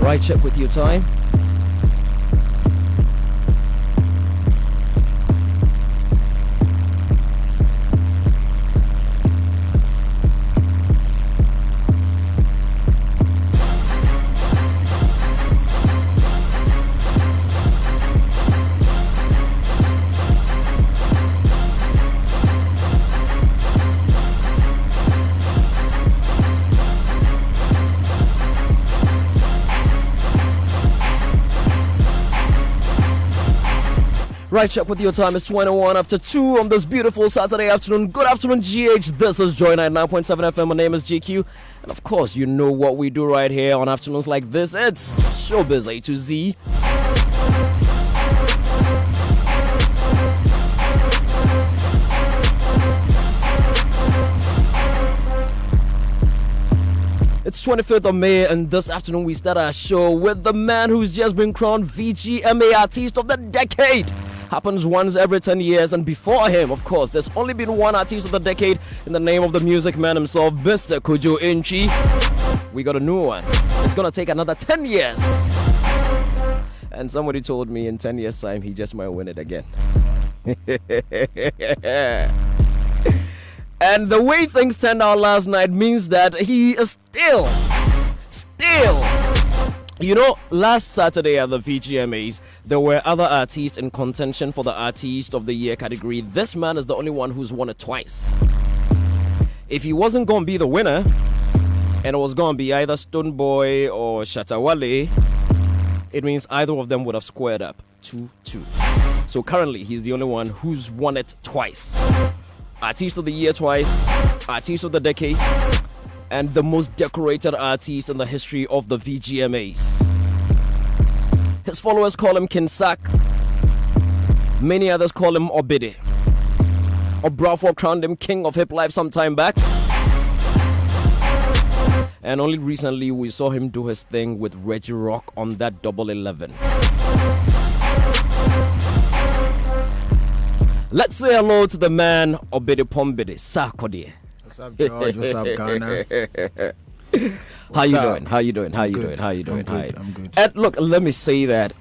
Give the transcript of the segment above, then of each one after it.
Right check with your time. Right check with your time is 21 after 2 on this beautiful Saturday afternoon. Good afternoon, GH. This is Joy 99.7 FM. My name is GQ. And of course, you know what we do right here on afternoons like this. It's Showbiz A to Z. It's 25th of May, and this afternoon we start our show with the man who's just been crowned VGMA Artist of the Decade. Happens once every 10 years, and before him, of course, there's only been one Artist of the Decade in the name of the music man himself, Mr. Kojo Inchi. We got a new one. It's gonna take another 10 years. And somebody told me in 10 years' time, he just might win it again. And the way things turned out last night means that he is still, you know, last Saturday at the VGMAs, there were other artists in contention for the Artist of the Year category. This man is the only one who's won it twice. If he wasn't going to be the winner, and it was going to be either Stonebwoy or Shatawale, it means either of them would have squared up 2-2. So currently, he's the only one who's won it twice. Artist of the Year twice, Artist of the Decade, and the most decorated artist in the history of the VGMAs. His followers call him Kinsak. Many others call him Obede. Obrafo crowned him King of Hip Life some time back. And only recently we saw him do his thing with Reggie Rock on that Double 11. Let's say hello to the man Obede Pombede, Sarkodie. What's up, George? What's up, Ghana? How you doing? I'm good. And look, let me say that.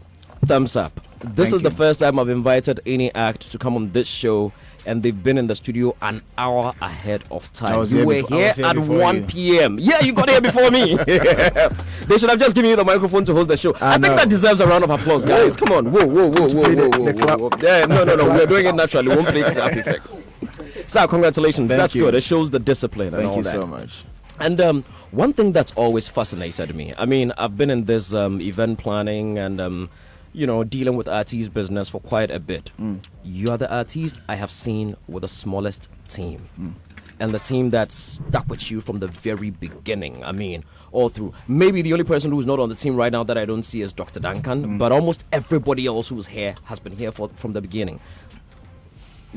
Thumbs up. This is the first time I've invited any act to come on this show, and they've been in the studio an hour ahead of time. You were here at 1 p.m. Yeah, you got here before me. They should have just given you the microphone to host the show. I think that deserves a round of applause, guys. Come on. Whoa. Yeah, no. We're doing it naturally. Won't play clap effect. Sir, congratulations. That's good. It shows the discipline and all that. Thank you so much. And one thing that's always fascinated me, I mean, I've been in this event planning and, dealing with artist business for quite a bit. You are the artist I have seen with the smallest team. And the team that's stuck with you from the very beginning. I mean, all through. Maybe the only person who's not on the team right now that I don't see is Dr. Duncan, but almost everybody else who's here has been here from the beginning.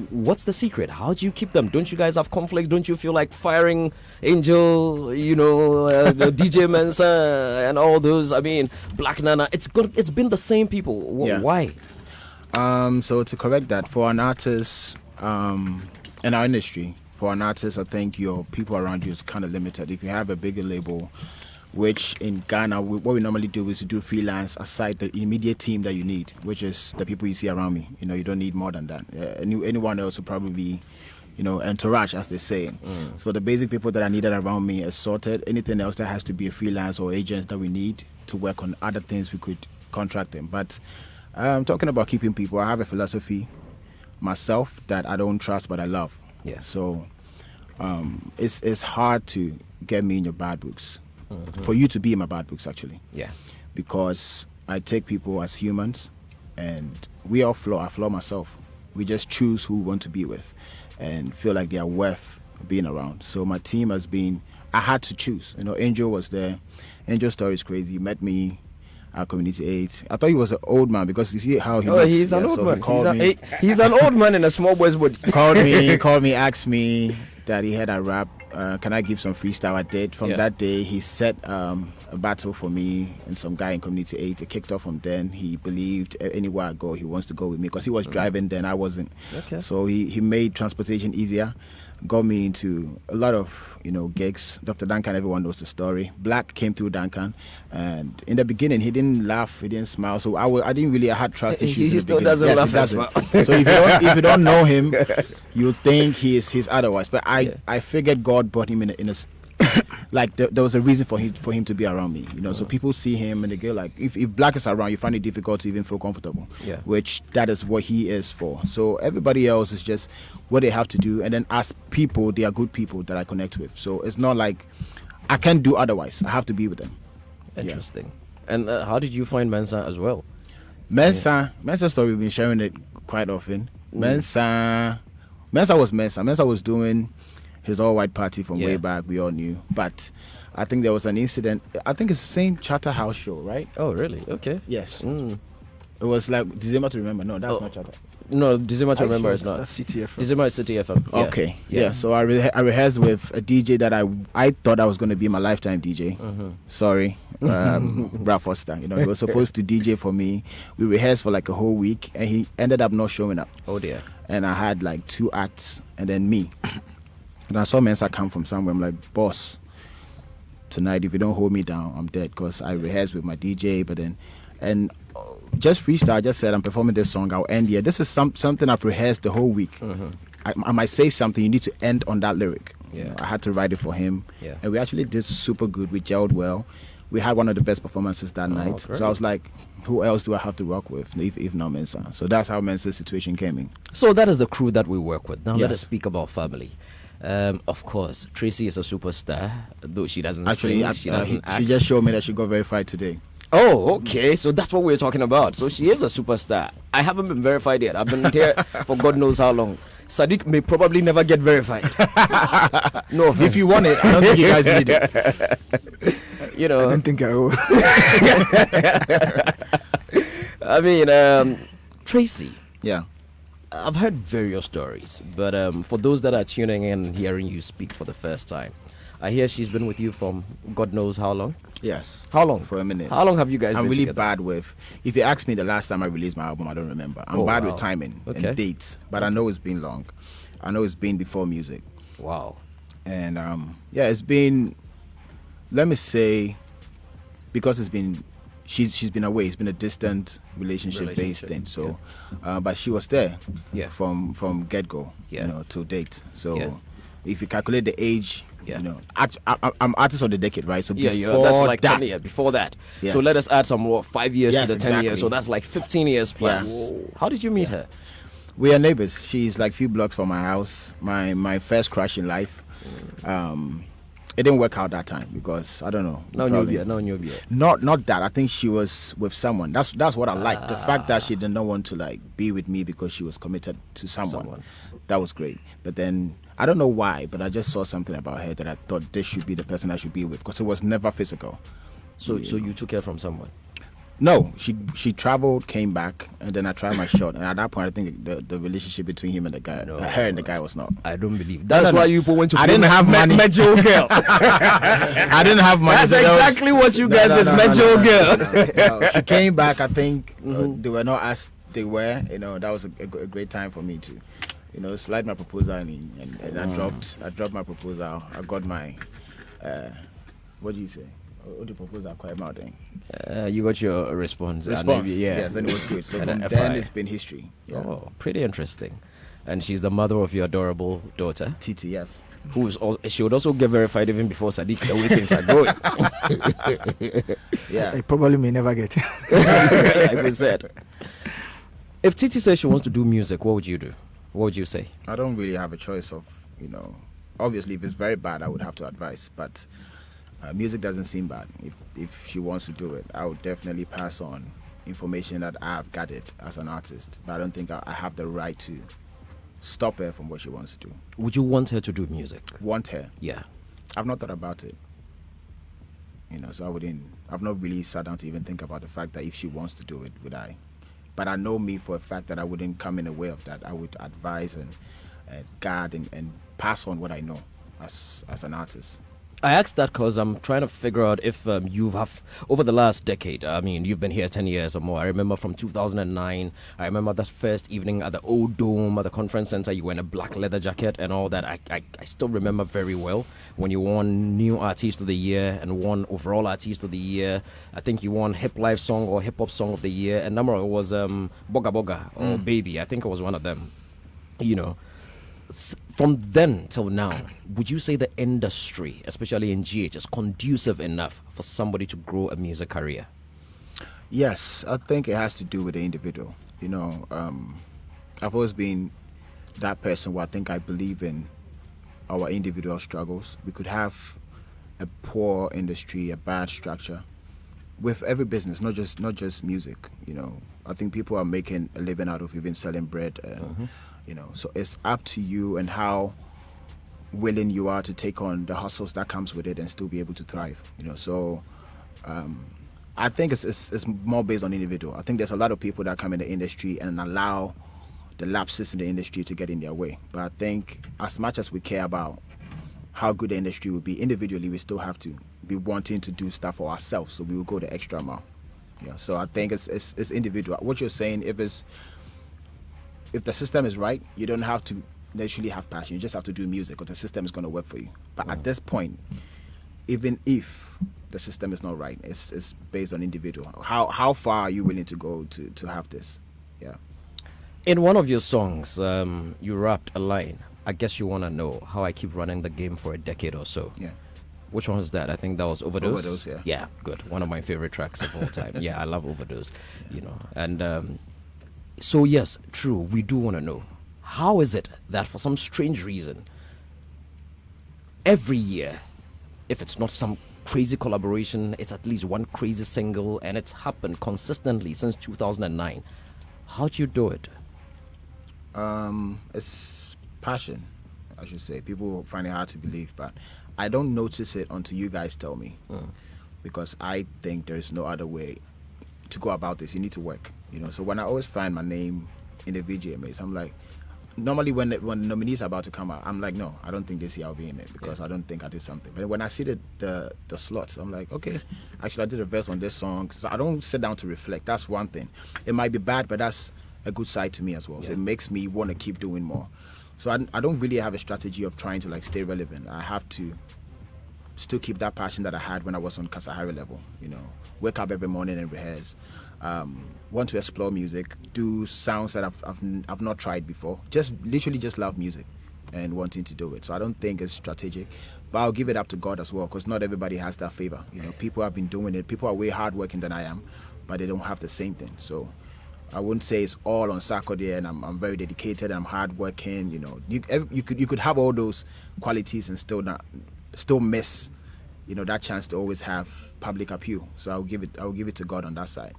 What's the secret? How do you keep them? Don't you guys have conflict? Don't you feel like firing Angel, DJ Mensa and all those? I mean, Black Nana. It's been the same people. Why? So to correct that, for an artist in our industry, for an artist, I think your people around you is kind of limited. If you have a bigger label, which in Ghana, what we normally do is to do freelance aside the immediate team that you need, which is the people you see around me. You don't need more than that. Anyone else would probably be, entourage, as they say. So the basic people that are needed around me is sorted. Anything else that has to be a freelance or agents that we need to work on other things, we could contract them. But talking about keeping people, I have a philosophy myself that I don't trust but I love. Yeah. So it's hard to get me in your bad books. For you to be in my bad books, actually. Yeah. Because I take people as humans, and we all flaw. I flaw myself. We just choose who we want to be with and feel like they are worth being around. So my team has been, I had to choose. Angel was there. Angel's story is crazy. He met me at Community 8. I thought he was an old man because you see how he looks. He's an old man. He's an old man in a small boy's body. Called me, asked me that he had a rap. Can I give some freestyle? I did. From that day, he set a battle for me and some guy in Community 8. It kicked off from then. He believed anywhere I go, he wants to go with me because he was driving then, I wasn't. Okay. So he made transportation easier. got me into a lot of gigs. Dr. Duncan, everyone knows the story. Black came through Duncan, and in the beginning he didn't laugh, he didn't smile. So I didn't really. I had trust issues. He still doesn't laugh and smile. So if you don't know him, you think he's otherwise. But I figured God brought him in a like there was a reason for him to be around me. So people see him and they go like, if Black is around, you find it difficult to even feel comfortable. Yeah. Which that is what he is for. So everybody else is just what they have to do, and then as people, they are good people that I connect with. So it's not like I can't do otherwise. I have to be with them. Interesting. Yeah. And how did you find Mensa as well? Mensa story, we've been sharing it quite often. Mensa was Mensa. Mensa was doing his all-white party from way back. We all knew, but I think there was an incident. I think it's the same Charterhouse show, right? Oh, really? Okay. Yes. It was like December to Remember. No, that's not Charter. No, December to Remember is not. That's CTFM. December is City FM. Yeah. Okay. Yeah. So I rehearsed with a DJ that I thought I was going to be my lifetime DJ. Sorry, Brad Foster. He was supposed to DJ for me. We rehearsed for like a whole week, and he ended up not showing up. Oh dear. And I had like 2 acts, and then me. And I saw Mensa come from somewhere. I'm like, boss, tonight if you don't hold me down, I'm dead. Because I rehearsed with my DJ, but then just freestyle. I just said I'm performing this song. I'll end here. This is something I've rehearsed the whole week. I might say something. You need to end on that lyric. Yeah. I had to write it for him, Yeah. and we actually did super good. We gelled well. We had one of the best performances that night. Great. So I was like, who else do I have to work with if not Mensa? So that's how Mensa's situation came in. So that is the crew that we work with. Now let Yes. us speak about family. Of course, Tracy is a superstar, though she doesn't Actually, sing, she doesn't act. she just showed me that she got verified today. Oh, okay. So that's what we're talking about. So she is a superstar. I haven't been verified yet. I've been here for God knows how long. Sadiq may probably never get verified. No offense. If you want it, I don't think you guys need it. I don't think I will. I mean, Tracy. Yeah. I've heard various stories, but for those that are tuning in and hearing you speak for the first time, I hear she's been with you from God knows how long. Yes. How long? For a minute. How long have you guys I'm been really together? bad with. If you ask me the last time I released my album, I don't remember. I'm bad with timing and dates, but I know it's been long. I know it's been before music. Wow. And it's been. Let me say, because it's been. She's been away. It's been a distant relationship-based thing. So, but she was there. Yeah. From get-go. Yeah. To date. So, if you calculate the age. Yeah. I'm artist of the decade, right? So That's like 10 years before that. Yes. So let us add some more 5 years to Yes, the 10 years. exactly. So that's like 15 years plus. Yes. How did you meet her? We are neighbors. She's like a few blocks from my house. My first crush in life. It didn't work out that time because I don't know. No Nyobia. Not that. I think she was with someone. That's what I liked. The fact that she did not want to like be with me because she was committed to someone. That was great. But then I don't know why, but I just saw something about her that I thought this should be the person I should be with because it was never physical. So you took her from someone? No, she traveled, came back, and then I tried my shot. And at that point, I think the relationship between him and the guy, her and the guy was not. I don't believe. That's why you went to. I didn't have money. Major girl. I didn't have money. That's exactly what you guys did. Major girl. No, she came back. I think they were not as they were. That was a great time for me to, slide my proposal and I dropped my proposal. I got my, what do you say? What the proposal quite out then? You got your response. Yes, then it was good. So from then it's been history. Yeah. Oh, pretty interesting. And she's the mother of your adorable daughter, Titi. Yes. She would also get verified even before Sadiq. The way things are going. Yeah. I probably may never get. Like we said. If Titi says she wants to do music, what would you do? What would you say? I don't really have a choice of, obviously if it's very bad, I would have to advise, but music doesn't seem bad. If she wants to do it, I would definitely pass on information that I've gathered as an artist, but I don't think I have the right to stop her from what she wants to do. Would you want her to do music? Want her? Yeah. I've not thought about it. So I've not really sat down to even think about the fact that if she wants to do it, would I? But I know me for a fact that I wouldn't come in the way of that. I would advise and guard and pass on what I know as an artist. I asked that because I'm trying to figure out if you have, over the last decade, I mean, you've been here 10 years or more. I remember from 2009, I remember that first evening at the Old Dome at the conference center, you were in a black leather jacket and all that. I still remember very well when you won New Artist of the Year and won Overall Artist of the Year. I think you won Hip Life Song or Hip Hop Song of the Year. And number was Boga Boga or Baby. I think it was one of them, you know. From then till now, would you say the industry, especially in GH, is conducive enough for somebody to grow a music career? Yes, I think it has to do with the individual. You know, I've always been that person where I believe in our individual struggles. We could have a poor industry, a bad structure with every business, not just music. You know, I think people are making a living out of even selling bread. You know, so it's up to you and how willing you are to take on the hustles that comes with it and still be able to thrive. You know, so I think it's more based on individual. I think there's a lot of people that come in the industry and allow the lapses in the industry to get in their way. But I think as much as we care about how good the industry will be, individually we still have to be wanting to do stuff for ourselves. So we will go the extra mile. Yeah. So I think it's individual. What you're saying, if the system is right, you don't have to necessarily have passion. You just have to do music, or the system is going to work for you. But at this point, even if the system is not right, it's based on individual. How far are you willing to go to have this? Yeah. In one of your songs, you rapped a line. I guess you want to know how I keep running the game for a decade or so. Yeah. Which one was that? I think that was Overdose. Overdose, yeah. Yeah, good. One of my favorite tracks of all time. Yeah, I love Overdose. You know, and so yes, true. We do want to know, how is it that for some strange reason, every year, if it's not some crazy collaboration, it's at least one crazy single, and it's happened consistently since 2009. How do you do it? It's passion, I should say. People find it hard to believe, but I don't notice it until you guys tell me, because I think there's no other way to go about this. You need to work, you know. So when I always find my name in the VGMAs, I'm like, normally when the nominees are about to come out, I'm like, no, I don't think this year I'll be in it, because I don't think I did something. But when I see the slots, I'm like, okay, actually I did a verse on this song. So I don't sit down to reflect. That's one thing. It might be bad, but that's a good side to me as well. Yeah. So it makes me want to keep doing more. So I don't really have a strategy of trying to like stay relevant. I have to still keep that passion that I had when I was on Kasahari level. You know, wake up every morning and rehearse. Want to explore music, do sounds that I've not tried before. Just literally just love music and wanting to do it. So I don't think it's strategic, but I'll give it up to God as well, because not everybody has that favor. You know, people have been doing it. People are way hardworking than I am, but they don't have the same thing. So I wouldn't say it's all on Sarkodie and I'm very dedicated and I'm hardworking. You know, you could have all those qualities and still miss, you know, that chance to always have public appeal. So I'll give it to God on that side.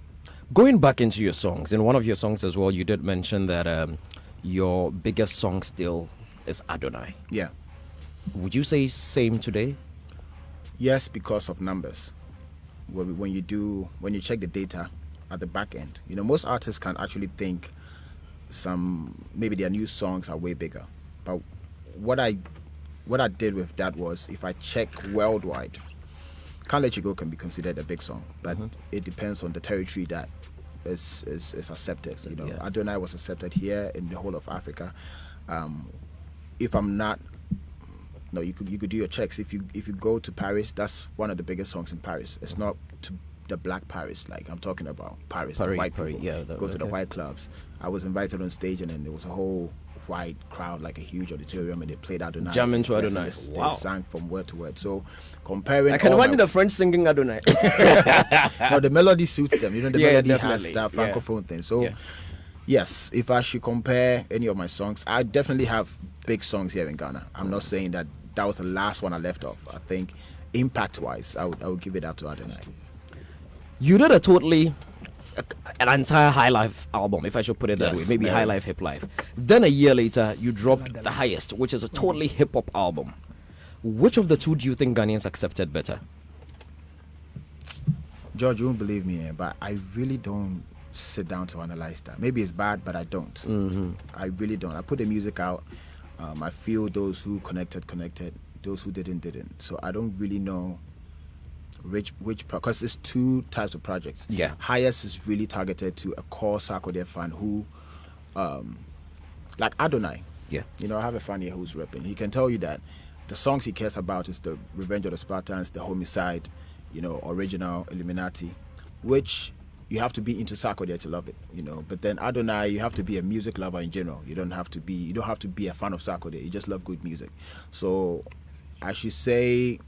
Going back into your songs, in one of your songs as well, you did mention that your biggest song still is Adonai. Yeah. Would you say same today? Yes, because of numbers. When you check the data at the back end, you know, most artists can actually think maybe their new songs are way bigger. But what I did with that was, if I check worldwide, Can't Let You Go can be considered a big song, but it depends on the territory that is accepted. You know, yeah. Adonai was accepted here in the whole of Africa. If I'm not, no, you could do your checks. If you go to Paris, that's one of the biggest songs in Paris. It's not to the black Paris, like I'm talking about Paris, the white people. Yeah, go to the white clubs. I was invited on stage, and then there was a whole white crowd, like a huge auditorium, and they played Adonai. Jamming to Adonai. They sang from word to word. So comparing, I can imagine the French singing Adonai. No, the melody suits them. You know, the melody definitely. has that francophone thing. So yes, if I should compare any of my songs, I definitely have big songs here in Ghana. I'm not saying that was the last one I left off. I think impact-wise, I would give it up to Adonai. You did an entire High Life album, if I should put it that way, maybe High Life, Hip Life. Then a year later, you dropped The Highest, which is a totally hip-hop album. Which of the two do you think Ghanaians accepted better? George, you won't believe me, but I really don't sit down to analyze that. Maybe it's bad, but I don't. I really don't. I put the music out. I feel those who connected. Those who didn't. So I don't really know which because it's two types of projects. Yeah. Highest is really targeted to a core Sarkodie fan who, like Adonai. Yeah. You know, I have a fan here who's rapping. He can tell you that the songs he cares about is the Revenge of the Spartans, the Homicide, you know, Original, Illuminati, which you have to be into Sarkodie to love it, you know. But then Adonai, you have to be a music lover in general. You don't have to be a fan of Sarkodie. You just love good music. So I should say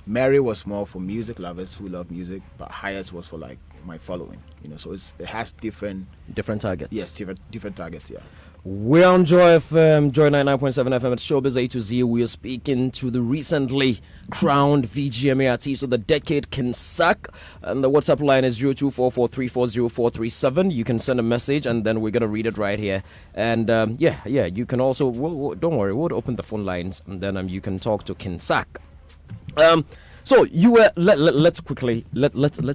Mary was more for music lovers who love music, but Highest was for like my following, you know. So it has different targets. Yes, different targets. Yeah. We're on Joy FM, Joy 99.7 FM at Showbiz A to Z. We are speaking to the recently crowned VGMA artist of the decade, King Sark. And the WhatsApp line is 0244340437. You can send a message and then we're going to read it right here. And you can also, don't worry, we'll open the phone lines and then you can talk to King Sark. So you were let's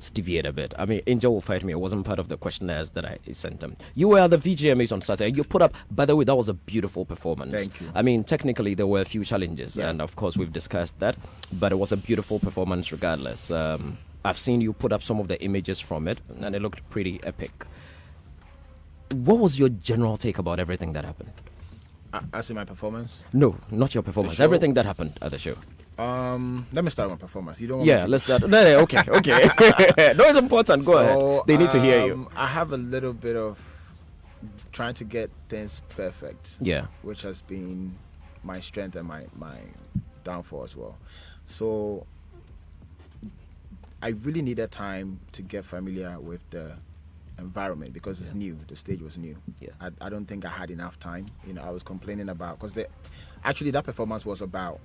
deviate a bit. I mean, Angel will fight me. It wasn't part of the questionnaires that I sent him. You were at the VGMAs on Saturday. You put up, by the way, that was a beautiful performance. Thank you. I mean, technically there were a few challenges, and of course we've discussed that, but it was a beautiful performance regardless. I've seen you put up some of the images from it, and it looked pretty epic. What was your general take about everything that happened? As in my performance? No, not your performance. Everything that happened at the show. Let me start with my performance. You don't want me to... let's start. No, okay. No, it's important. Go ahead. They need to hear you. I have a little bit of trying to get things perfect. Yeah. Which has been my strength and my downfall as well. So I really needed time to get familiar with the environment because it's new. The stage was new. Yeah. I don't think I had enough time. You know, I was complaining about because actually that performance was about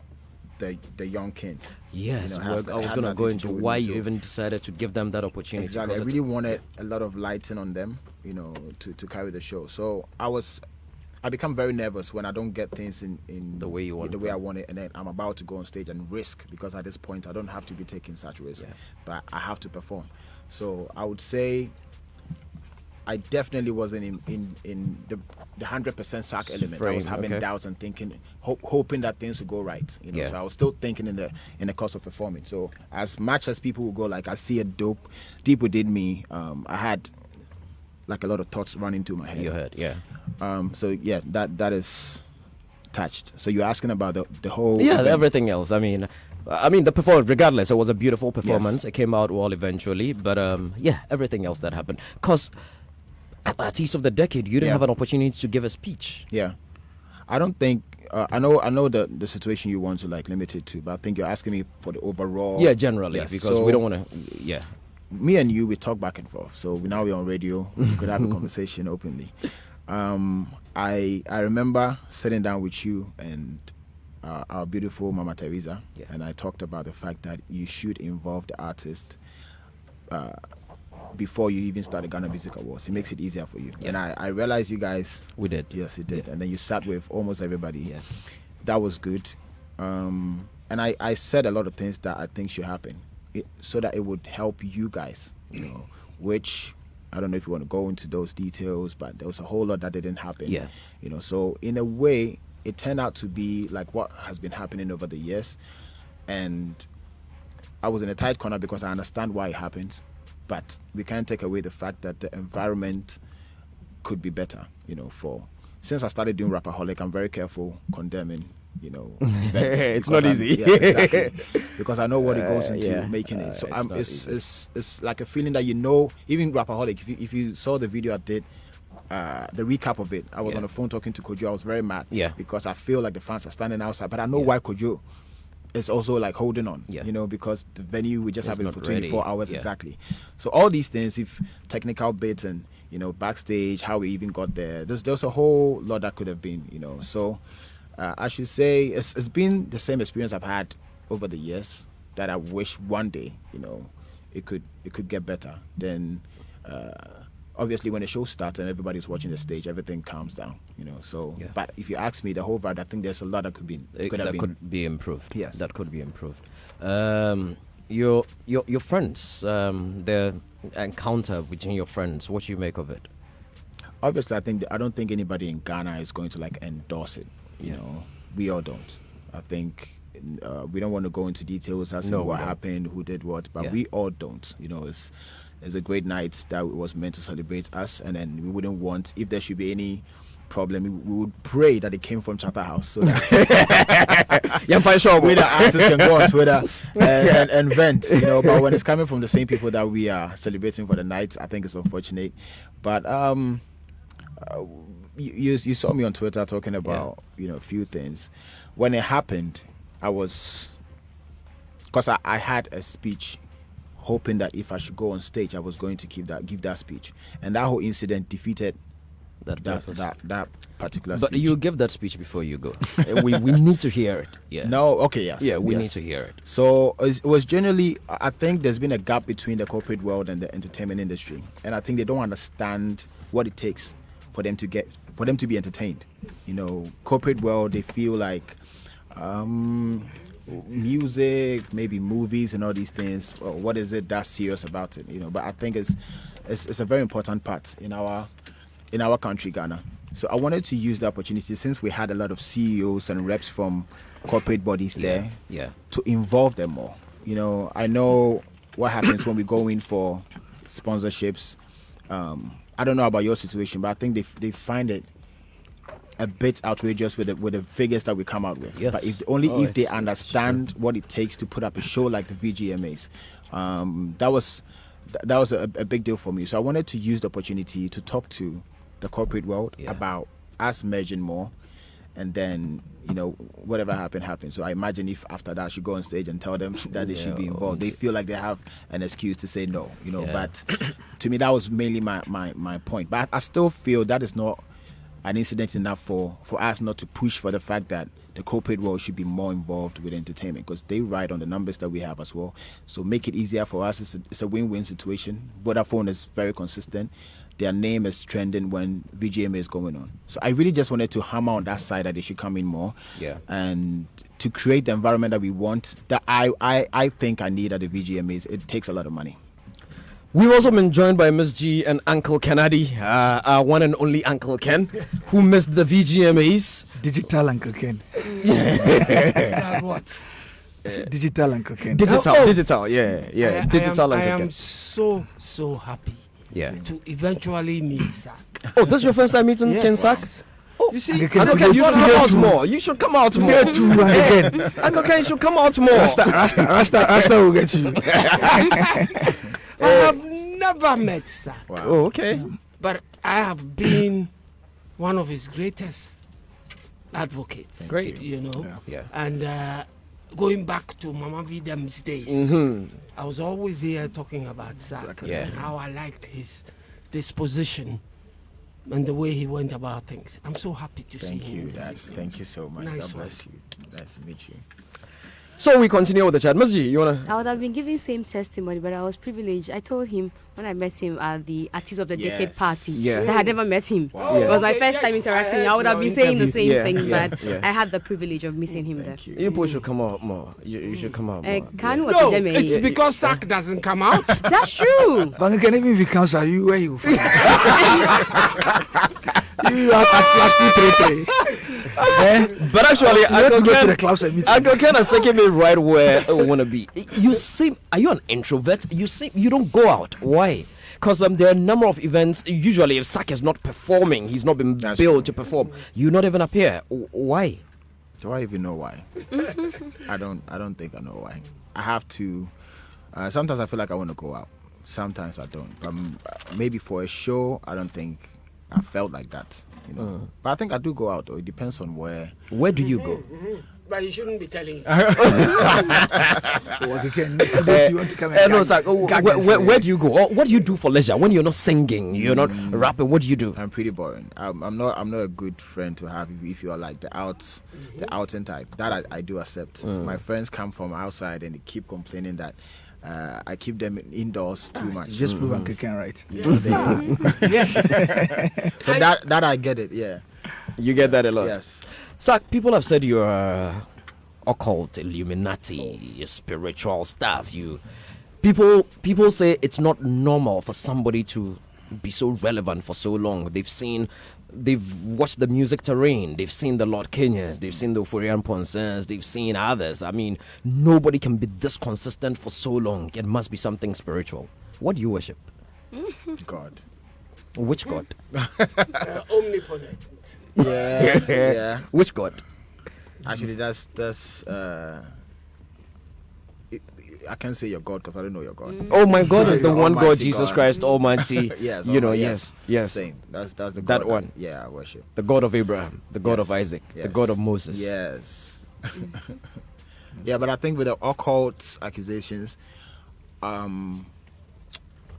the young kids. Yes, you know, I was going to go into why you even decided to give them that opportunity. Exactly, I really wanted a lot of lighting on them, you know, to carry the show. So I become very nervous when I don't get things in the way you want, the way I want it, and then I'm about to go on stage and risk because at this point I don't have to be taking such risks, but I have to perform. So I would say I definitely wasn't in the 100% Sark element. I was having doubts and thinking, hoping that things would go right. You know, so I was still thinking in the course of performing. So as much as people would go like, I see a deep within me, I had like a lot of thoughts running through my head. Your head, yeah. So yeah, that is touched. So you're asking about the whole event. Everything else. I mean the performance, regardless, it was a beautiful performance. Yes. It came out well eventually, but everything else that happened. Because artist of the decade, you didn't have an opportunity to give a speech. Yeah, I don't think I know the situation you want to like limit it to, but I think you're asking me for the overall. Yeah, generally, because we don't want to. Yeah, me and you, we talk back and forth. So now we're on radio. We could have a conversation openly. I remember sitting down with you and our beautiful Mama Teresa, and I talked about the fact that you should involve the artist. Before you even start the Ghana Music Awards, it makes it easier for you. And I realized you guys... We did. Yes, you did. And then you sat with almost everybody. Yeah. That was good. And I said a lot of things that I think should happen so that it would help you guys, you know, which I don't know if you want to go into those details, but there was a whole lot that didn't happen. Yeah. You know, so in a way, it turned out to be like what has been happening over the years. And I was in a tight corner because I understand why it happened. But we can't take away the fact that the environment could be better, you know. Since I started doing Rapaholic, I'm very careful condemning, you know, events. It's not easy. Yeah, exactly. Because I know what it goes into making it. So it's like a feeling that, you know, even Rapaholic, if you saw the video I did, the recap of it, I was on the phone talking to Kojo. I was very mad because I feel like the fans are standing outside, but I know why Kojo is also like holding on, you know, because the venue we just have it for 24 hours exactly. So all these things, if technical bits and, you know, backstage, how we even got there, there's a whole lot that could have been, you know. So I should say it's been the same experience I've had over the years that I wish one day, you know, it could get better. Then obviously when the show starts and everybody's watching the stage, everything calms down, you know. So but if you ask me, the whole vibe, I think there's a lot that could be improved. Yes, that could be improved. Your friends, the encounter between your friends, what do you make of it? Obviously, I don't think anybody in Ghana is going to like endorse it. You know, we all don't. I think we don't want to go into details as to what happened, who did what, but we all don't. It's a great night that was meant to celebrate us, and then we wouldn't want, if there should be any problem, we would pray that it came from Chatterhouse, so that we the artists can go on Twitter and vent, but when it's coming from the same people that we are celebrating for the night, I think it's unfortunate. But you saw me on Twitter talking about a few things. When it happened, because I had a speech hoping that if I should go on stage, I was going to give that speech, and that whole incident defeated that particular speech. But you give that speech before you go. we need to hear it. Yeah. No. Okay. Yes. Yeah. We need to hear it. So it was generally, I think there's been a gap between the corporate world and the entertainment industry, and I think they don't understand what it takes for them to be entertained. Corporate world, they feel like music, maybe movies and all these things. What is it that's serious about it? But I think it's a very important part in our country, Ghana. So I wanted to use the opportunity, since we had a lot of CEOs and reps from corporate bodies there, to involve them more. I know what happens when we go in for sponsorships. I don't know about your situation, but I think they find it a bit outrageous with the figures that we come out with. Yes. But if they understand what it takes to put up a show like the VGMAs, that was a big deal for me. So I wanted to use the opportunity to talk to the corporate world about us merging more, and then whatever happened. So I imagine if after that I should go on stage and tell them that they should be involved, they feel like they have an excuse to say no. But to me that was mainly my point. But I still feel that is not an incident enough for us not to push for the fact that the corporate world should be more involved with entertainment, because they ride on the numbers that we have as well. So make it easier for us. It's a win-win situation. Vodafone is very consistent. Their name is trending when VGMA is going on. So I really just wanted to hammer on that side that they should come in more, and to create the environment that we want, that I think I need at the VGMAs. It takes a lot of money. We've also been joined by Miss G and Uncle Kennedy, our one and only Uncle Ken, who missed the VGMAs. Digital Uncle Ken. What? Digital Uncle Ken. Digital, yeah. Digital I Uncle am Ken. so happy to eventually meet Zach. Oh, this is your first time meeting Ken Sack? Oh, you see, Uncle Ken, you should come out more. You should come out more. Uncle Ken, you should come out more. Rasta will get you. I have never met Zach. Wow. Oh, okay. But I have been one of his greatest advocates. Great. Yeah. And going back to Mama Vidam's days, I was always here talking about Zach and how I liked his disposition and the way he went about things. I'm so happy to see him. Thank you so much. Nice God one. bless you. Nice to meet you. So we continue with the chat. Miss G, you wanna? I would have been giving same testimony, but I was privileged. I told him when I met him at the Artist of the Decade party that I had never met him. Wow. It was my Okay, first time yes, interacting. I I would have been saying the same thing, but yeah. I had the privilege of meeting him there. Thank you. You boys should come out more. You should come out more. Kanu was No, the it's because Zach doesn't come out. That's true. But Uncle Ken, even if he comes, are you where you from? You have to flash 333. But actually, Let's go to the clubs and meet. Uncle Ken has taken me right where I want to be. Are you an introvert? You don't go out. Why? Because there are a number of events. Usually, if Sak is not performing, he's not been built to perform. You not even appear. Why? Do I even know why? I don't think I know why. I have to. Sometimes I feel like I want to go out. Sometimes I don't. Maybe for a show, I don't think I felt like that. But I think I do go out, though. It depends on where. Where do you go? But you shouldn't be telling. Uncle Ken, today you want to come and No, Sak, where do you go? Or what do you do for leisure when you're not singing, you're not rapping? What do you do? I'm pretty boring. I'm not a good friend to have if you are like the outing type. That I do accept. My friends come from outside and they keep complaining that I keep them indoors too much. You just prove Uncle Ken right. Yes. So that I get it. Yeah. You get that a lot. Yes. Sak, people have said you're occult, Illuminati, spiritual stuff. People say it's not normal for somebody to be so relevant for so long. They've seen they've watched the music terrain. They've seen the Lord Kenyans. They've seen the Euphoria Ponsens. They've seen others. I mean, nobody can be this consistent for so long. It must be something spiritual. What do you worship? God. Which God? Omnipotent. Yeah. Yeah. Which God? Actually, that's I can't say your God because I don't know your God. Oh, my God is the Your one God, Almighty Jesus God. Christ Almighty. Yes. You know, Almighty, yes. Same. That's the God That one. Yeah, I worship. The God of Abraham, the God of Yes, Isaac, the yes, God of Moses. Yes. Yeah, but I think with the occult accusations, I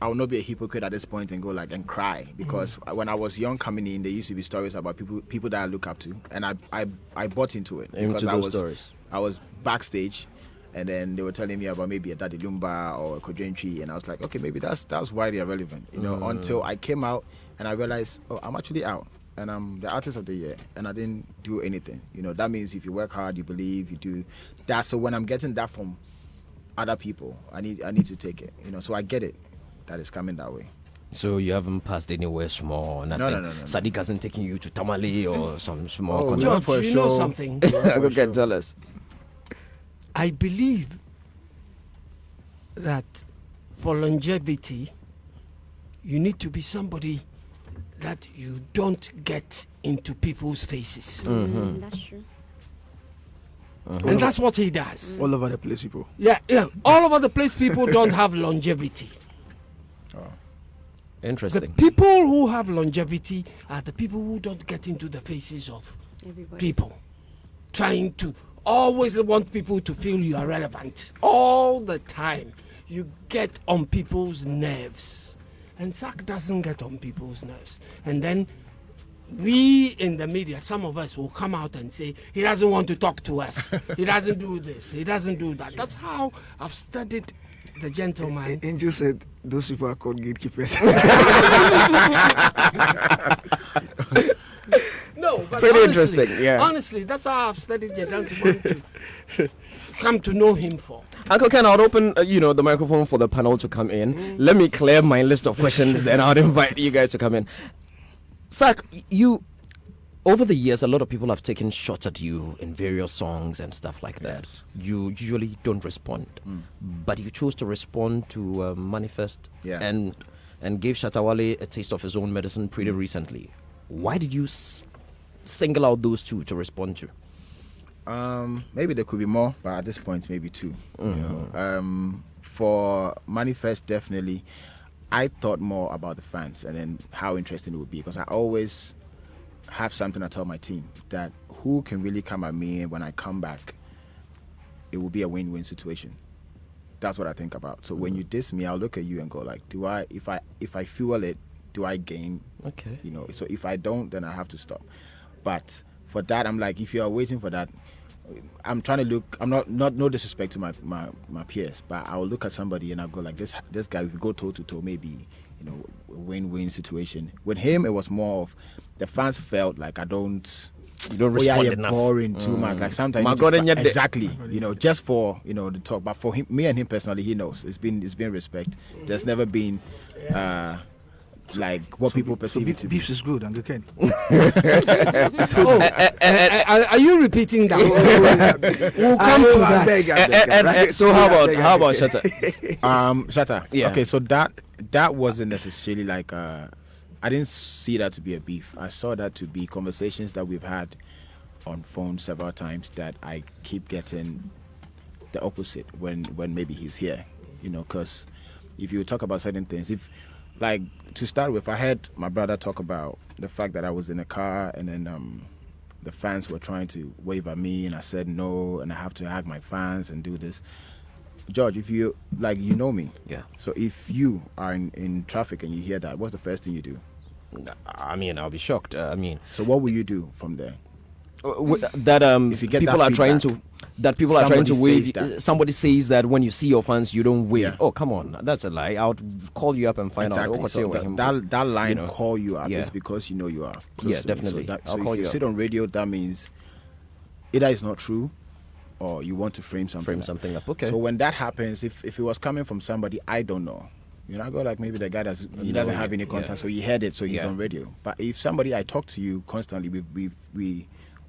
will not be a hypocrite at this point and go and cry, because when I was young coming in, there used to be stories about people that I look up to, and I bought into it because Stories. I was backstage, and then they were telling me about maybe a Daddy Lumba or a Kodrenchi, and I was like, okay, maybe that's why they're relevant, until I came out and I realized, oh, I'm actually out and I'm the artist of the year and I didn't do anything. That means if you work hard, you believe, you do that. So when I'm getting that from other people, I need to take it, so I get it that it's coming that way. So you haven't passed anywhere small or nothing? No. Sadiq hasn't taken you to Tamale or some small Oh, concert? no. George, for a you know show. something? Okay, tell us. I believe that for longevity, you need to be somebody that you don't get into people's faces. That's true. And that's what he does. All over the place, people. Yeah. All over the place, people don't have longevity. The Interesting. people who have longevity are the people who don't get into the faces of Everybody. people, trying to always want people to feel you are relevant all the time. You get on people's nerves, and Zach doesn't get on people's nerves. And then we in the media, some of us will come out and say he doesn't want to talk to us, he doesn't do this, he doesn't do that. That's how I've studied the gentleman. Angel said those people are called gatekeepers. No, but Pretty honestly, interesting, yeah. Honestly, that's how I've studied the gentleman to come to know him for. Uncle Ken, I'll open the microphone for the panel to come in. Let me clear my list of questions, then I'll invite you guys to come in. Sak, over the years, a lot of people have taken shots at you in various songs and stuff like that. Yes. You usually don't respond, but you chose to respond to Manifest and gave Shatawale a taste of his own medicine pretty recently. Why did you single out those two to respond to? Maybe there could be more, but at this point, maybe two. For Manifest, definitely, I thought more about the fans and then how interesting it would be, because I always have something I tell my team, that who can really come at me, and when I come back, it will be a win-win situation. That's what I think about. So when you diss me, I'll look at you and go if I fuel it, do I gain? Okay. So if I don't, then I have to stop. But for that, I'm like, if you are waiting for that, I'm trying to look. I'm not no disrespect to my peers, but I will look at somebody and I'll go this guy. If we go toe to toe, maybe a win-win situation. With him, it was more of the fans felt like you don't respond enough. Boring too much. Like sometimes exactly. Just for the talk. But for him, me and him personally, he knows it's been respect. There's never been like what people perceive it to be. Beef is good, Uncle Ken. Are you repeating that? We'll come to that. So how about Shatta? Shatta. Yeah. Okay, so that wasn't necessarily like I didn't see that to be a beef. I saw that to be conversations that we've had on phone several times, that I keep getting the opposite when maybe he's here. Because if you talk about certain things, to start with, I heard my brother talk about the fact that I was in a car and then the fans were trying to wave at me and I said no and I have to hug my fans and do this. George, if you know me. Yeah. So if you are in traffic and you hear that, what's the first thing you do? I mean, I'll be shocked. So what will you do from there? That If you get people that are trying feedback, to somebody wave. says that. Somebody says that when you see your fans, you don't wave. Yeah. Oh, come on, that's a lie. I'll call you up and find Exactly. out. So that line, call you up, Yeah. is because you are close Yeah, to me. definitely. So I'll call if you you up. sit on radio, that means either it's not true or you want to frame something. Frame something up. Okay. So when that happens, if it was coming from somebody I don't know, I go like, maybe the guy doesn't have any contact, so he heard it, so he's on radio. But if somebody, I talk to you constantly, we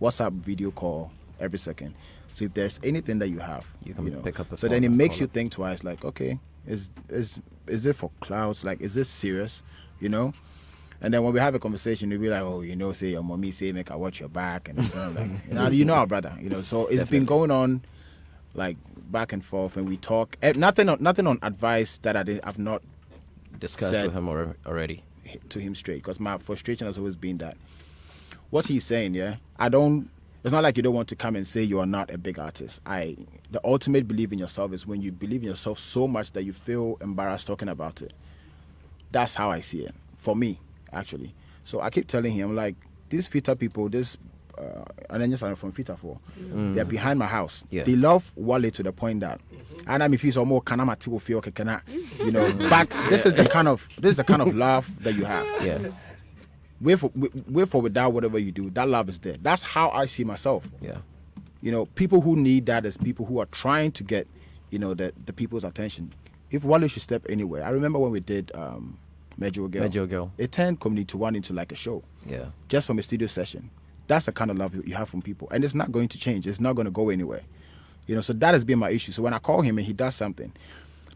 WhatsApp video call every second. So if there's anything that you have, you can pick up the so phone. then it makes you think twice, like, okay, is it for clouds? Like, is this serious? And then when we have a conversation, we'll be like, oh, say your mommy say make I watch your back and stuff like, our brother, So it's been going on, like, back and forth, and we talk. Nothing on advice that I've not discussed with him already. To him straight, because my frustration has always been that what he's saying, it's not like you don't want to come and say you are not a big artist. The ultimate belief in yourself is when you believe in yourself so much that you feel embarrassed talking about it. That's how I see it, for me, actually. So I keep telling him, like, these Fita people, and then just from Fita 4, they're behind my house. Yeah. They love Wale to the point that, and I'm if he's more kanamati will feel but this is the kind of love that you have. Yeah. With or without whatever you do, that love is there. That's how I see myself. Yeah. People who need that is people who are trying to get, the people's attention. If Wale should step anywhere, I remember when we did Major Girl. It turned Community 1 into like a show. Yeah. Just from a studio session. That's the kind of love you have from people. And it's not going to change. It's not going to go anywhere. So that has been my issue. So when I call him and he does something,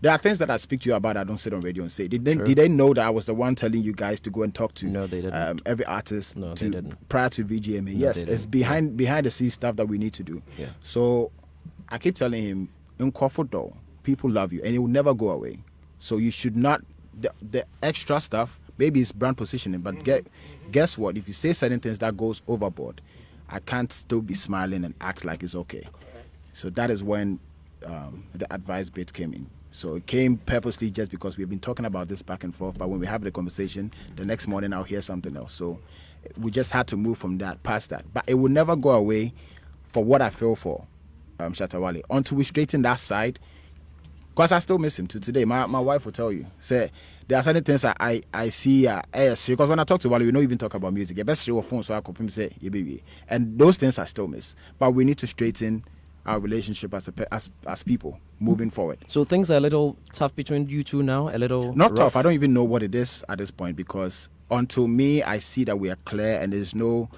there are things that I speak to you about I don't sit on radio and say. Did they know that I was the one telling you guys to go and talk to no, they didn't. Every artist they didn't. Prior to VGMA? No, yes, it's behind the scenes stuff that we need to do. Yeah. So I keep telling him, in Kofodo, people love you and it will never go away. So you should not, the extra stuff, maybe it's brand positioning, but guess what? If you say certain things that goes overboard, I can't still be smiling and act like it's okay. So that is when the advice bit came in. So it came purposely just because we've been talking about this back and forth, but when we have the conversation, the next morning I'll hear something else. So we just had to move from that, past that. But it will never go away for what I feel for Shatta Wale until we straighten that side. Because I still miss him to today. My wife will tell you. Say there are certain things I see because when I talk to Wale, we don't even talk about music. The best phone so I could say baby. And those things I still miss. But we need to straighten our relationship as people moving forward. So things are a little tough between you two now, a little not rough. Tough. I don't even know what it is at this point because until me, I see that we are clear and there's no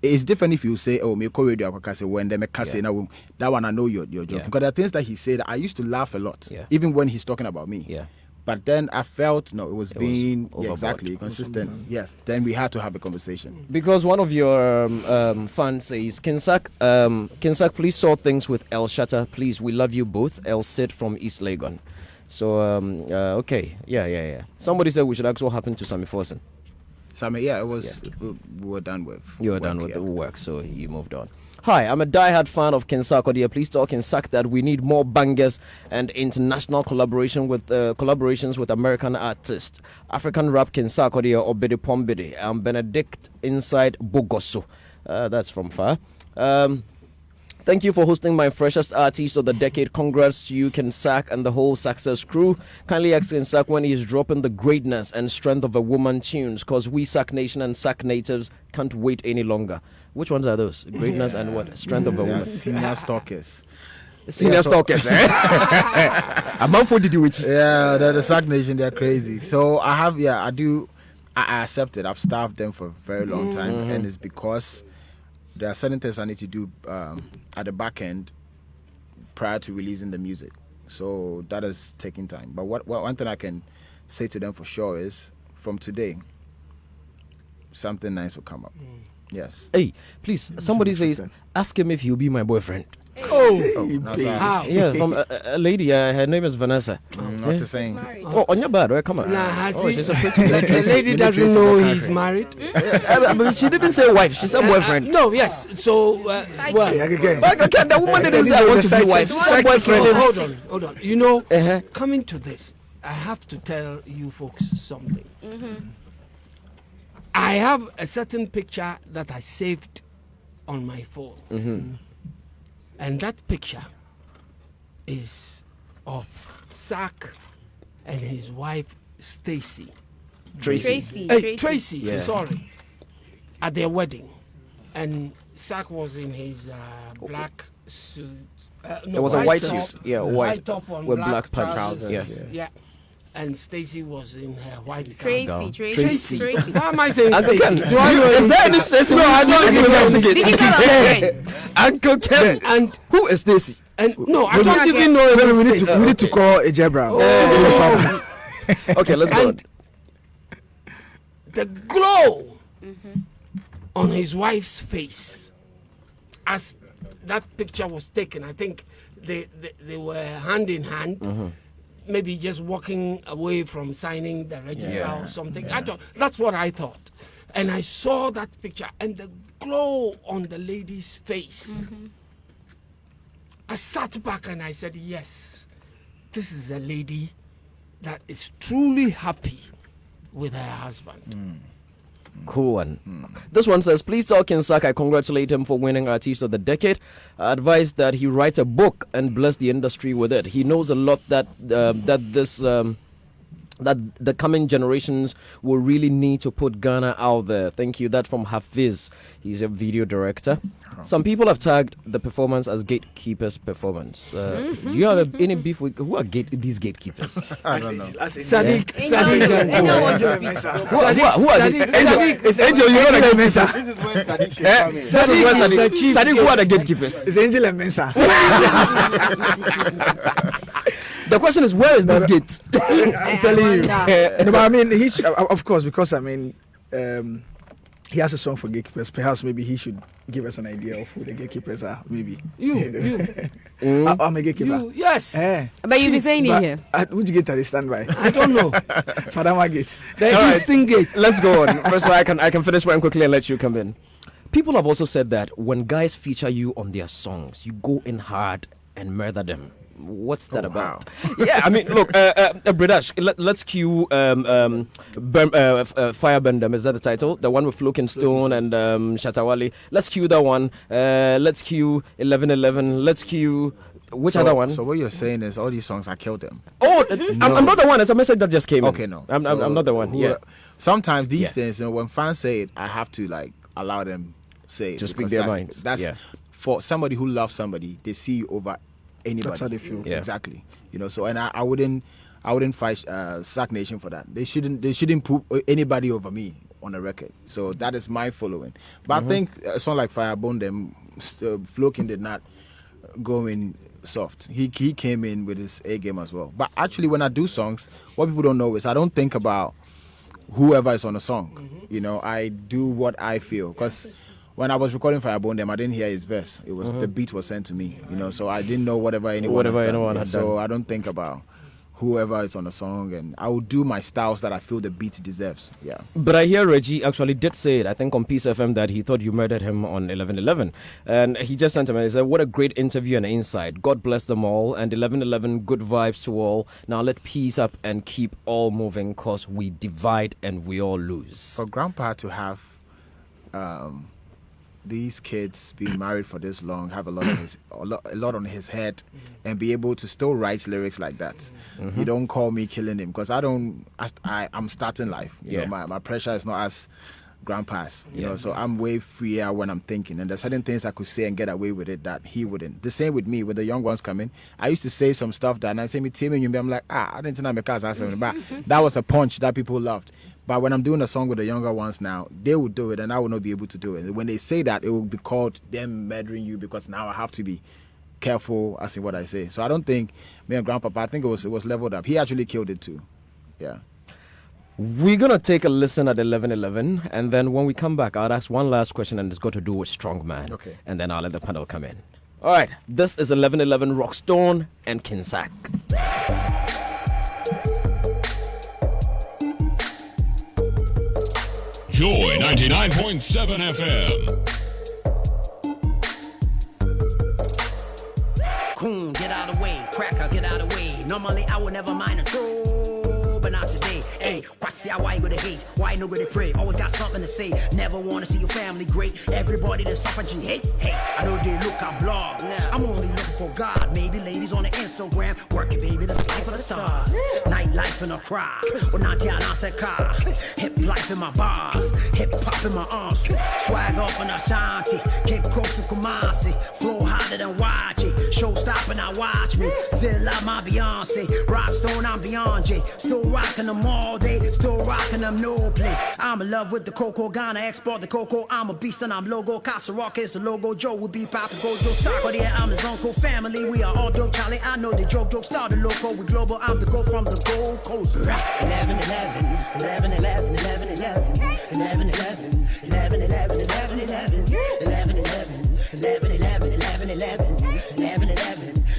it's different if you say, me call radio when they make say now that one I know you're joking. Because there are things that he said I used to laugh a lot, even when he's talking about me. Yeah. But then I felt it was being overboard. Exactly consistent. Yes. Then we had to have a conversation. Because one of your fans says, Kinsak, please sort things with El Shatta. Please, we love you both. El Sid from East Legon. So, okay. Yeah. Somebody said we should ask what happened to Sammy Forsen. Sammy, it was, we were done with. You were done with the work, so you moved on. Hi, I'm a diehard fan of Sarkodie. Please tell Kinsak that we need more bangers and international collaborations with American artists. African rap Sarkodie or Obidi Pombidi. I'm Benedict inside Bogoso. That's from far. Thank you for hosting my freshest artist of the decade. Congrats to you, Kinsak, and the whole Success crew. Kindly ask Kinsak when he is dropping the greatness and strength of a woman tunes, because we Sac Nation and Sac natives can't wait any longer. Which ones are those? Greatness and what? Strength of a woman. Senior stalkers. Senior stalkers, eh? A month for did you which? Yeah, the Sac Nation, they're crazy. So I accept it. I've starved them for a very long time, and it's because there are certain things I need to do at the back end prior to releasing the music. So that is taking time. But one thing I can say to them for sure is, from today, something nice will come up. Yes. Hey, please, somebody says, ask him if he'll be my boyfriend. How? Yeah, from a lady, her name is Vanessa. Not the same. Oh, on your bed, right? Come on. She's a pretty lady. The lady doesn't know he's married. But she didn't say wife, she said boyfriend. No, yes. So, the woman didn't say I want to be wife. She said boyfriend. So hold on. Coming to this, I have to tell you folks something. I have a certain picture that I saved on my phone. And that picture is of Sack and his wife Stacy. Tracy. Yeah. Sorry. At their wedding, and Sack was in his black suit, It was a white top, suit. Yeah, white top on with black pants. trousers. Yeah. And Stacy was in her white Tracy. Why am I saying Uncle Stacy? Ken, is there any Stacy? No, I don't investigate. This is not a friend. Uncle Ken. And Who is Stacy? and no, I don't even know We any need Stacy. to, we need to call a Jebra. Okay, let's go. And the glow on his wife's face as that picture was taken, I think they were hand in hand, maybe just walking away from signing the register or something. I thought that's what I thought, and I saw that picture and the glow on the lady's face. I sat back and I said, yes, this is a lady that is truly happy with her husband. Cool one. This one says, please tell Kinsak I congratulate him for winning Artist of the Decade. I advise that he write a book and bless the industry with it. He knows a lot that that the coming generations will really need to put Ghana out there. Thank you. That's from Hafiz. He's a video director. Some people have tagged the performance as gatekeepers performance. Do you have any beef with who are these gatekeepers? I don't know. Sadiq, Anyone want to speak? Who are the It's Angel, you know the gatekeepers. This is where Sadiq should Eh? come in. This is where Sadiq is the chief Sadiq, who are the gatekeepers? It's Angel and Mensa. The question is, where is this gate? I'm telling you. No, but I mean, of course, because I mean, he has a song for gatekeepers. Perhaps maybe he should give us an idea of who the gatekeepers are. Maybe You. I'm a gatekeeper. You, yes. But you'll be saying it here. Which gate are they stand by? I don't know. Fadama gate. The All right. Eastern Gate. Let's go on. First of all, I can finish one quickly and let you come in. People have also said that when guys feature you on their songs, you go in hard and murder them. What's that about? Yeah, I mean, look, British. Let's cue Firebendem. Is that the title? The one with Flokin Stone and Shatawali. Let's cue that one. Let's cue 1111. Let's cue which other one? So what you're saying is all these songs I killed them. Oh, I'm not the one. It's a message that just came in. Okay, no. I'm not the one. Yeah. Sometimes these things, when fans say it, I have to like allow them say it To speak because their that's- minds. That's Yeah. for somebody who loves somebody. They see you over anybody. That's how they feel. Yeah. Exactly. So and I wouldn't fight Sack Nation for that. They shouldn't put anybody over me on a record. So that is my following. But I think a song like Firebone them, Flokin did not go in soft. He came in with his A game as well. But actually, when I do songs, what people don't know is I don't think about whoever is on the song. I do what I feel because. When I was recording Firebone them, I didn't hear his verse. It was the beat was sent to me, so I didn't know whatever anyone had done. So I don't think about whoever is on the song, and I will do my styles that I feel the beat deserves. Yeah. But I hear Reggie actually did say it, I think on Peace FM, that he thought you murdered him on 1111. And he just sent him and he said, what a great interview and insight. God bless them all. And 1111, good vibes to all. Now let peace up and keep all moving because we divide and we all lose. For Grandpa to have these kids being married for this long, have a lot on his head, and be able to still write lyrics like that. You don't call me killing him because I'm starting life. You know, my pressure is not as Grandpa's. So I'm way freer when I'm thinking, and there's certain things I could say and get away with it that he wouldn't. The same with me, with the young ones coming. I used to say some stuff that, and I say me teaming you, I'm like, I didn't know because I said, but that was a punch that people loved. But when I'm doing a song with the younger ones now, they will do it and I will not be able to do it. When they say that, it will be called them murdering you because now I have to be careful as in what I say. So I don't think me and Grandpapa, I think it was leveled up. He actually killed it too. Yeah. We're going to take a listen at 1111, and then when we come back, I'll ask one last question, and it's got to do with Strongman. Okay. And then I'll let the panel come in. All right, this is 1111 Rockstone and Kinsak. Joy 99.7 FM. Coon, get out of the way. Cracker, get out of the way. Normally I would never mind a troll, but not today. Hey, why you gonna hate? Why you no gonna pray? Always got something to say. Never wanna see your family great. Everybody that's suffering, hate. Hey, I know they look, I blog. I'm only looking for God. Maybe ladies on the Instagram. Working, baby, that's life of the stars. Nightlife in a crowd. When I tell I said car. Hip life in my bars. Hip hop in my arms. Swag up on Ashanti. Cape Coast to Kumasi. Flow harder than Wachi. Showstopper, now watch me. Zilla, my Beyonce. Rockstone, I'm beyond J. Still rocking them all day. Still rocking them no play. I'm in love with the cocoa. Ghana export the cocoa. I'm a beast and I'm logo. Casa Rock is the logo. Joe will be Papa Gojo. Sarkodie, I'm his uncle. Family, we are all dope. Charlie, I know the joke. Started local. We global. I'm the go from the Gold Coast. 11, 11, 11, 11, 11, 11, 11, 11, 11, 11, 11, 11, 11, 11, 11, 11, 11, 11, 11,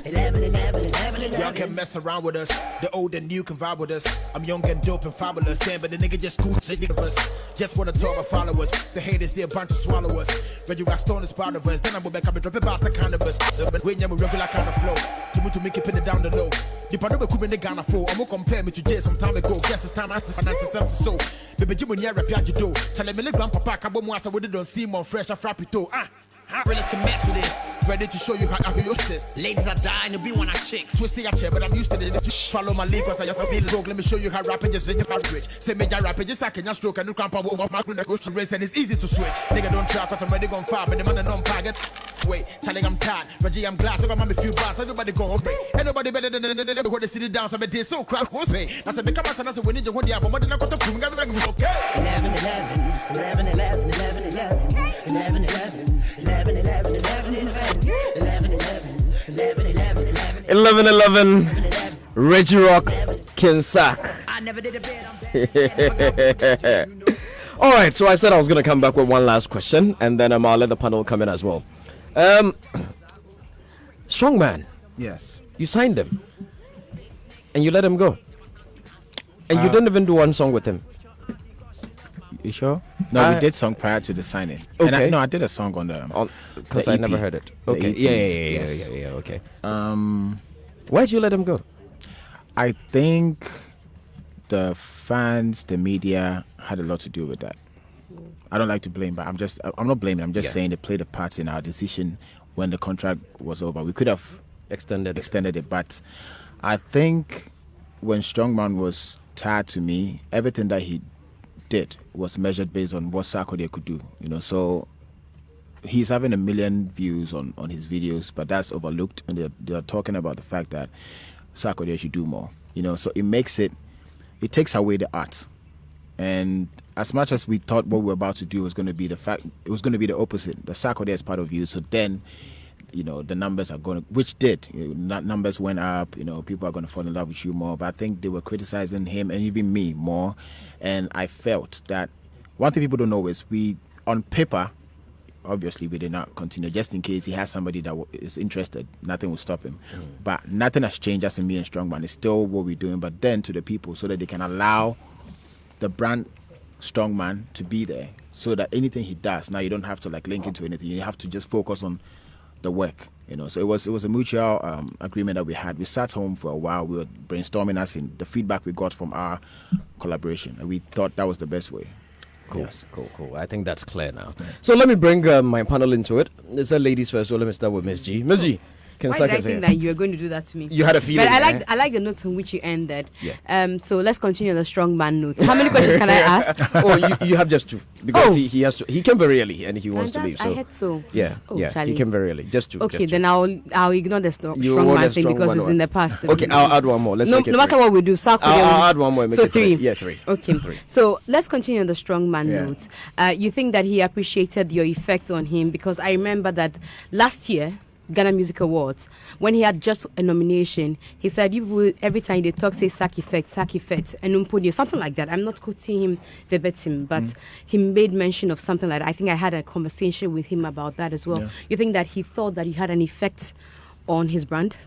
11, 11, 11. Y'all can mess around with us. The old and new can vibe with us. I'm young and dope and fabulous. Damn, but the nigga just cool shit of us. Just wanna talk my followers. The haters, they're bound to swallow us. Reggie Rockstone is part of us. Then I go back up and drop it past the cannabis. But when you're a regular kind of flow, to make it pin it down the low. The part of the the Ghana flow. I'm gonna compare me to Jay some time ago. Guess it's time I have to finance something so. Baby, you when you're a piaggio do. Tell me, grandpa, Cabo Moasa, we don't see more fresh, a frappito. Realers can mess with this. Ready to show you how you sis. Ladies are dying to be one of chicks. Twisting your chair, but I'm used to it. Follow my lead, cause I just feel broke. Let me show you how rapping just in your bridge. Say me your rapping, just I can just stroke and do grandpa over my group goes to race, and it's easy to switch. Nigga don't try, cause I'm ready gon' fire, but the man don't target. Wait, Charlie, I'm tired. Reggie, I'm glass, so I'm a few bars. Everybody go on break. Ain't nobody better than the when they sit it down, so I'm a day so crowd who's pay. I said, become us and I said, we need you one day, but more than I got to prove, okay. 11, 11, 11, 11, 11, 11, 11, 11, 11, 11, 11, 11 11 Reggie Rock Kinsack. All right, so I said I was going to come back with one last question, and then I'll let the panel come in as well. Strongman. Yes. You signed him, and you let him go, and you didn't even do one song with him. You sure? No, we did song prior to the signing. Okay. And I did a song on the because the I EP. never heard it. The Okay. EP. Yeah. Okay. Why'd you let him go? I think the fans, the media had a lot to do with that. I don't like to blame, but I'm not blaming. I'm just saying they played a part in our decision when the contract was over. We could have extended it, but I think when Strongman was tied to me, everything that he did was measured based on what Sarkodie could do, so he's having 1 million views on his videos, but that's overlooked, and they're talking about the fact that Sarkodie should do more, so it takes away the art. And as much as we thought what we were about to do was going to be it was going to be the opposite. The Sarkodie is part of you, so then the numbers are going to, which did, numbers went up, people are going to fall in love with you more. But I think they were criticizing him and even me more. And I felt that one thing people don't know is on paper, obviously we did not continue, just in case he has somebody that is interested, nothing will stop him. But nothing has changed as in me and Strongman. It's still what we're doing, but then to the people, so that they can allow the brand Strongman to be there, so that anything he does, now you don't have to link into anything. You have to just focus on the work, so it was a mutual agreement that we had. We sat home for a while. We were brainstorming us in the feedback we got from our collaboration, and we thought that was the best way. Cool. Yes. Cool. I think that's clear now. So let me bring my panel into it. It's a ladies first, so let me start with Miss G. Miss G, why did I think that you were going to do that to me? You had a feeling. But I like the note on which you ended. Yeah. So let's continue on the strong man note. How many questions can I ask? You have just two, because he has to. He came very early and he wants to leave. So I had so. Yeah. Charlie. He came very early. Just two. Okay, just then two. I'll ignore the strong want man a thing strong because one it's in the past. Okay, I'll add one more. Let's make it no matter three. what we do, Sarkodie. I'll add one more. Make so it 3. Yeah, 3. Okay. 3. So let's continue on the strong man note. You think that he appreciated your effect on him, because I remember that last year, Ghana Music Awards, when he had just a nomination, he said every time they talk, say sack effect, and something like that. I'm not quoting him verbatim, but he made mention of something like that. I think I had a conversation with him about that as well. Yeah. You think that he thought that you had an effect on his brand?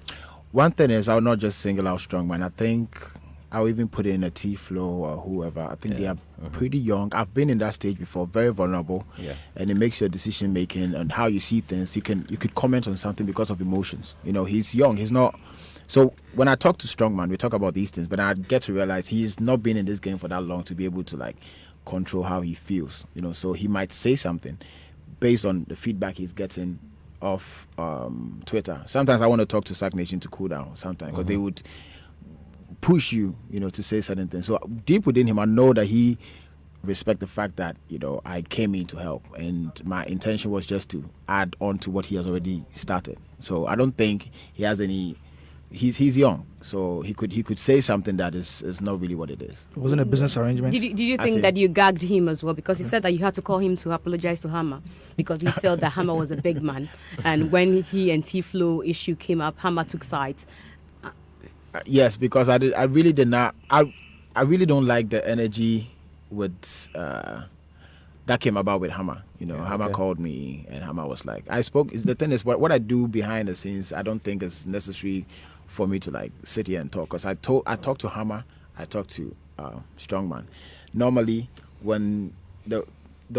One thing is, I'll not just single out Strongman. I think I'll even put it in a T-Flow or whoever. I think they are pretty young. I've been in that stage before, very vulnerable. Yeah. And it makes your decision making and how you see things. You could comment on something because of emotions. He's young. He's not. So when I talk to Strongman, we talk about these things, but I get to realize he's not been in this game for that long to be able to control how he feels. So he might say something based on the feedback he's getting off Twitter. Sometimes I want to talk to Sack Nation to cool down. Sometimes because they would push you, to say certain things. So deep within him, I know that he respect the fact that, I came in to help, and my intention was just to add on to what he has already started, So I don't think he has any. He's young, so he could say something that is not really what it is. It wasn't a business arrangement. Did you think that you gagged him as well? Because he said that you had to call him to apologize to Hammer because he felt that Hammer was a big man. And when he and T-Flow issue came up, Hammer took sides. Yes, because I really did not. I really don't like the energy with that came about with Hammer. Hammer called me and Hammer was like, I spoke. The thing is, what I do behind the scenes, I don't think is necessary for me to like sit here and talk. Because I talk to Hammer, I talk to Strongman. Normally, when the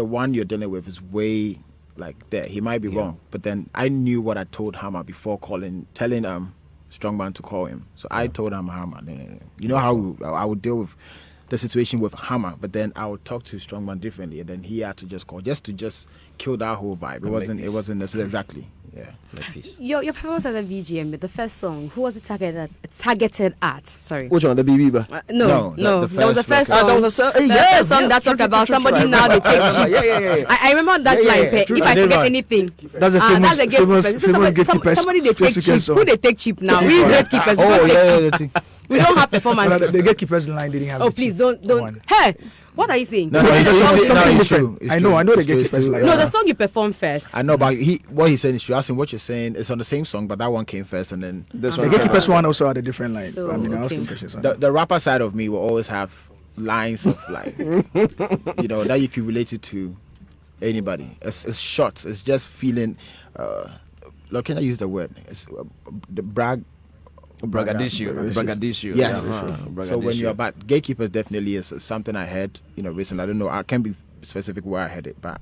one you're dealing with is way like there, he might be wrong. But then I knew what I told Hammer before telling Strongman to call him. So I told Hammer, you know how I would deal with the situation with Hammer, but then I would talk to Strongman differently, and then he had to just call just to kill that whole vibe. It wasn't necessarily exactly. Yeah. Your performance at the VGM, the first song, who was it targeted at? Sorry. Which one? The BB? No. There was a first song. That was a first song that talked about somebody now they take cheap. Yeah. I remember that line. If I forget anything, That's a famous gatekeepers. Somebody they take cheap. Who they take cheap now? We gatekeepers. We don't have performances. The gatekeepers line didn't have. Oh, please don't. Hey. What are you saying? No, it's true. I know the gatekeepers line. No, the song you performed first. I know, but what he's saying is true. Asking what you're saying, it's on the same song, but that one came first, and then the gatekeepers one also had a different line. So, I asking questions. The rapper side of me will always have lines of like, that you can relate it to anybody. It's short. It's just feeling. Look, can I use the word? It's the Bragadishu. Yes. Bragadishu. So when you're about gatekeepers, definitely is something I heard, recently. I don't know. I can't be specific where I heard it, but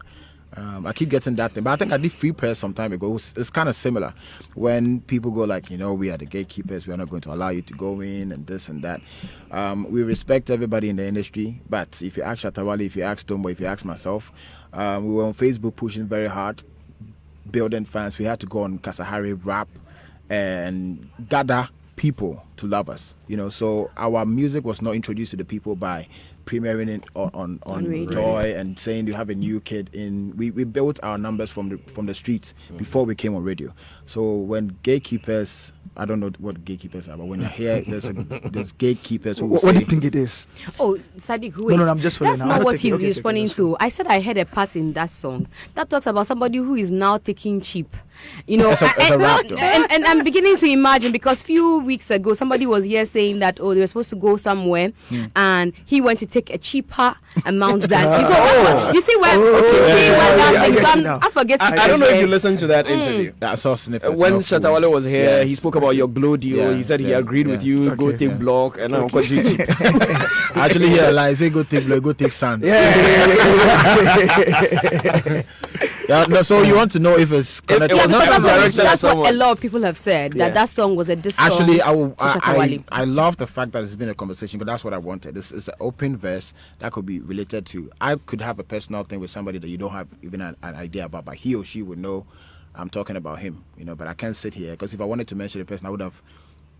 I keep getting that thing. But I think I did Free Press some time ago. It's kind of similar. When people go like, we are the gatekeepers. We are not going to allow you to go in and this and that. We respect everybody in the industry. But if you ask Shatawale, if you ask Tombo, if you ask myself, we were on Facebook pushing very hard, building fans. We had to go on Kasahari rap and gather people to love us, so our music was not introduced to the people by premiering it on Joy and saying you have a new kid in. We built our numbers from the streets before we came on radio. So when gatekeepers, I don't know what gatekeepers are, but when you hear there's gatekeepers who what do you think it is? Oh, Sadiq, who? No, I'm just that's now. Not what he's responding to. I said I heard a part in that song that talks about somebody who is now taking cheap. It's a rap, and I'm beginning to imagine, because few weeks ago somebody was here saying that they were supposed to go somewhere and he went to take a cheaper amount than you see where I forget. I don't know if you listened to that interview. I saw snippets. When Shatawale was here, he spoke about your Glow deal. He said he agreed with you. Go take block and now go cheap. Actually, he lies. Say go take block, go take sand. No, so you want to know if it's connected? That's what a lot of people have said, that song was a diss song. Actually, I love the fact that it's been a conversation, because that's what I wanted. This is an open verse that could be related to. I could have a personal thing with somebody that you don't have even an idea about, but he or she would know I'm talking about him. But I can't sit here, because if I wanted to mention the person, I would have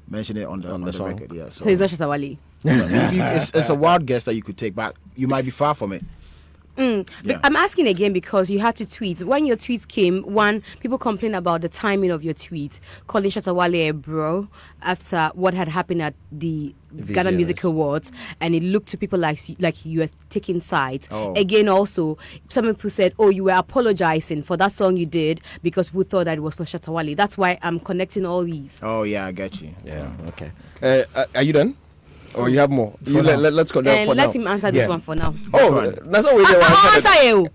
mentioned it on the record. Yeah. So it's not Shatawale. It's a wild guess that you could take, but you might be far from it. I'm asking again because you had to tweet. When your tweets came, people complained about the timing of your tweets, calling Shatawale a bro after what had happened at the Ghana Music Awards, and it looked to people like you were taking sides. Again, also, some people said, you were apologizing for that song you did because we thought that it was for Shatawale. That's why I'm connecting all these. Oh, yeah, I get you. Yeah, okay. Are you done? Or you have more? Let's go there for now. Let him answer this one for now. That's not really I'll answer you.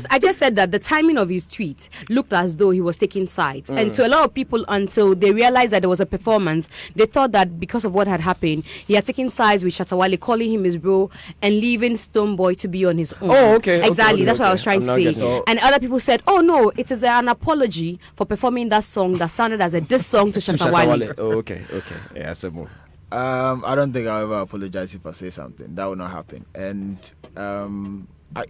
I just said that the timing of his tweet looked as though he was taking sides. And to a lot of people, until they realized that there was a performance, they thought that because of what had happened, he had taken sides with Shatawale, calling him his bro, and leaving Stoneboy to be on his own. Oh, okay. Exactly. That's what I was trying to say. And other people said, no, it is an apology for performing that song that sounded as a diss song to Shatawale. Oh, okay. Yeah, so more. I don't think I'll ever apologize if I say something. That will not happen. And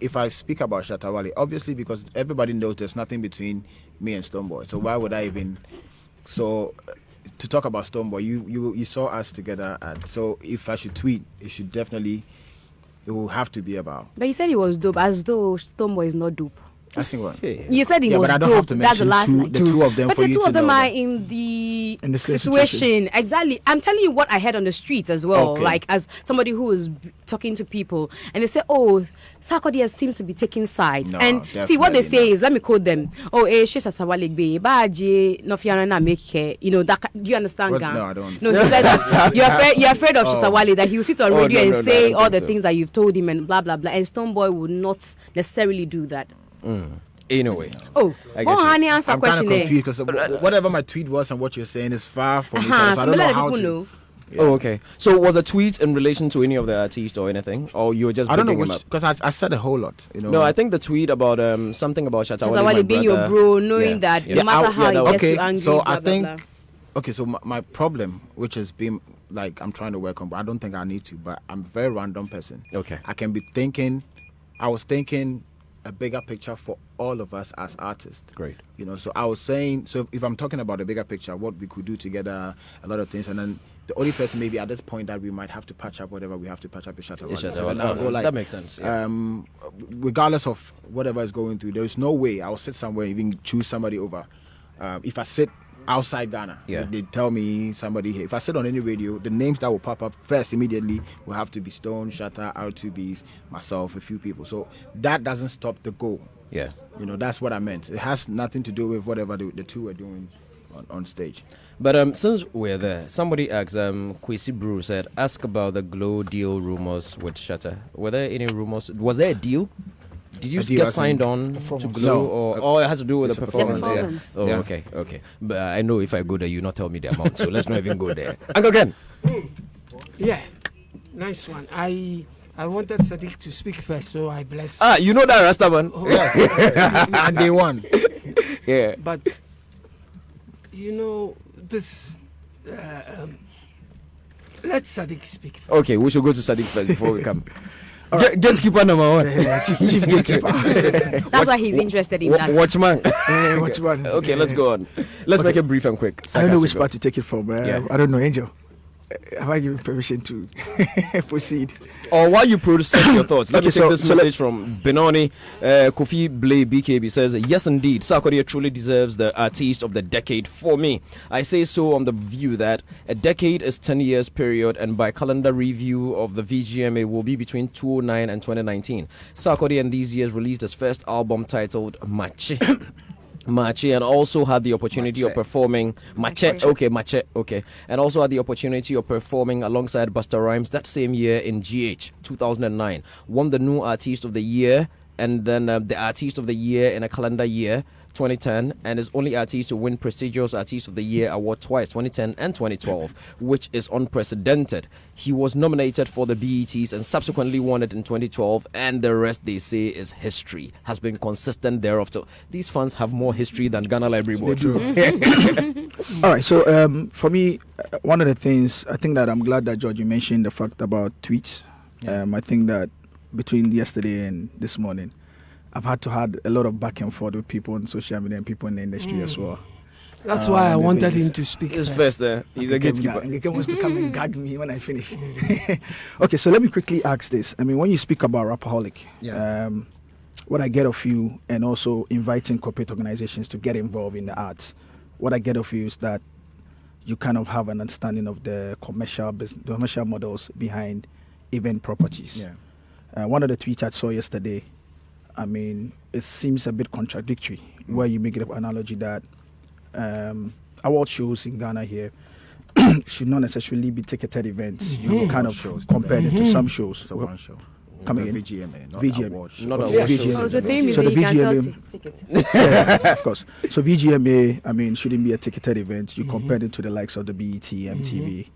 if I speak about Shatawale, obviously because everybody knows there's nothing between me and Stoneboy. So why would I even? So to talk about Stoneboy, you saw us together. So if I should tweet, it will have to be about. But you said he was dope, as though Stoneboy is not dope. I think what? You said it Yeah, was but I don't dope. have to That's the mention last line. the two of them But for the you two to of them know are that. in the In the same situation. Exactly. I'm telling you what I heard on the streets as well. Okay. Like as somebody who was talking to people, and they say, "Oh, Sarkodie seems to be taking sides." No, and see what they definitely say is, let me quote them. Oh, she's a tawalegbe, baje no fiana na make her. You know that. Do you understand, What? Gang? No, I don't No, he said that you're afraid of Shatawale, that he will sit on radio and say all the things that you've told him and blah blah blah. And Stonebwoy would not necessarily do that. Anyway. Oh, honey, answer I'm kind of question there. confused because whatever my tweet was and what you're saying is far from each other. Uh-huh. So I So don't know let how people to. know. Oh, okay. So was the tweet in relation to any of the artists or anything, or you were just I don't know picking him which up? because I said a whole lot. You know. No, I think the tweet about something about Shatawale, my Shatawale being your brother. bro, knowing Yeah. that Yeah. no matter Yeah, how that he was- gets okay, you angry, so blah, I blah, think blah. okay, so my problem, which has been like I'm trying to work on, but I don't think I need to. But I'm a very random person. Okay. I can be thinking. I was thinking a bigger picture for all of us as artists. Great. You know, so I was saying, so if I'm talking about the bigger picture, what we could do together, a lot of things, and then the only person maybe at this point that we might have to patch up whatever we have to patch up is Shatawale. Is Shatawale. So then I'll go like, That makes sense, yeah. Regardless of whatever is going through, there is no way I'll sit somewhere and even choose somebody over. If I sit outside Ghana, Yeah. they tell me somebody here. If I sit on any radio, the names that will pop up first immediately will have to be Stone, Shatta, R2Bs, myself, a few people. So that doesn't stop the goal. Yeah. You know, that's what I meant. It has nothing to do with whatever the two are doing on stage. But since we're there, somebody asked, Kwesi Brew said, ask about the Glow deal rumors with Shatta. Were there any rumors? Was there a deal? Did you A deal get as signed in on to performance. Glow, No. or it has to do with It's the a performance? performance. Yeah. Oh, Yeah. okay. But I know if I go there, you not tell me the amount, so let's not even go there. Uncle Ken. Yeah, nice one. I wanted Sadiq to speak first, so I bless. You know that Rastaman? And they won. Yeah. But you know this. Let Sadiq speak first. Okay, we should go to Sadiq first before we come. Gatekeeper number one. Chief gatekeeper. That's why he's interested in that. Watchman. Which one? Okay, let's go on. Let's make it brief and quick. I don't know which Sarcastic. part to take it from. Yeah. I don't know, Angel. Have I given permission to proceed? Or while you process your thoughts, let me Okay, take so- this so message from Benoni. Kofi Blay BKB says, yes, indeed, Sarkodie truly deserves the artist of the decade for me. I say so on the view that a decade is 10 years period, and by calendar review of the VGMA will be between 2009 and 2019. Sarkodie in these years released his first album titled Mache. Mache, and also had the opportunity of performing Mache, and also had the opportunity of performing alongside Busta Rhymes that same year in GH 2009. Won the new Artist of the Year, and then the Artist of the Year in a calendar year 2010, and is only artist to win prestigious Artist of the Year award twice, 2010 and 2012, which is unprecedented. He was nominated for the BETs and subsequently won it in 2012, and the rest, they say, is history. Has been consistent thereafter. These fans have more history than Ghana Library Board. They do. All right. So for me, one of the things I think that I'm glad that George, you mentioned the fact about tweets. I think that between yesterday and this morning, I've had a lot of back and forth with people on social media and people in the industry as well. That's why I the wanted thing him is- to speak He's first. first there. He's a gatekeeper. Ngeke wants to come and gag me when I finish. Okay, so let me quickly ask this. I mean, when you speak about Rapaholic, what I get of you, and also inviting corporate organizations to get involved in the arts, what I get of you is that you kind of have an understanding of the commercial models behind event properties. One of the tweets I saw yesterday, I mean, it seems a bit contradictory, where you make an analogy that award shows in Ghana here should not necessarily be ticketed events. You kind of compare it to some shows. It's a one show. Coming in. VGMA, not VGMA. award show. Not Okay, award VGMA. Oh, so the thing is So that the you can sell VGMA tickets. Yeah, of course. So VGMA, I mean, shouldn't be a ticketed event. You compare it to the likes of the BET, MTV.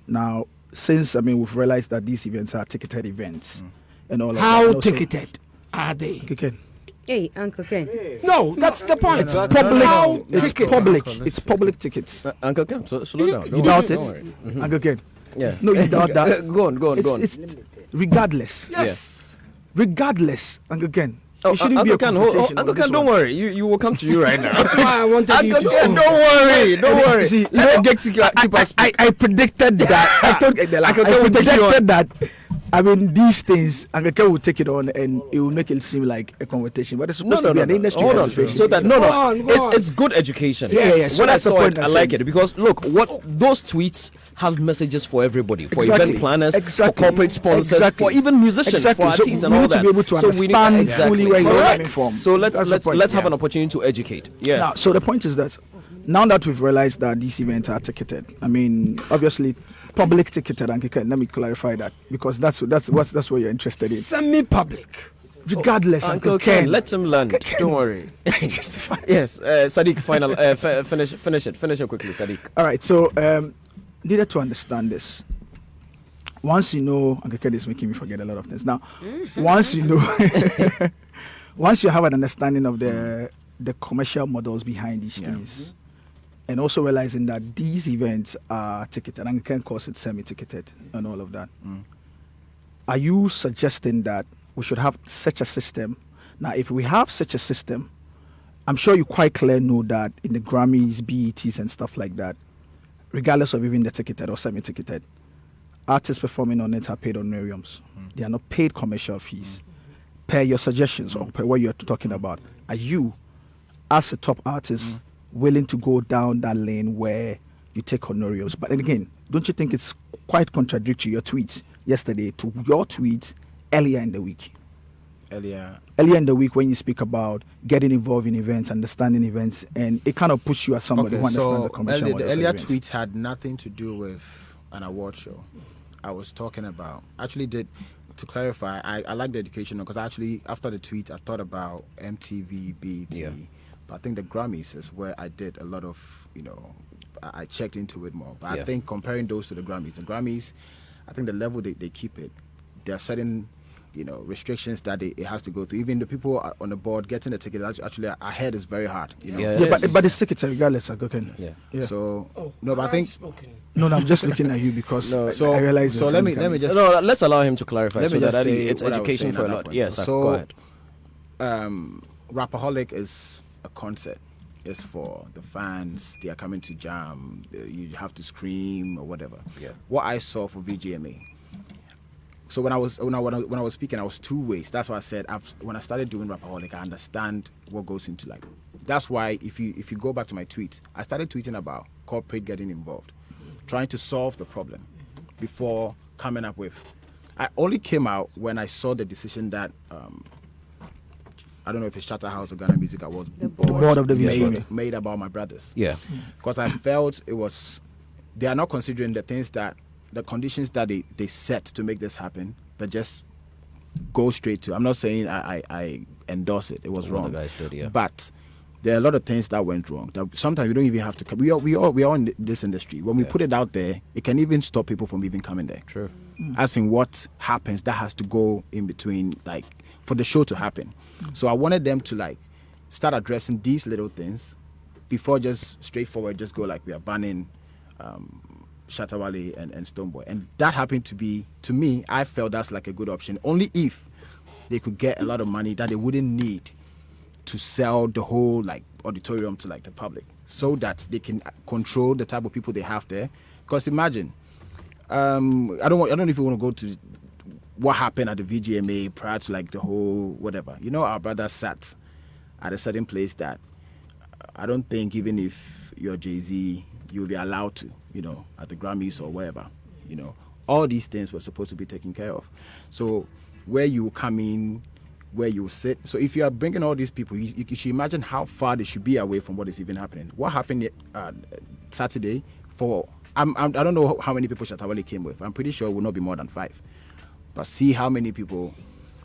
Now, since we've realized that these events are ticketed events, and all of that. How and also- ticketed are they? Okay, Ken. Hey, Uncle Ken. No, that's the point. It's public. How It's ticketed? public. It's public tickets. Uncle Cam, slow down. You doubt it? Don't worry. Uncle Ken. Yeah. No, you doubt that. Go on. It's regardless. Yes. Regardless, Uncle Ken. Oh, It shouldn't be a Uncle Ken, confrontation. Uncle on this Ken, don't one. worry. You will come to you right now. That's why I wanted you Uncle to Ken, speak. don't worry. See, Let the gatekeeper speak. I predicted that. I thought Uncle Ken will take you on. that I mean, these things, Angeke will take it on and it will make it seem like a conversation, but it's supposed to be an industry conversation. So that Go on. it's good education. Yes. When I That's the saw point it, I I'm like saying. it because look, what those tweets have messages for everybody, for Exactly. event planners, Exactly. for corporate sponsors, Exactly. for even musicians, Exactly. for So artists, and we all need to that. be able to So we need- understand fully where exactly. you're So coming from. So let's That's the point, have yeah. an opportunity to educate. Yeah. Now, so the point is that now that we've realized that these events are ticketed, I mean, obviously, public ticketed, and let me clarify that because that's what you're interested in. Semi-public. Regardless, Uncle Ken, let him land. Don't worry. justify. Yes, Sadiq. Final. Finish it quickly, Sadiq. All right, so needed to understand this. Once you know, Uncle Ken is making me forget a lot of things. Now, once you know, once you have an understanding of the commercial models behind these things, and also realizing that these events are ticketed, and can call it semi-ticketed and all of that. Are you suggesting that we should have such a system? Now, if we have such a system, I'm sure you quite clearly know that in the Grammys, BETs, and stuff like that, regardless of even the ticketed or semi-ticketed, artists performing on it are paid honorariums. They are not paid commercial fees. Per your suggestions or per what you're talking about, are you, as a top artist, willing to go down that lane where you take honorariums? But then again, don't you think it's quite contradictory, your tweets yesterday to your tweets earlier in the week? Earlier in the week when you speak about getting involved in events, understanding events, and it kind of puts you as somebody who understands the commercial models the of earlier events. tweets had nothing to do with an award show. I was talking about, to clarify, I like the education because actually after the tweet I thought about MTV, BET, but I think the Grammys is where I did a lot of, I checked into it more. But I think comparing those to the Grammys, I think the level they keep it, there are certain, restrictions that it has to go through. Even the people on the board getting the ticket, actually ahead is very hard. But the tickets are regardless. Okay. Yeah. So but I think No, I'm just looking at you because I realize. So let me just. No, let's allow him to clarify. Let me just say it's what I was education saying for a at lot. that Yes, point. go ahead. Rapaholic is a concert. It's for the fans. They are coming to jam. You have to scream or whatever. Yeah. What I saw for VGMA. So when I was speaking, I was two ways. That's why I said when I started doing Rapaholic, I understand what goes into like. That's why if you go back to my tweets, I started tweeting about corporate getting involved, trying to solve the problem before coming up with. I only came out when I saw the decision that I don't know if it's Charterhouse or Ghana Music Awards board of the VGMA made about my brothers. Yeah. Because I felt they are not considering the conditions that they set to make this happen, but just go straight to. I'm not saying I endorse it. It was wrong. The guys did, yeah. But there are a lot of things that went wrong. That sometimes we don't even have to. We are in this industry. When we put it out there, it can even stop people from even coming there. True. As in what happens, that has to go in between, like for the show to happen. So I wanted them to like start addressing these little things before just straightforward just go like we are banning Shatawale and Stonebwoy. And that happened to be, to me, I felt that's like a good option. Only if they could get a lot of money that they wouldn't need to sell the whole like auditorium to like the public, so that they can control the type of people they have there. Because imagine, I don't know if you want to go to what happened at the VGMA prior to like the whole whatever. Our brother sat at a certain place that I don't think even if you're Jay-Z, you'll be allowed to, at the Grammys or wherever. All these things were supposed to be taken care of. So where you come in, where you sit. So if you are bringing all these people, you should imagine how far they should be away from what is even happening. What happened Saturday I don't know how many people Shatawale came with. I'm pretty sure it will not be more than 5. But see how many people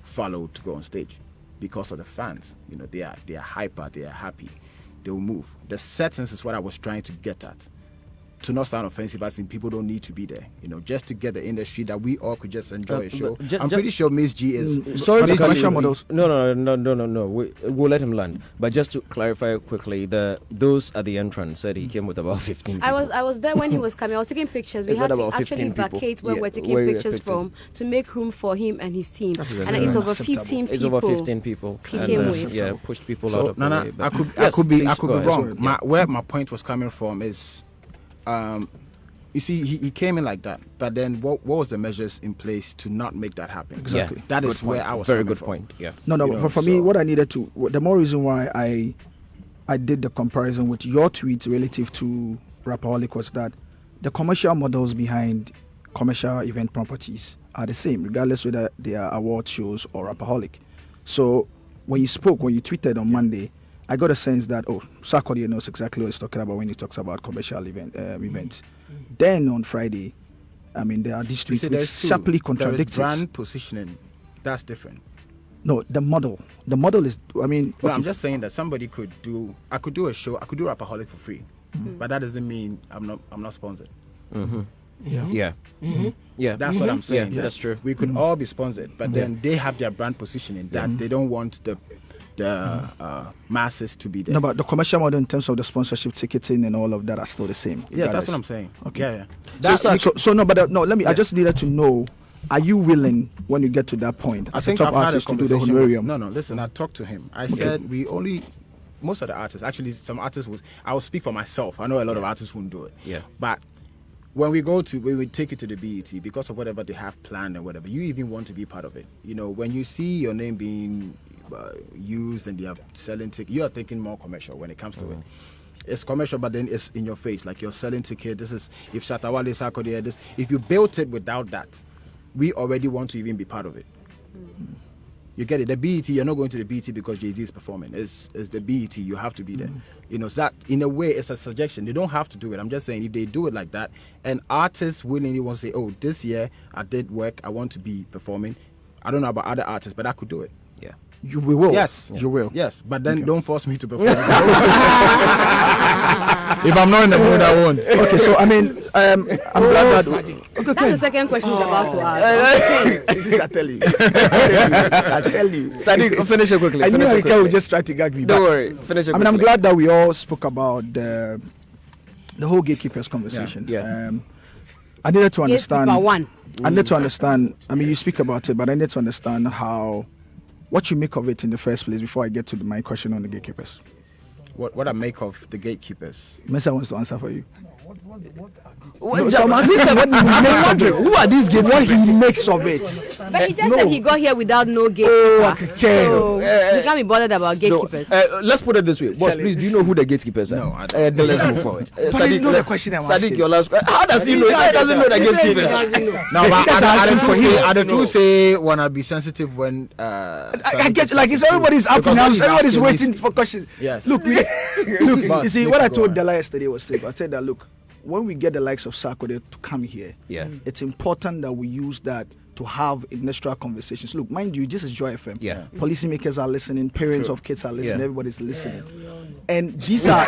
followed to go on stage because of the fans. They are hyper, they are happy, they will move. The settings is what I was trying to get at. To not sound offensive, as in people don't need to be there. Just to get the industry that we all could just enjoy a show. I'm pretty sure Miss G is. Sorry to commercial models. No. We'll let him land. But just to clarify quickly, those at the entrance said he came with about 15 people. I was there when he was coming. I was taking pictures. We Is had that to about 15 actually people? vacate where Yeah, we're taking where we pictures picked from to make room for him and his team. And very it's over unacceptable. 15 people. It's over 15 people. He And, came with. yeah, pushed people out So of the way. I but- could Yes, be please, go ahead. wrong. Where my point was coming from is, You see, he came in like that, but then what was the measures in place to not make that happen? Exactly. Yeah. That Good is point. where I was Very coming good from. point. Yeah. No, You know, but for me, so- what I needed to, the more reason why I did the comparison with your tweet relative to Rapaholic was that the commercial models behind commercial event properties are the same, regardless whether they are award shows or Rapaholic. So when you tweeted on Monday, I got a sense that, Sarkodie knows exactly what he's talking about when he talks about commercial events. Then on Friday, I mean, there are these tweets which there's two. sharply There contradict is brand positioning. That's different. No, the model. The model is, I mean... No, okay. I'm just saying that somebody I could do a show, I could do Rapaholic for free. But that doesn't mean I'm not sponsored. Yeah. Yeah. That's what I'm saying. Yeah, that's true. We could all be sponsored, but then they have their brand positioning that they don't want the masses to be there. No, but the commercial model in terms of the sponsorship ticketing and all of that are still the same. Yeah, regardless. that's what I'm saying. Okay. Yeah. I just needed to know, are you willing, when you get to that point, I as a think top I've had a artist, to do the conversation honorarium? No, listen, I talked to him. I said most of the artists, actually some artists I will speak for myself. I know a lot of artists won't do it. Yeah. But when we take it to the BET, because of whatever they have planned and whatever, you even want to be part of it. You know, when you see your name being used and they are selling tickets, you are thinking more commercial when it comes to it. It's commercial, but then it's in your face, like you're selling tickets. This is, if Shatawale, Sarkodie, this, if you built it without that, we already want to even be part of it. You get it? The BET, you're not going to the BET because Jay-Z is performing. It's the BET, you have to be there. You know, so that, in a way, it's a suggestion. They don't have to do it. I'm just saying, if they do it like that, and artists willingly want to say, oh, this year I did work, I want to be performing. I don't know about other artists, but I could do it. Yeah. You will. Yes. You will. Yes, but then don't force me to perform. If I'm not in the mood, I won't. Okay, so I mean, I'm glad that... That's the second question he's about to ask. This is, I tell you. I tell you. Sadiq, finish it quickly. I knew Finish it Erika quickly. would just try to gag me. Don't but- worry. Finish it I quickly. mean, I'm glad that we all spoke about the whole gatekeepers conversation. Yeah. I needed to understand. Gatekeeper one. I need to understand. I mean, you speak about it, but I need to understand what you make of it in the first place before I get to my question on the gatekeepers. What I make of the gatekeepers? Mesa wants to answer for you. What, So I'm asking what he makes of it. who are these What gatekeepers? he makes of it. But he just said he got here without no gatekeeper. okay. So you can't be bothered about gatekeepers. Let's put it this way. Boss, Charlie, please, do you know who the gatekeepers are? No, I don't. Then let's move forward. But you know the question I'm Sadiq, asking. your last question. How does he know? He doesn't know the gatekeepers. No, but Because I asked for him. I do say wanna be sensitive when. I get like it's everybody's up Because now. when he's Everybody's asking waiting this- for questions. Yes. Look, you Boss, see make what it I go told on. Della yesterday was simple. I said that look, when we get the likes of Sarkodie to come here, Yeah. it's important that we use that to have industrial conversations. Look, mind you, this is Joy FM. Yeah. Policymakers are listening, parents of kids are listening, Yeah. everybody's listening. And these are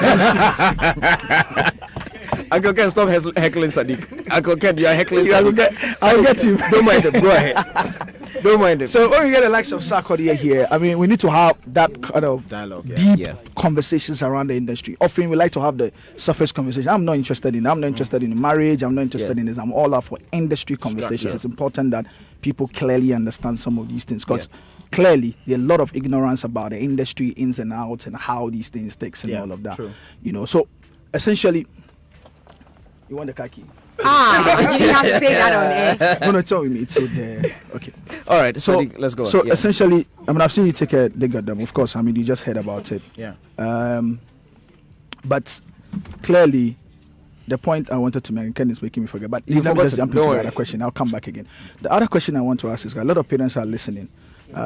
Uncle Ken, stop heckling Sadiq. Uncle Ken, you are heckling Sadiq. I'll get you. Don't mind him. Go ahead. Don't mind him. So when we get the likes of Sarkodie here, I mean, we need to have that kind of Dialogue, yeah. deep Yeah. conversations around the industry. Often we like to have the surface conversation. I'm not interested in marriage. I'm not interested Yeah. in this. I'm all out for industry conversations. yeah. It's important that people clearly understand some of these things because clearly there are a lot of ignorance about the industry ins and outs and how these things takes and Yeah, all of that. true. You know, so essentially, you want the khaki? You didn't have to say that on air. No, it's all with me. It's so there. Okay. All right, So Sadiq, let's go. So Yeah. essentially, I mean, I've seen you take a dig at them. Of course, I mean, you just heard about it. Yeah. But clearly, the point I wanted to make, Ken is making me forget. But You let me forgot just to- jump don't into the worry. other question. I'll come back again. The other question I want to ask is: a lot of parents are listening.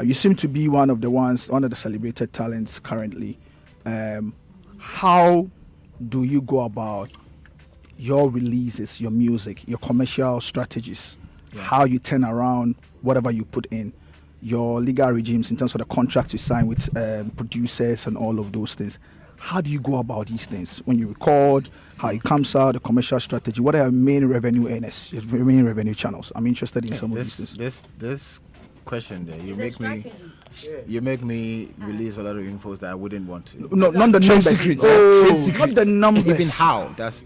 You seem to be one of the celebrated talents currently. How do you go about your releases, your music, your commercial strategies? How you turn around whatever you put in, your legal regimes in terms of the contracts you sign with producers and all of those things. How do you go about these things when you record? How it comes out, the commercial strategy? What are your main revenue earners, your main revenue channels? I'm interested in some of these things. This question there. You make me release a lot of info that I wouldn't want to. No, not the numbers. Secrets, Not the numbers. Even how? That's.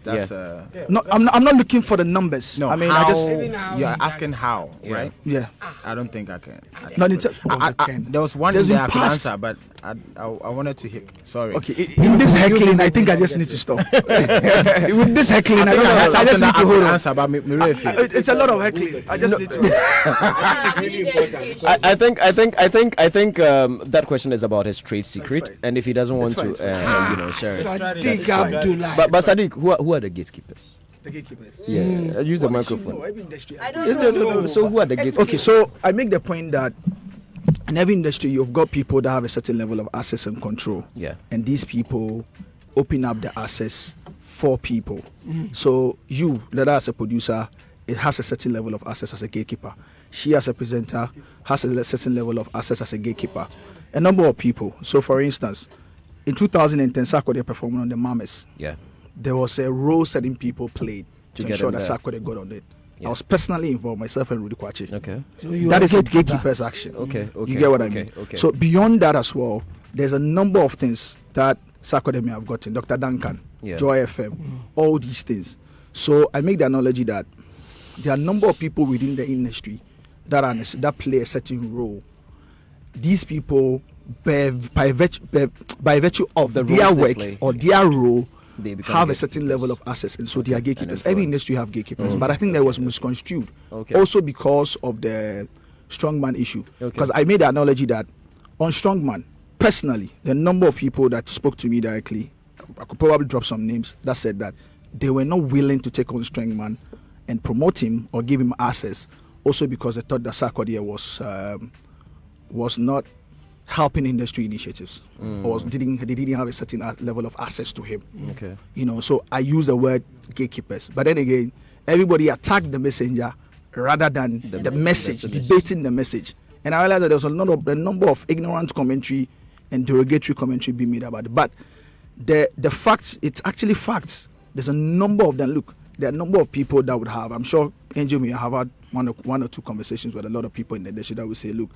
No, I'm not looking for the numbers. No, I mean, how, I just. you're asking how, right? Yeah. I don't think I can. There was one There's there been I could past- answer, but I wanted to hit. Sorry. Okay, in this heckling, I think I just need to stop. With this heckling, I don't know. I just need to hold on. Answer, but me really feel. It's a lot of heckling. I just need to. I think that question is about his trade secret, and if he doesn't want to, share it. Sadiq Abdullah. But Sadiq, who are the gatekeepers? The gatekeepers. Yeah, use the microphone. I don't know. So who are the gatekeepers? Okay, so I make the point that in every industry you've got people that have a certain level of access and control. Yeah. And these people open up the access for people. So you, that as a producer, it has a certain level of access as a gatekeeper. She as a presenter has a certain level of access as a gatekeeper. A number of people. So for instance, in 2010, Sarkodie performed on the Mamas. Yeah. There was a role certain people played to get ensure them that there. Sarkodie got on it. Yeah. I was personally involved, myself and Rudy Kwachi. Okay. So you That are is a gatekeeper. gatekeeper's action. Okay. You get what I mean? Okay. So beyond that as well, there's a number of things that Sarkodie may have gotten. Dr. Duncan, Yeah. Joy FM, all these things. So I make the analogy that there are a number of people within the industry that play a certain role. These people, by virtue of The their roles they work play. or their role, They become have a gatekeepers. certain level of access, and so they are gatekeepers. influence. Every industry have gatekeepers, but I think that was misconstrued. Okay. Also because of the strongman issue. Okay. Because I made the analogy that on strongman, personally, the number of people that spoke to me directly, I could probably drop some names that said that they were not willing to take on strongman and promote him or give him access. Also because they thought that Sarkodie was not helping industry initiatives or they didn't have a certain level of access to him. Okay. So I use the word gatekeepers, but then again, everybody attacked the messenger rather than the message, debating the message. And I realized that there's a number of ignorant commentary and derogatory commentary being made about it. But the facts, it's actually facts. There's a number of them. Look, there are a number of people that would have, I'm sure Angel may have had one or two conversations with a lot of people in the industry that would say, look,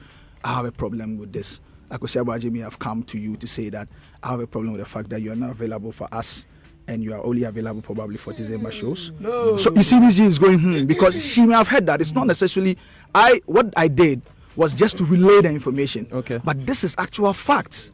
I have a problem with this. I could say, Abaji may have come to you to say that I have a problem with the fact that you are not available for us and you are only available probably for December shows. No. So you see, Miss G is going, because she may have heard that. It's not necessarily, what I did was just to relay the information. Okay. But this is actual facts.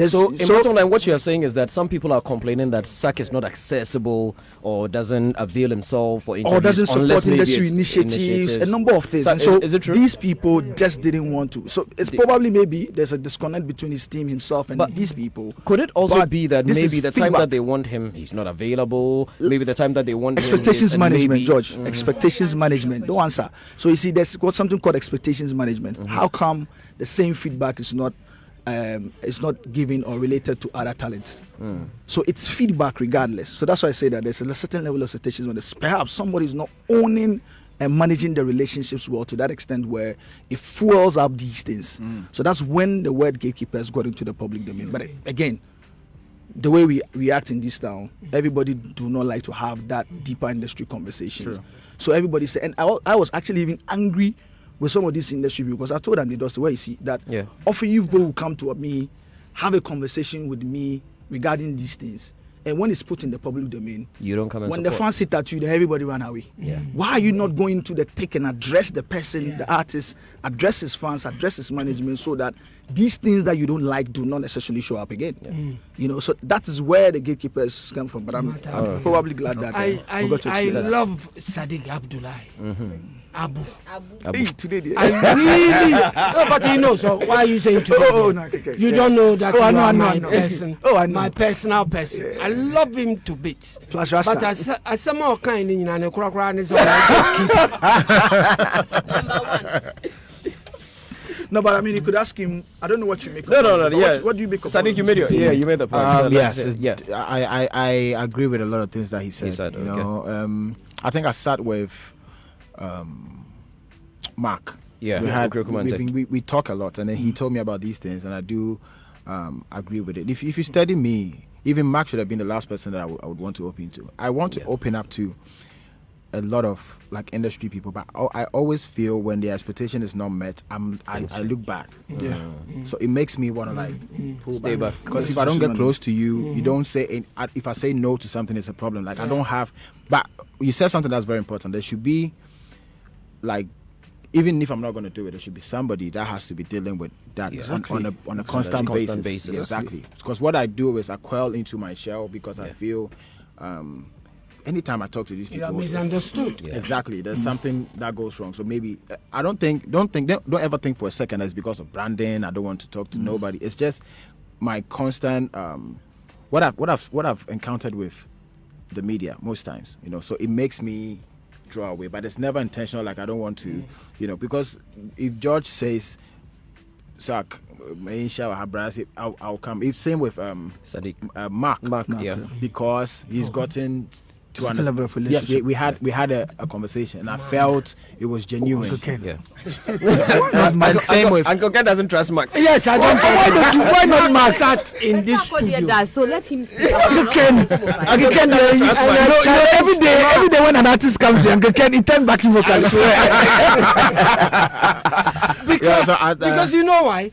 So, in bottom line, what you are saying is that some people are complaining that SAC is not accessible or doesn't avail himself for interviews, or doesn't unless support maybe industry it's initiatives, a number of things. So, And so is it true? these people just didn't want to. So it's probably maybe there's a disconnect between his team himself and But these people. Could it also But be that this is maybe the time feedback. that they want him, he's not available? Maybe the time that they want him, Expectations is, and management, maybe- George. Expectations management. Don't answer. So you see, there's got something called expectations management. How come the same feedback is not given or related to other talents? So it's feedback regardless. So that's why I say that there's a certain level of expectations when perhaps somebody is not owning and managing the relationships well to that extent where it fuels up these things. So that's when the word gatekeepers got into the public domain. But again, the way we react in this town, everybody do not like to have that deeper industry conversations. True. So everybody said, and I was actually even angry with some of this industry because I told them the industry where you see that often you people will come to me, have a conversation with me regarding these things. And when it's put in the public domain, You don't come and when the support. fans hit at you, then everybody run away. Yeah. Why are you not going to the take and address the person, the artist, address his fans, address his management, so that these things that you don't like do not necessarily show up again? So that is where the gatekeepers come from. But I'm probably glad that I got to I experience. love Sadiq Abdullah. Abu. Hey, today, I really. No, but he knows. So why are you saying today? no, okay, You yeah. don't know that Oh, you I know, are I know, my I know. person. Oh, I know. My personal person. I love him to bits. Plus Rasta. But as some more kind in an ekura is all Number one. No, but I mean, you could ask him. I don't know what you make. No, of no, it, no. but Yeah. What do you make of Sadiq, it? you made you made the point. So Yes, let's say- yeah. I agree with a lot of things that he said. said, you okay. know, I think I sat with Mark. Yeah, we had Okrekumante. we talk a lot, and then he told me about these things, and I do agree with it. If you study me, even Mark should have been the last person that I would want to open to. I want to open up to a lot of like industry people, but I always feel when the expectation is not met, I look bad. Yeah. So it makes me want to like Stay back. because if I don't get close to you, you don't say. If I say no to something, it's a problem. Like I don't have. But you said something that's very important. There should be, like, even if I'm not going to do it, there should be somebody that has to be dealing with that on a constant basis. Exactly. Because what I do is I quell into my shell because I feel. Anytime I talk to these people, you are misunderstood. Exactly, there's something that goes wrong. So maybe don't ever think for a second that it's because of branding. I don't want to talk to nobody. It's just my constant what I've encountered with the media most times. So it makes me draw away, but it's never intentional. Like I don't want to, because if George says, "Sak, I'll come." If same with Sadiq, Mark, yeah, because he's gotten to It's a level of relationship. Yes, we had a conversation, and I felt it was genuine. Uncle Ken. Yeah. And same with Uncle Ken doesn't trust Mark. Yes, I don't trust him. Why not Mark sat in this studio? So let him speak. Uncle Ken, every day when an artist comes here, Uncle Ken, he turns back his vocal. Because you know why?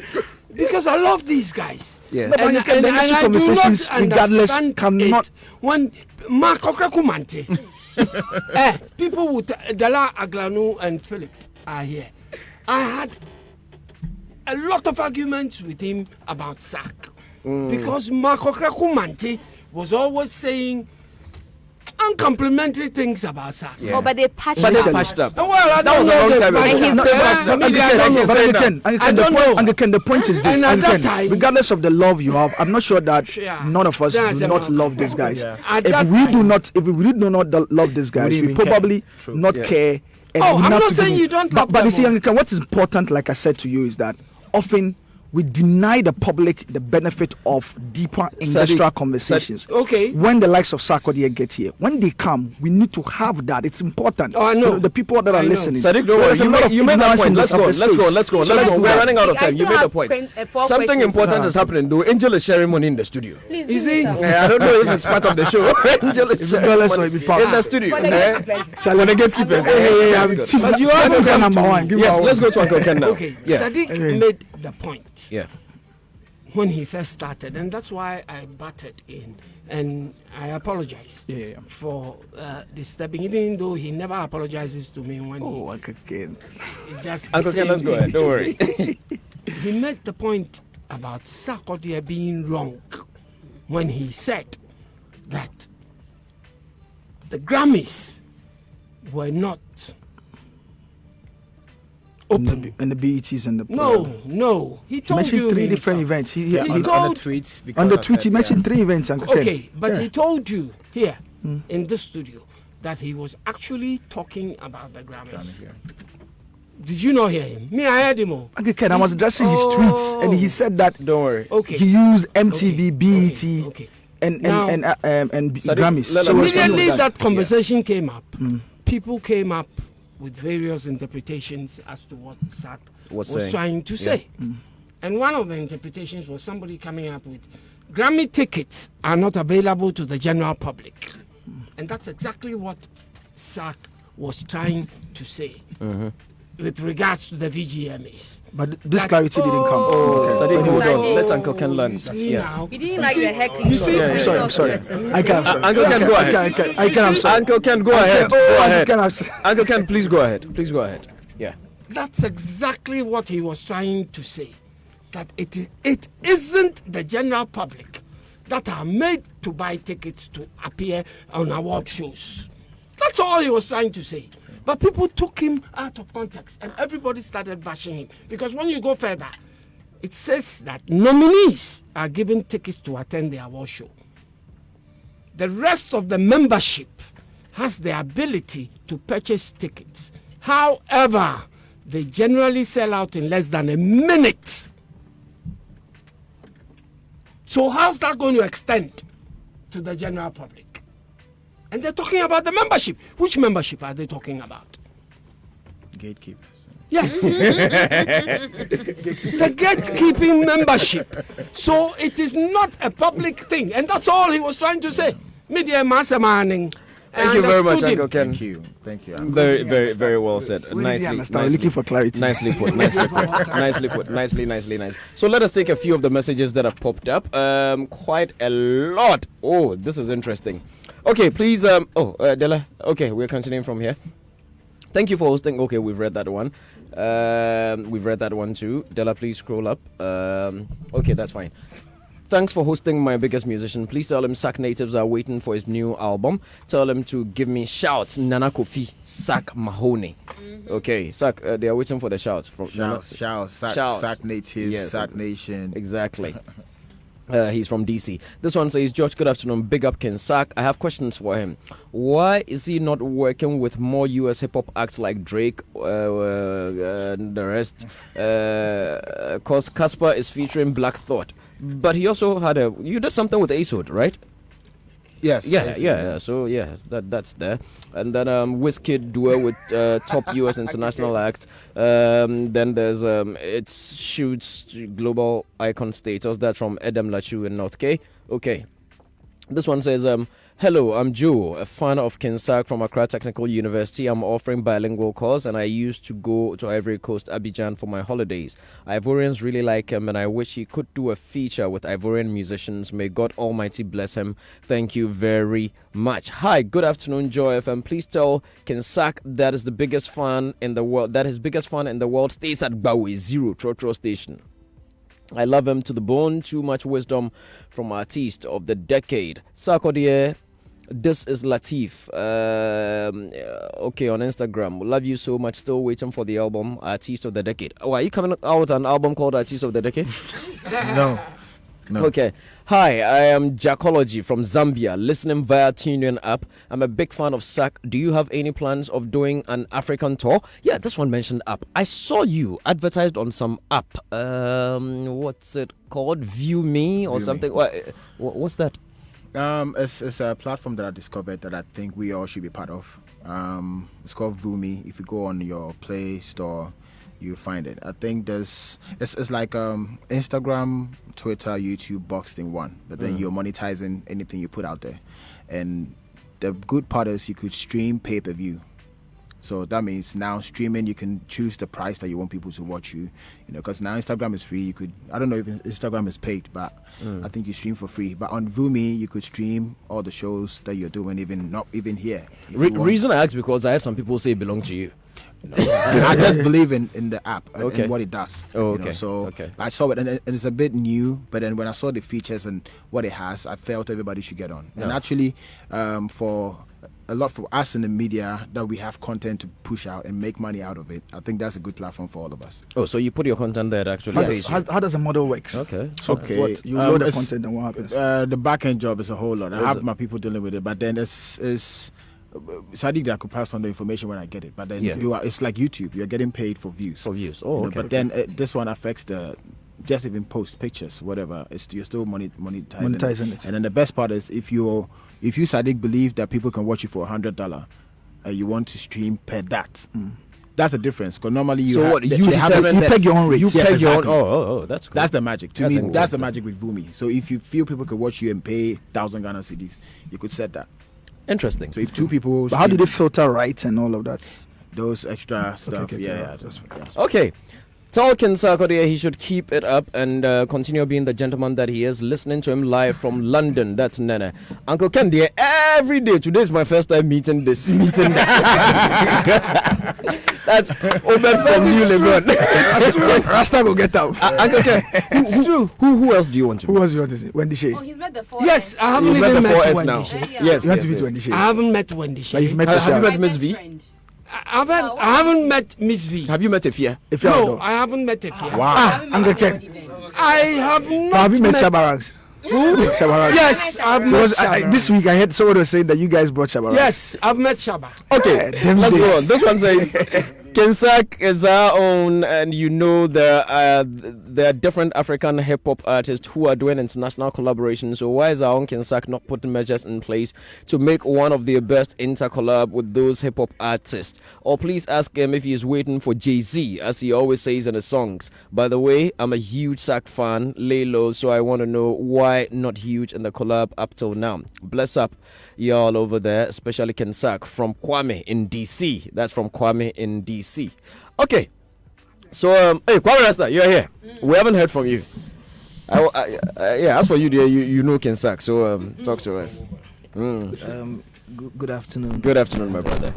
Because I love these guys. Yeah. But And you can I do conversations not regardless understand cannot. it. When Mark Okrakumante, people with Dala Aglanu and Philip are here. I had a lot of arguments with him about SAC because Mark Okrakumante was always saying uncomplimentary things about SAC. Yeah. Oh, but they patched But it they up. patched up. Well, That was a long time ago. The point is this. And at that Uncle Ken, time- regardless of the love you have, I'm not sure that Yeah. none of us That's do a not matter. love these guys. At If that we time- do not love these guys, Wouldn't we even probably care. not care. And Oh, we I'm have not to saying do- you don't But love you them see, all. Uncle Ken, what is important, like I said to you, is that often we deny the public the benefit of deeper industrial conversations. Okay. When the likes of Sarkodie get here, when they come, we need to have that. It's important. Oh, I know. The people that are I know. listening. Sadiq, don't There worry. is a lot of You made that ignorance point. in Let's this go. of the Let's go. space. We're running out of I time. You still made the have point. 4 Something questions. important is happening though. Angel is sharing money in the studio. Please, Is give he? me some. I don't know if it's part of the show. Angel is sharing dollars money will be part. in the studio. For the gatekeepers. For the gatekeepers. I'm That's chief. good. But you have to Uncle Ken come number to one. me. Give me Yes, one. let's go to Uncle Ken now. Okay, Yeah. Sadiq made the point Yeah. when he first started, and that's why I butted in, and I apologize Yeah. for disturbing, even though he never apologizes to me when Oh, Uncle Ken. he does the Uncle Ken, same let's go ahead. thing Don't to worry. me. He made the point about Sarkodie being wrong when he said that the Grammys were not open. And the BETs and the No, he He told mentioned you 3 different himself. events. He He on the told- tweets. on the because I tweet, he said, mentioned 3 events. Uncle Ken. Okay, but Yeah. he told you here in the studio that he was actually talking about the Grammys. Did you not hear him? Me, I heard him all. Uncle Ken, I was addressing his tweets, and he said that Don't worry. Okay. he used MTV, Okay, BET, okay. and Now- Grammys. let- So let- it's not Immediately that. that conversation came up, people came up with various interpretations as to what Zach Was was saying. trying to say. And one of the interpretations was somebody coming up with Grammy tickets are not available to the general public. And that's exactly what Zach was trying to say with regards to the VGMAs. But this That- clarity didn't come. Oh, Okay. Sadiq, hold on. Sadiq. Let Uncle Ken learn. You see Yeah. now, He didn't like the heckling. You see- so I'm he sorry, did I'm not sorry. listen. I can. I'm sorry. Uncle Ken, go ahead. I can. I'm sorry. Uncle Ken, go ahead. Oh, Go Uncle ahead. Ken, I'm sorry. Uncle Ken, please go ahead. Please go ahead. Yeah. that's exactly what he was trying to say. That it isn't the general public that are made to buy tickets to appear on award shows. That's all he was trying to say. But people took him out of context and everybody started bashing him. Because when you go further, it says that nominees are given tickets to attend the award show. The rest of the membership has the ability to purchase tickets. However, they generally sell out in less than a minute. So how's that going to extend to the general public? And they're talking about the membership. Which membership are they talking about? Gatekeepers. Yes. The gatekeeping membership. So it is not a public thing. And that's all he was trying to say. Media masterminding. Thank you very much, Uncle Ken. Thank you. Very well said. Nicely, looking for clarity. Nicely put. Nice. So let us take a few of the messages that have popped up. Quite a lot. Oh, this is interesting. Okay, please. Della. Okay, we're continuing from here. Thank you for hosting. Okay, we've read that one. We've read that one too. Della, please scroll up. Okay, that's fine. Thanks for hosting my biggest musician. Please tell him Sack Natives are waiting for his new album. Tell him to give me shouts. Nana Kofi, Sack Mahoney. Okay, Sack, they are waiting for the shouts. Shouts. Sack Natives, yes, Sack Nation. Exactly. He's from DC. This one says, George, good afternoon. Big up Ken Sack. I have questions for him. Why is he not working with more US hip hop acts like Drake and the rest? Because Casper is featuring Black Thought. But he also had you did something with Ace Hood, right? Yes. Yeah. So yes, that's there. And then Wizkid duo with top US international acts. Then there's it shoots global icon status. That's from Edem Lachu in North K. Okay. This one says, hello, I'm Joe, a fan of Ken Sack from Accra Technical University. I'm offering bilingual course and I used to go to Ivory Coast, Abidjan for my holidays. Ivorians really like him and I wish he could do a feature with Ivorian musicians. May God Almighty bless him. Thank you very much. Hi, good afternoon, Joy FM. Please tell Ken Sack that is the biggest fan in the world, that his biggest fan in the world stays at Bawe Zero Trotro Station. I love him to the bone. Too much wisdom from artist of the decade. Sarkodie, this is Latif. Okay, on Instagram. Love you so much. Still waiting for the album Artist of the Decade. Oh, are you coming out with an album called Artist of the Decade? No. Okay. Hi, I am Jackology from Zambia, listening via TuneIn app. I'm a big fan of Sack. Do you have any plans of doing an African tour? Yeah, this one mentioned app. I saw you advertised on some app. What's it called? View Me or something? What's that? It's a platform that I discovered that I think we all should be part of. It's called Vumi. If you go on your Play Store, you find it. I think it's like Instagram, Twitter, YouTube boxed in one. But then you're monetizing anything you put out there. And the good part is you could stream pay-per-view. So that means now streaming, you can choose the price that you want people to watch you. You know, because now Instagram is free. I don't know if Instagram is paid, but I think you stream for free. But on Vumi, you could stream all the shows that you're doing, not even here. Reason I ask because I had some people say it belong to you. No. I just believe in the app and what it does. Oh, okay. You know, so okay. I saw it and it's a bit new, but then when I saw the features and what it has, I felt everybody should get on. Yeah. And actually, for a lot for us in the media that we have content to push out and make money out of it, I think that's a good platform for all of us. Oh, so you put your content there actually? Yes. How does the model work? Okay. So what, you load the content and what happens? The back end job is a whole lot. I have my people dealing with it, but then it's Sadiq that could pass on the information when I get it, but then it's like YouTube. You're getting paid for views. Oh, okay. But then this one affects just even post pictures, whatever. You're still monetizing it. And then the best part is if you Sadiq believe that people can watch you for $100, you want to stream per that. That's the difference. Because normally you peg your own rate. You peg your own. Oh, that's cool. That's the magic. To me, that's the magic with Vumi. So if you feel people could watch you and pay 1,000 Ghana cedis, you could set that. Interesting. So if two people, but how do they filter rights and all of that? Those extra stuff. Okay. Okay. Tell Ken Sarkodie he should keep it up and continue being the gentleman that he is. Listening to him live from London. That's Nene. Uncle Ken, dear, every day. Today is my first time meeting that. That's Obed from New Legon. Rasta will get out. Uncle Ken, it's true. Who else do you want to meet? Who else do you want to see? Wendy Shea. Oh, he's met the 4S. Yes, I haven't even met Wendy Shea. Yes, you want to meet Wendy Shea. I haven't met Wendy Shea. Have you met Miss V? I haven't met Miss V. Have you met Efia? No, I haven't met Efia. Wow. Uncle Ken. I have not. Have you met Shabarangs? Who? Shabarangs. Yes, I've met Shabarangs. This week I heard someone was saying that you guys brought Shabarangs. Yes, I've met Shaba. Okay, let's go on. This one says, Kensak is our own, and you know there are different African hip hop artists who are doing international collaborations. So why is our own Kensak not putting measures in place to make one of their best intercollab with those hip hop artists? Or please ask him if he is waiting for Jay-Z, as he always says in his songs. By the way, I'm a huge Sak fan, lay low, so I want to know why not huge in the collab up till now. Bless up y'all over there, especially Kensak from Kwame in DC. That's from Kwame in DC. Okay, so hey Kwame Rasta, you're here. We haven't heard from you. Yeah, as for you, dear, you know Kensak, so talk to us. Good afternoon. Good afternoon, my brother.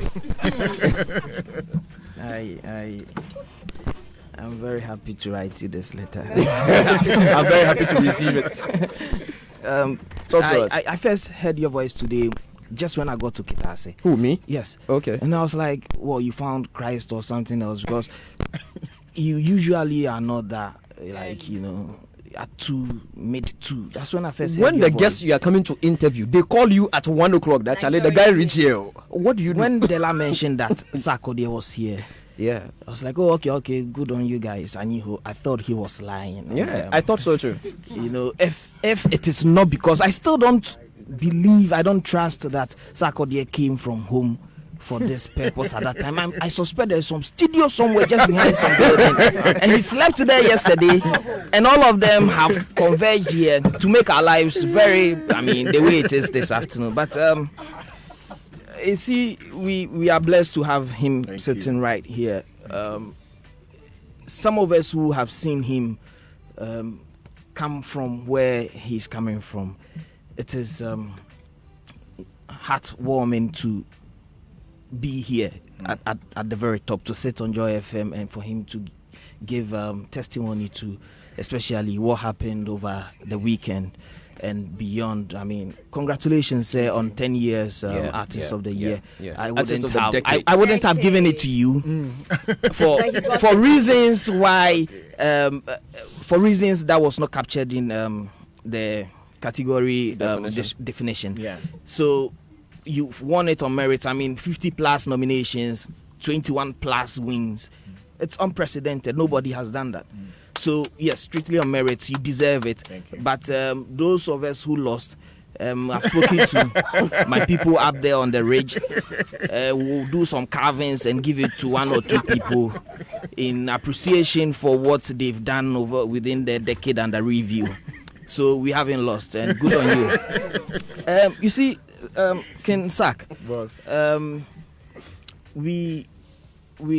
I'm very happy to write you this letter. I'm very happy to receive it. Talk to us. I first heard your voice today just when I got to Kitase. Who, me? Yes. Okay. And I was like, well, you found Christ or something else, because you usually are not that, like, you know, at 2, mid-2. That's when I first heard when your the voice. guests you are coming to interview, they call you at 1 o'clock. That Charlie, the guy reach here. What do you do? When Della mentioned that Sarkodie was here, yeah, I was like, oh, okay, good on you guys. I thought he was lying. Yeah, I thought so too. You know, if it is not, because I still don't trust that Sarkodie came from home for this purpose at that time. I suspect there's some studio somewhere just behind some building, and he slept there yesterday, and all of them have converged here to make our lives very, the way it is this afternoon. But you see, we are blessed to have him sitting right here. Some of us who have seen him come from where he's coming from, it is heartwarming to be here at the very top, to sit on Joy FM and for him to give testimony to especially what happened over the weekend and beyond. Congratulations on 10 years Artist of the Year. I wouldn't have given it to you for reasons why for reasons that was not captured in the category definition. Yeah. So you've won it on merit. 50 plus nominations, 21 plus wins. It's unprecedented. Nobody has done that. So yes, strictly on merits, you deserve it. But those of us who lost, I've spoken to my people up there on the ridge. We'll do some carvings and give it to 1 or 2 people in appreciation for what they've done within the decade under review. So we haven't lost, and good on you. You see, Ken Sak, we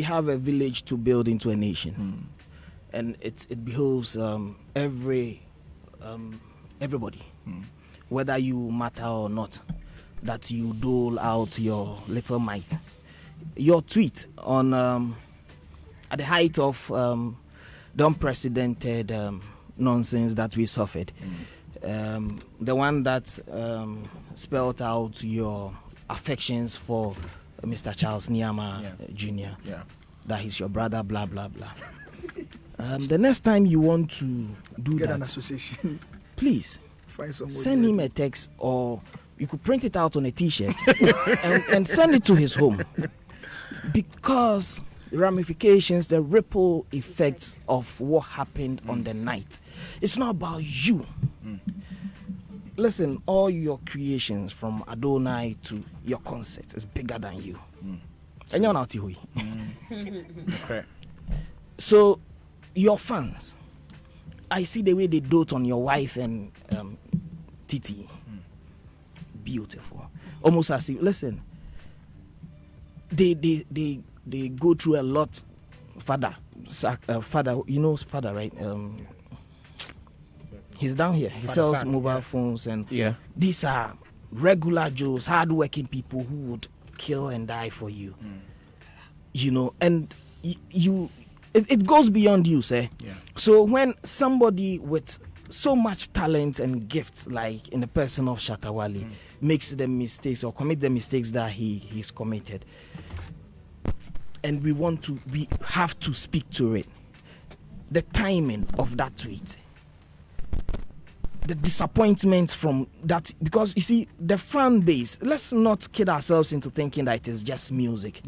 have a village to build into a nation, and it behoves everybody, whether you matter or not, that you dole out your little mite. Your tweet on at the height of the unprecedented nonsense that we suffered, the one that spelled out your affections for Mr. Charles Nyama Jr., that he's your brother, blah blah blah. The next time you want to get an association, please send him a text, or you could print it out on a t-shirt and send it to his home, because the ramifications, the ripple effects of what happened on the night, it's not about you. Listen, all your creations from Adonai to your concerts is bigger than you. And you're not Tihui. So your fans, I see the way they dote on your wife and Titi. Beautiful. Almost as if, listen, they go through a lot. Father, you know Father, right? He's down here. He sells mobile phones, and these are regular Joes, hard-working people who would kill and die for you. You know, and it goes beyond you, sir. So when somebody with so much talent and gifts, like in the person of Shatawali, makes the mistakes or commit the mistakes that he's committed, and we have to speak to it. The timing of that tweet, the disappointment from that, because you see, the fan base, let's not kid ourselves into thinking that it is just music.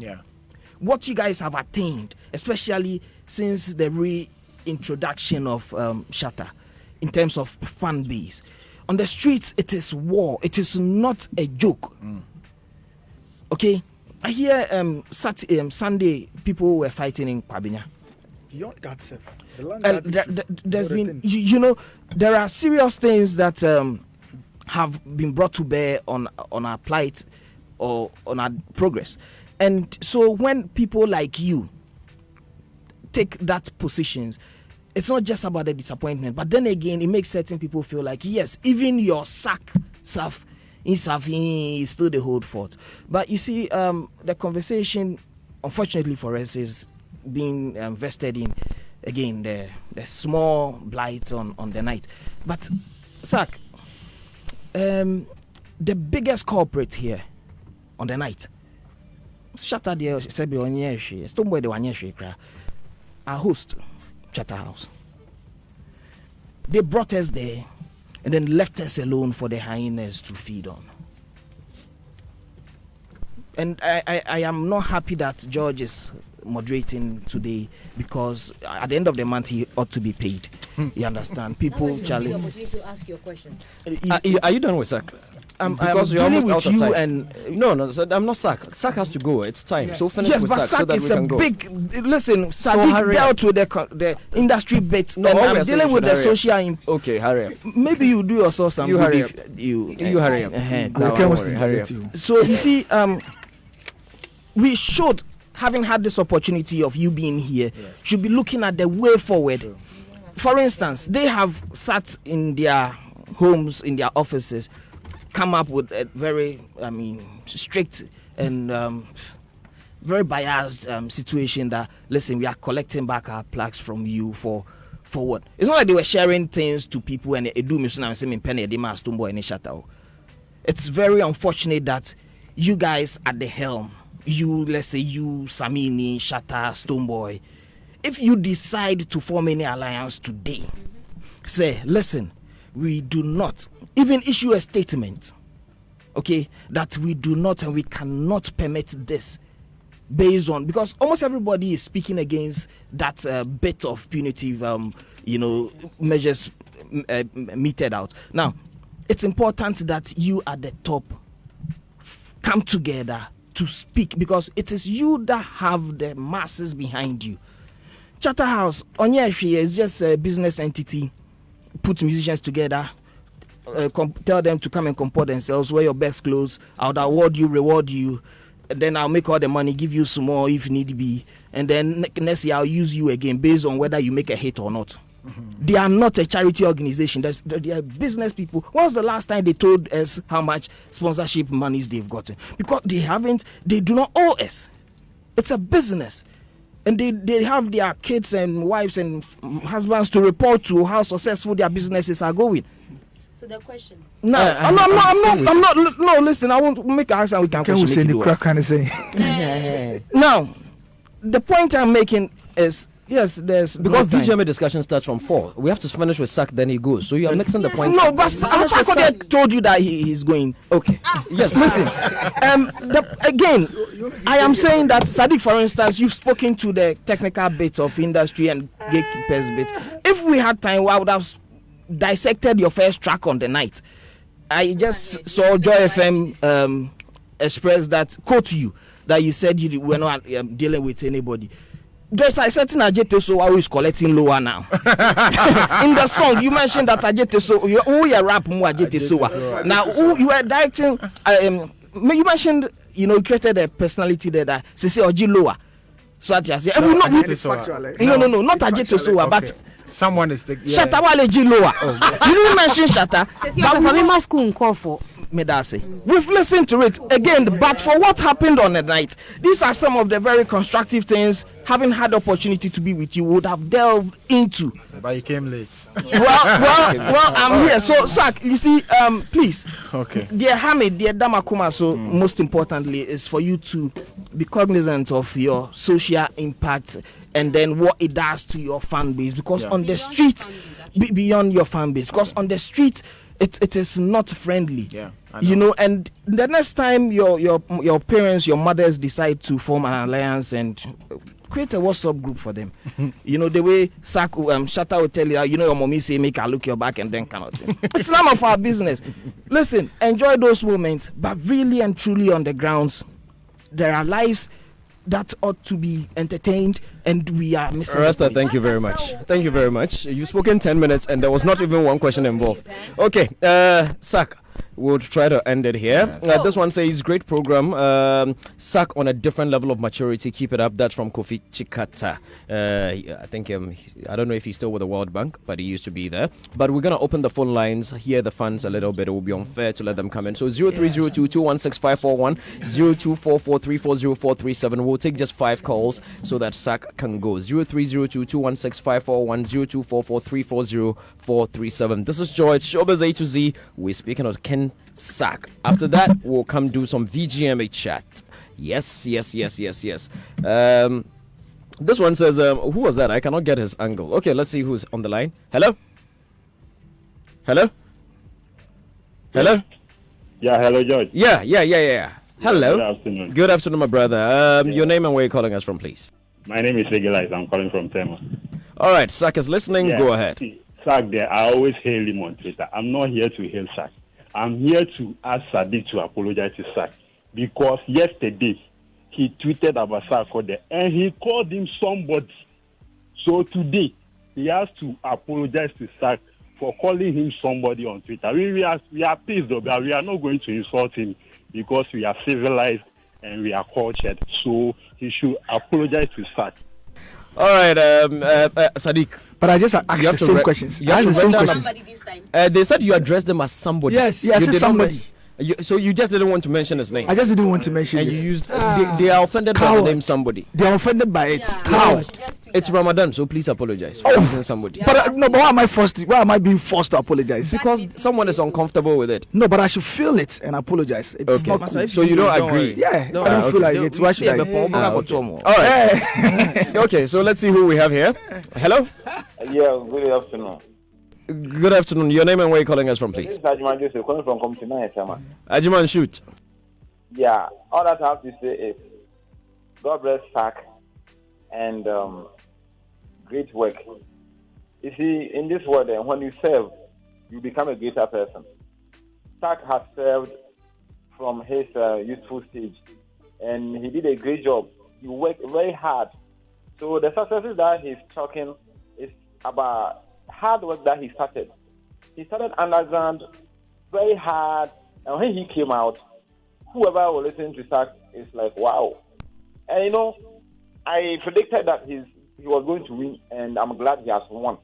what you guys have attained, especially since the reintroduction of Shatta, in terms of fan base. On the streets, it is war. It is not a joke. Okay, I hear Sunday people were fighting in Kwabinya. Beyond that, sir. There's been, there are serious things that have been brought to bear on our plight or on our progress. And so when people like you take that positions, it's not just about the disappointment, but then again, it makes certain people feel like, yes, even your sack stuff is still the hold fort. But you see, the conversation, unfortunately for us, is being vested in, again, the small blight on the night. But, Sack, the biggest culprit here on the night, Shatta there, Sebi Onyeshi, Stoneboy the Wanyeshi, our host, Chatterhouse. They brought us there and then left us alone for the hyenas to feed on. And I am not happy that George is moderating today, because at the end of the month he ought to be paid. You understand? People challenge. Opportunity to ask your questions. Are you done with Sack? Because you're almost out of time. And no, so I'm not Sack. Sack has to go. It's time. Yes. So finish with but Sack so that is we can a go. big. Listen, Sadiq dealt with the industry bit. No, and I'm dealing with the social. Okay, hurry up. Maybe you do yourself some. You hurry up. You hurry up. Hurry up. So you see, we should, having had this opportunity of you being here, should be looking at the way forward. True. For instance, they have sat in their homes, in their offices, come up with a very, strict and very biased situation that, listen, we are collecting back our plaques from you for what? It's not like they were sharing things to people and they do. It's very unfortunate that you guys at the helm, let's say you, Samini, Shatta, Stoneboy, if you decide to form any alliance today, say, listen, we do not even issue a statement, okay, that we do not and we cannot permit this based on, because almost everybody is speaking against that bit of punitive, measures meted out. Now, it's important that you at the top come together to speak, because it is you that have the masses behind you. Chatterhouse, Onyeshi is just a business entity, put musicians together, tell them to come and comport themselves, wear your best clothes, I would reward you, and then I'll make all the money, give you some more if need be, and then next year I'll use you again based on whether you make a hit or not. They are not a charity organization. They are business people. When was the last time they told us how much sponsorship monies they've gotten? Because they do not owe us. It's a business. And they have their kids and wives and husbands to report to how successful their businesses are going. So the question. No, I'm not. No, listen, I won't make an answer and we can question it. Now, the point I'm making is, yes, there's because VGMA discussion starts from 4. We have to finish with Sack, then he goes. So you are mixing the points. No, but Sarkodie told you that he's going. Okay. Yes. Listen. Again, I am saying that Sadiq, for instance, you've spoken to the technical bit of industry and gatekeepers bit. If we had time, I would have dissected your first track on the night. I just saw Joy FM express that, quote you, that you said you were not dealing with anybody. There's a certain Ajeteso who is collecting lower now. In the song, you mentioned that Ajeteso, you rap more Ajeteso. Now, you are directing, you mentioned, you created a personality there that Sisi Oji lower. So I just say, no, not Ajeteso, but someone is the Shatta Wale Ji lower. You didn't mention Shatta. We've listened to it again, but for what happened on the night, these are some of the very constructive things, having had the opportunity to be with you, would have delved into. But you came late. Well, I'm here. So, Sak, you see, please. Okay. Dear Hamid, dear Damakuma, so most importantly is for you to be cognizant of your social impact and then what it does to your fan base. Because on the street, beyond your fan base, because on the street, it is not friendly. Yeah, I you know. And the next time your parents, your mothers decide to form an alliance and create a WhatsApp group for them. You know, the way Shatta will tell you, you know, your mommy say make her look your back and then cannot. It's none of our business. Listen, enjoy those moments, but really and truly on the grounds, there are lives that ought to be entertained, and we are missing. Rasta, thank you very much. Thank you very much. You've spoken 10 minutes and there was not even one question involved. Okay, Sak, we'll try to end it here. This one says, great program. Sak on a different level of maturity. Keep it up. That's from Kofi Chikata. I think, I don't know if he's still with the World Bank, but he used to be there. But we're going to open the phone lines, hear the fans a little bit. It will be unfair to let them come in. So 0302-216-541, 0244340437. We'll take just 5 calls so that Sak can go. 0302-216-541, 0244340437. This is Joy. It's Showbiz A to Z. We're speaking of Ken Sak. After that, we'll come do some VGMA chat. Yes. This one says, who was that? I cannot get his angle. Okay, let's see who's on the line. Hello? Yeah, hello, George. Yeah. Hello. Good afternoon. Good afternoon, my brother. Your name and where you're calling us from, please. My name is Regulite. I'm calling from Tema. All right, Sak is listening. Yeah. Go ahead. Sak there, I always hail him on Twitter. I'm not here to hail Sak. I'm here to ask Sadiq to apologize to Sak. Because yesterday, he tweeted about Sarkodie and he called him somebody. So today, he has to apologize to Sak for calling him somebody on Twitter. We are pissed though, but we are not going to insult him because we are civilized and we are cultured. So he should apologize to Sak. All right, Sadiq. But I just asked the same questions. I asked the same questions. They said you addressed them as somebody. Yes, I said somebody. So you just didn't want to mention his name. I just didn't want to mention and it. you used. They are offended by the name somebody. They are offended by it. Yeah. Coward. It's Ramadan, so please apologize for using somebody. But no, but why am I forced? Why am I being forced to apologize? Because someone is uncomfortable with it. No, but I should feel it and apologize. It's Okay. not cool. So you don't agree? Yeah, if I don't feel like it, why should I? All right. Okay, so let's see who we have here. Hello. Yeah, good afternoon. Good afternoon. Your name and where you're calling us from, This please. is Ajiman Joseph calling from Committee 9, Chama. Ajiman, shoot. Yeah, all that I have to say is God bless Sak and great work. You see, in this world, when you serve, you become a greater person. Sak has served from his youthful stage, and he did a great job. He worked very hard. So the successes that he's talking is about hard work that he started. He started underground, very hard, and when he came out, whoever was listening to Sak is like, wow. And you know, I predicted that he was going to win, and I'm glad he has won.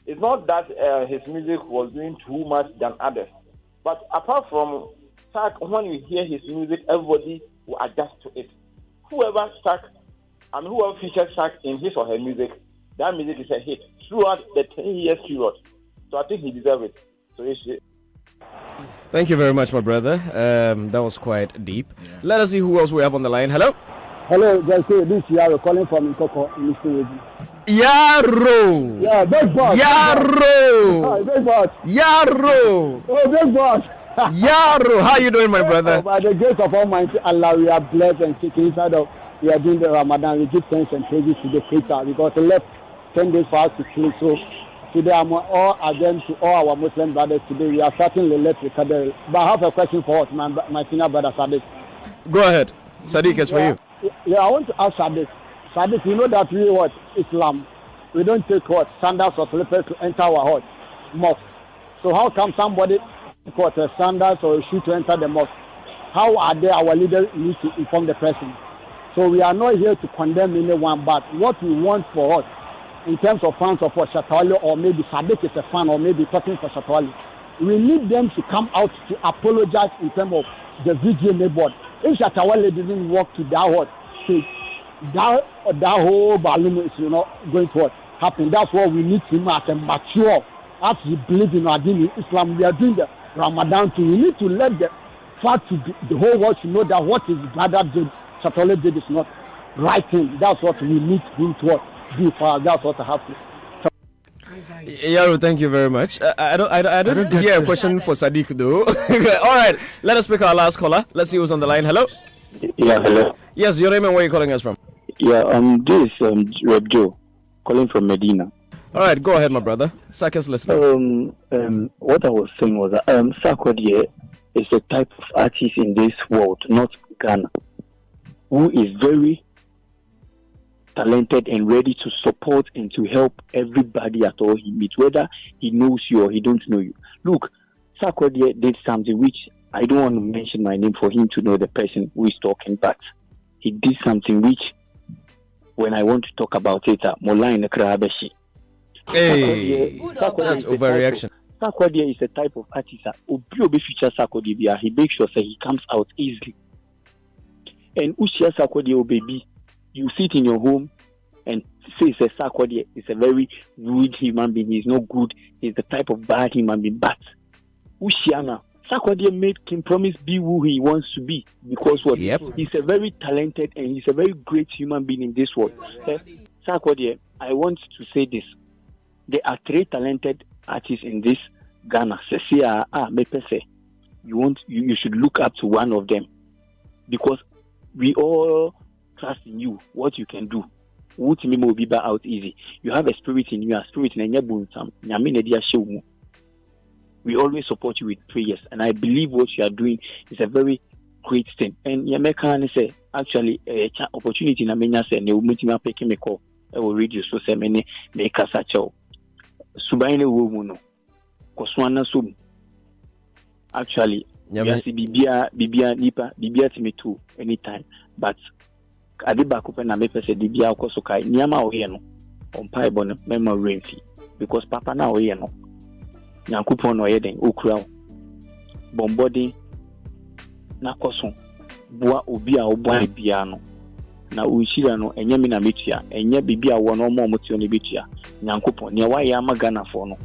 It's not that his music was doing too much than others, but apart from Sak, when you hear his music, everybody will adjust to it. Whoever features Sak in his or her music, that music is a hit throughout the 10 years period. So I think he deserves it. So Thank you very much, my brother. That was quite deep. Yeah. Let us see who else we have on the line. Hello. Hello, this is Yaro calling from Nkoko in Mr. Yaro. Yeah, big boss. Yaro. Hi, big boss. Yaro. Oh, big boss. Yaro. How you doing, my brother? By the grace of Almighty Allah, we are blessed and taken inside of. We are doing the Ramadan. We give thanks and praises to the Creator because He left 10 days for us to sleep. So today I'm all again to all our Muslim brothers. Today we are starting the left with Kader. But I have a question for us, my senior brother Sadiq. Go ahead. Sadiq, it's for you. Yeah, I want to ask Sadiq. Sadiq, you know that we what Islam, we don't take what sandals or slippers to enter our mosque. So how come somebody got a sandals or a shoe to enter the mosque? How are they? Our leaders need to inform the person. So we are not here to condemn anyone, but what we want for us, in terms of fans of Shatawale, or maybe Sadiq is a fan, or maybe talking for Shatawale, we need them to come out to apologize in terms of the VGMA board. If Shatawale didn't walk to that stage, that whole balloon is going to happen. That's what we need him as a mature, as we believe in our deen in Islam. We are doing the Ramadan too. We need to let the fact to the whole world to know that what his brother did, Shatawale did, is not right thing. That's what we need him to do for us. That's what I have to. Yaro, thank you very much. I don't hear a question for Sadiq though. All right, let us pick our last caller. Let's see who's on the line. Hello. Yeah, hello. Yes, your name and where you calling us from? Yeah, this is Reb Joe, calling from Medina. All right, go ahead, my brother. Sakas listening. What I was saying was that Sarkodie is a type of artist in this world, not Ghana, who is very talented and ready to support and to help everybody at all he meets, whether he knows you or he don't know you. Look, Sarkodie did something which I don't want to mention my name for him to know the person who is talking, but he did something which, when I want to talk about it, Mola Krabeshi. Hey, that's overreaction. Sarkodie is a type of artist. Obi feature Sarkodie, he makes sure that he comes out easily. And Ushia Sarkodie, baby, you sit in your home and say Sarkodie is a very rude human being. He's not good. He's the type of bad human being. But Ushiana, Sarkodie made him promise be who he wants to be, because what? Yep. He's a very talented and he's a very great human being in this world. Sarkodie, I want to say this. There are 3 talented artists in this Ghana. You should look up to one of them, because we all trust in you, what you can do. Will be out easy. You have a spirit in you, a spirit in your. We always support you with prayers, and I believe what you are doing is a very great thing. And Yameka say actually opportunity na menya say ne umutima peke me call e will radio so say me make asacho. Subaine wo mu no. Koswana so. Actually, yes, bibia nipa bibia timi too anytime, but adiba ko pe na me pese bibia ko so kai niama o ye no on pai bon memory fi, because papa na o ye no Nyankopon no ye den okura bombodi na koso boa obi a oboa bia no na unshira no enye mi na metua enye bibia wo no mo motio ne betua Nyankopon ne wa ya magana fo no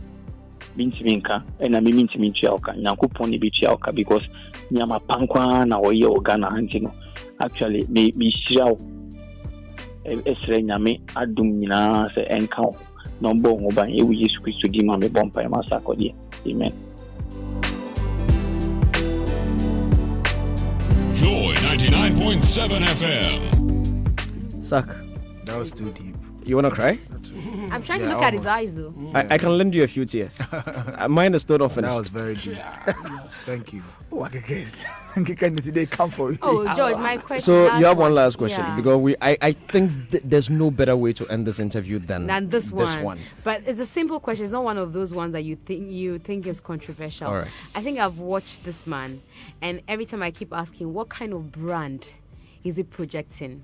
bintimi nka ena mi mintimi ntua oka Nyankopon ne betua oka, because nyama pankwa na wo ye ogana hanti no actually me shira o esre nyame adum nyina se enka o number one e we Jesus Christ di ma me bompa e Sarkodie. Amen. Joy 99.7 FM. Sak, that was too deep. You wanna cry? I'm trying to look at his eyes though. I can lend you a few tears. Mine is still not finished. That was very deep. Thank you. Oh, again. Today come for you. Oh, George, my question. So you have one last question, because I think there's no better way to end this interview than this one. But it's a simple question. It's not one of those ones that you think is controversial. All right. I think I've watched this man, and every time I keep asking, what kind of brand is he projecting?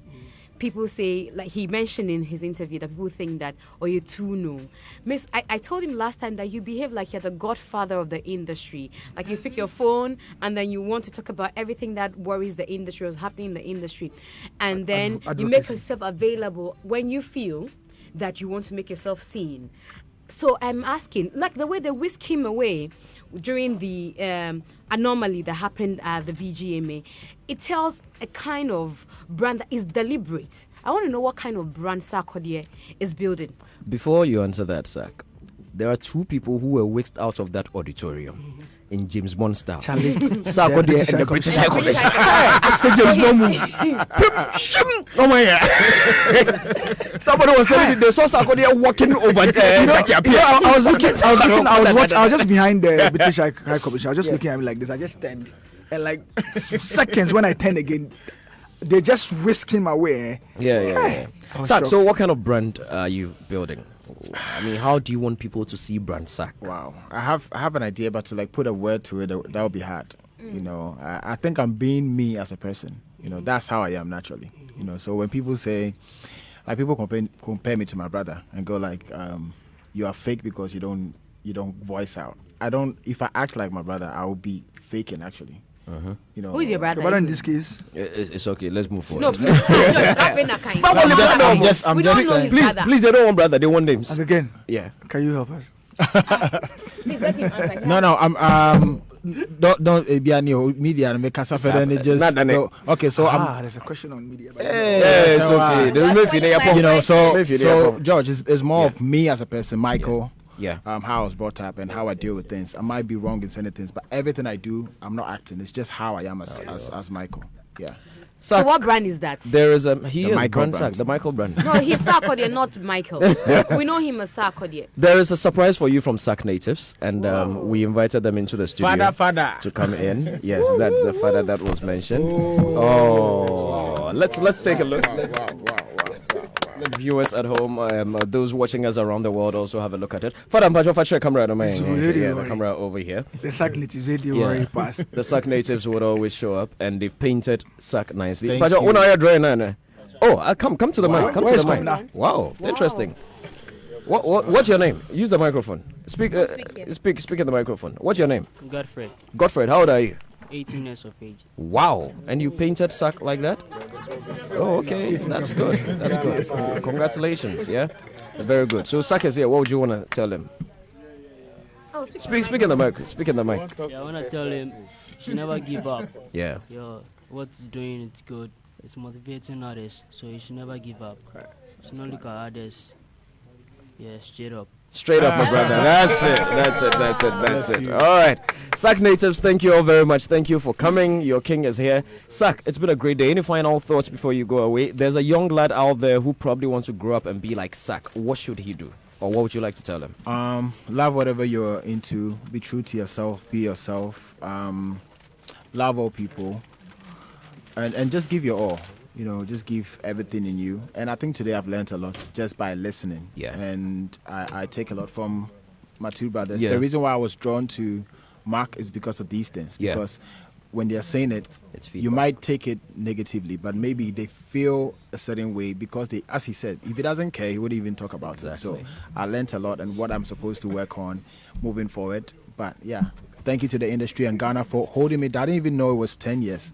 People say, like he mentioned in his interview, that people think that, oh, you're too new. Miss, I told him last time that you behave like you're the godfather of the industry. Like you pick your phone and then you want to talk about everything that worries the industry, what's happening in the industry. And then you make yourself available when you feel that you want to make yourself seen. So I'm asking, like the way they whisk him away during the anomaly that happened at the VGMA, it tells a kind of brand that is deliberate. I want to know what kind of brand Sarkodie is building. Before you answer that, Sak, there are 2 people who were whisked out of that auditorium in James Bond style. Sarkodie and the British High Commissioner. I said James Bond movie. Oh my God. Somebody was telling me they saw Sarkodie walking over there. I was just behind the British High Commissioner. I was just looking at him like this. I just turned. And like seconds when I turn again, they just whisk him away. Yeah. Sak, so what kind of brand are you building? I mean, how do you want people to see brand Sak? Wow, I have an idea, but to like put a word to it, that would be hard. You know, I think I'm being me as a person. You know, that's how I am naturally. You know, so when people say, like people compare me to my brother and go like, you are fake because you don't voice out. If I act like my brother, I will be faking actually. You know, who is your brother? But in this case, it's okay. Let's move forward. No, please, I'm just saying. Please, they don't want brother. They want names. And again, yeah. Can you help us? Please let him answer. No. I'm don't be a new media and make us suffer. Then just okay. So there's a question on media. Yeah, it's okay. You know, so George is more of me as a person, Michael. how I was brought up and how I deal with things. I might be wrong in certain things, but everything I do, I'm not acting. It's just how I am as Michael. Yeah. So what brand is that? There is he the is Michael brand. The Michael brand. No, he's Sarkodie, not Michael. We know him as Sarkodie. There is a surprise for you from Sac Natives, and we invited them into the studio father. to come in. Yes, that's the father that was mentioned. Oh, let's take a look. The viewers at home, those watching us around the world, also have a look at it. Father Mpacho, Father camera, the camera over here. The Sac Natives radio pass. The Sac Natives would always show up, and they've painted Sac nicely. Thank Mpacho, you. when are you drawing? Come to the mic. Come to the mic. Wow. Wow, interesting. What's your name? Use the microphone. Speak in the microphone. What's your name? Godfred. Godfred, how old are you? 18 years of age. Wow, and you painted Sac like that? Oh, okay, that's good. That's good. Congratulations, yeah? Very good. So Sac is here. What would you want to tell him? Oh, Speak in the mic. Speak in the mic. Yeah, I want to tell him, should never give up. Yeah. Yo, what he's doing, it's good. It's motivating others, so you should never give up. Should not look at others. Yeah, straight up. Straight up, my brother. That's it. All right. Sac Natives, thank you all very much. Thank you for coming. Your king is here. Sac, it's been a great day. Any final thoughts before you go away? There's a young lad out there who probably wants to grow up and be like Sac. What should he do? Or what would you like to tell him? Love whatever you're into. Be true to yourself. Be yourself. Love all people. And just give your all. You know, just give everything in you. And I think today I've learned a lot just by listening. Yeah. And I take a lot from my two brothers. Yeah. The reason why I was drawn to Mark is because of these things. Yeah. Because when they're saying it, It's you feedback. might take it negatively, but maybe they feel a certain way because they, as he said, if he doesn't care, he wouldn't even talk about it. So Exactly. I learned a lot and what I'm supposed to work on moving forward. But yeah, thank you to the industry and Ghana for holding me. I didn't even know it was 10 years.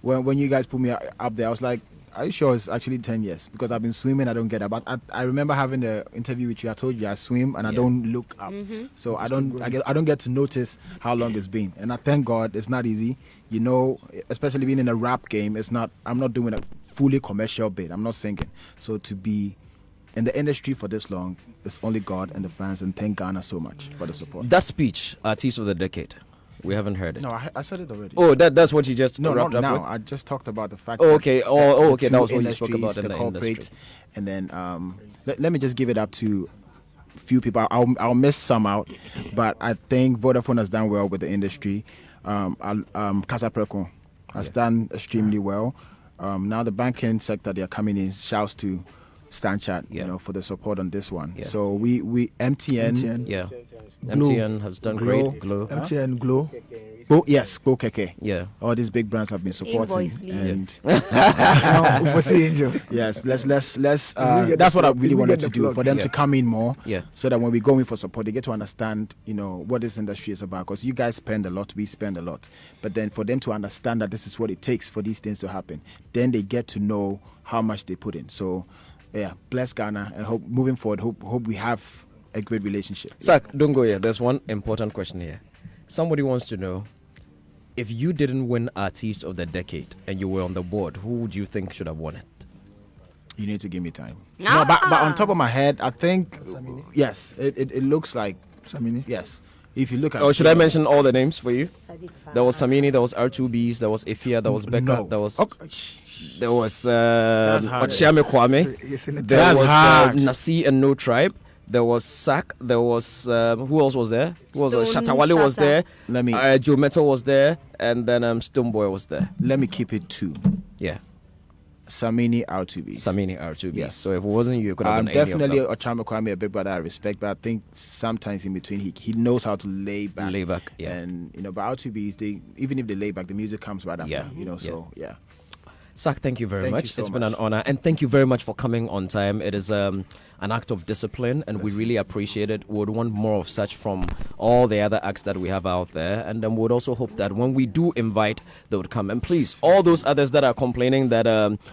When you guys put me up there, I was like, are you sure it's actually 10 years? Because I've been swimming, I don't get it. But I remember having the interview with you. I told you I swim and I don't look up. So I don't get to notice how long it's been. And I thank God it's not easy. You know, especially being in a rap game, I'm not doing a fully commercial bit. I'm not singing. So to be in the industry for this long, it's only God and the fans. And thank Ghana so much for the support. That speech, Artist of the Decade. We haven't heard it. No, I said it already. Oh, that's what you just No, wrapped not up now. with? I just talked about the fact. Oh, okay. That Okay. the That two was what you spoke about in industries, the corporate, industry. and then let me just give it up to a few people. I'll miss some out, but I think Vodafone has done well with the industry. Casa Preco has done extremely well. Now the banking sector, they are coming in. Shouts to Stanchart, Yeah. you know, for the support on this one. Yeah. So we MTN. Yeah. Glow. MTN has done great. Glow. MTN Glow. Go Keke. Yeah. All these big brands have been supporting. Invoice, please. And What's the angel? yes, let's. We get That's what I the plug. really We wanted get to the do plug. for them Yeah. to come in more. Yeah. So that when we go in for support, they get to understand, you know, what this industry is about. Because you guys spend a lot, we spend a lot. But then for them to understand that this is what it takes for these things to happen, then they get to know how much they put in. So, yeah, bless Ghana and hope moving forward. Hope we have a great relationship. Sac, don't go here. There's one important question here. Somebody wants to know, if you didn't win Artist of the Decade and you were on the board, who would you think should have won it? You need to give me time. No, but on top of my head, I think yes, it looks like Samini. yes. If you look at Oh, should I mention all the names for you? There was Samini, there was R2Bs, there was Ifia, there was Becca, No. there was Okay. there was hard. Ochiame Kwame, Yes, in the there That's was hard. Nasi and No Tribe, there was Sac, there was who else was there? Who was Stone Shatawale was Shatta. there, Let me Joe Metal was there, and then Stoneboy was there. let me keep it two. Yeah, Samini R2B. Samini R2B. Yes. So if it wasn't you, it could have been any of Definitely them. Ochama Kwame, a big brother I respect, but I think sometimes in between he knows how to lay back. Lay back, yeah. And you know, but R2Bs, they even if they lay back, the music comes right after. Yeah, You know, so yeah. Sac, thank you very Thank you much. so It's been an much. honor, and thank you very much for coming on time. It is an act of discipline, and we really appreciate it. We would want more of such from all the other acts that we have out there, and then we would also hope that when we do invite, they would come. And please, all those others that are complaining that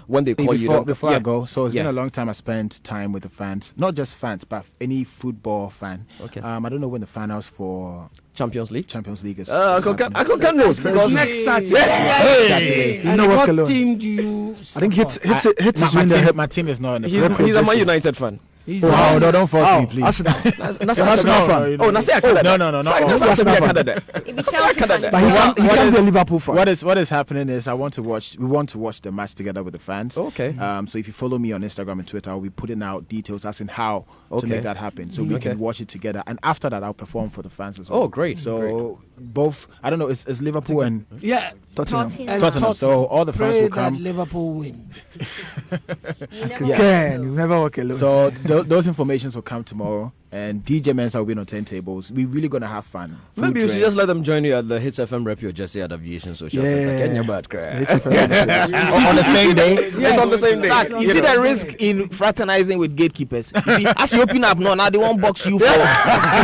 when they call you, don't Before yeah. I go, so it's Yeah. been a long time I spent time with the fans, not just fans, but any football fan. Okay. I don't know when the fan house for Champions League. Champions League is. Uncle Ken knows because Next Saturday. Saturday. You know what, What Kelo? team do you I think support? hits is my doing the team, hip. my team is not in the. he's a Man United fan. No, don't force me, please. Arsenal. That's Arsenal fan. Oh, Nasi Akada. No. That's Arsenal fan. But he can't be a Liverpool fan. What is happening is we want to watch the match together with the fans. Okay. So if you follow me on Instagram and Twitter, I'll be putting out details as in how to make that happen. So we can watch it together. And after that, I'll perform for the fans as well. Oh, great. So both, I don't know, it's Liverpool and Tottenham. So all the fans will come. That Liverpool win. You never walk alone. So those informations will come tomorrow. And DJ Mensa will be on turntables. We're really going to have fun. Maybe you should just let them join you at the Hits FM rep or just at Aviation Social Center. Kenya bad cry. On the same day? Yes, on the same day. Sir, you see the risk in fraternizing with gatekeepers. You see, as you open up now they won't box you for. You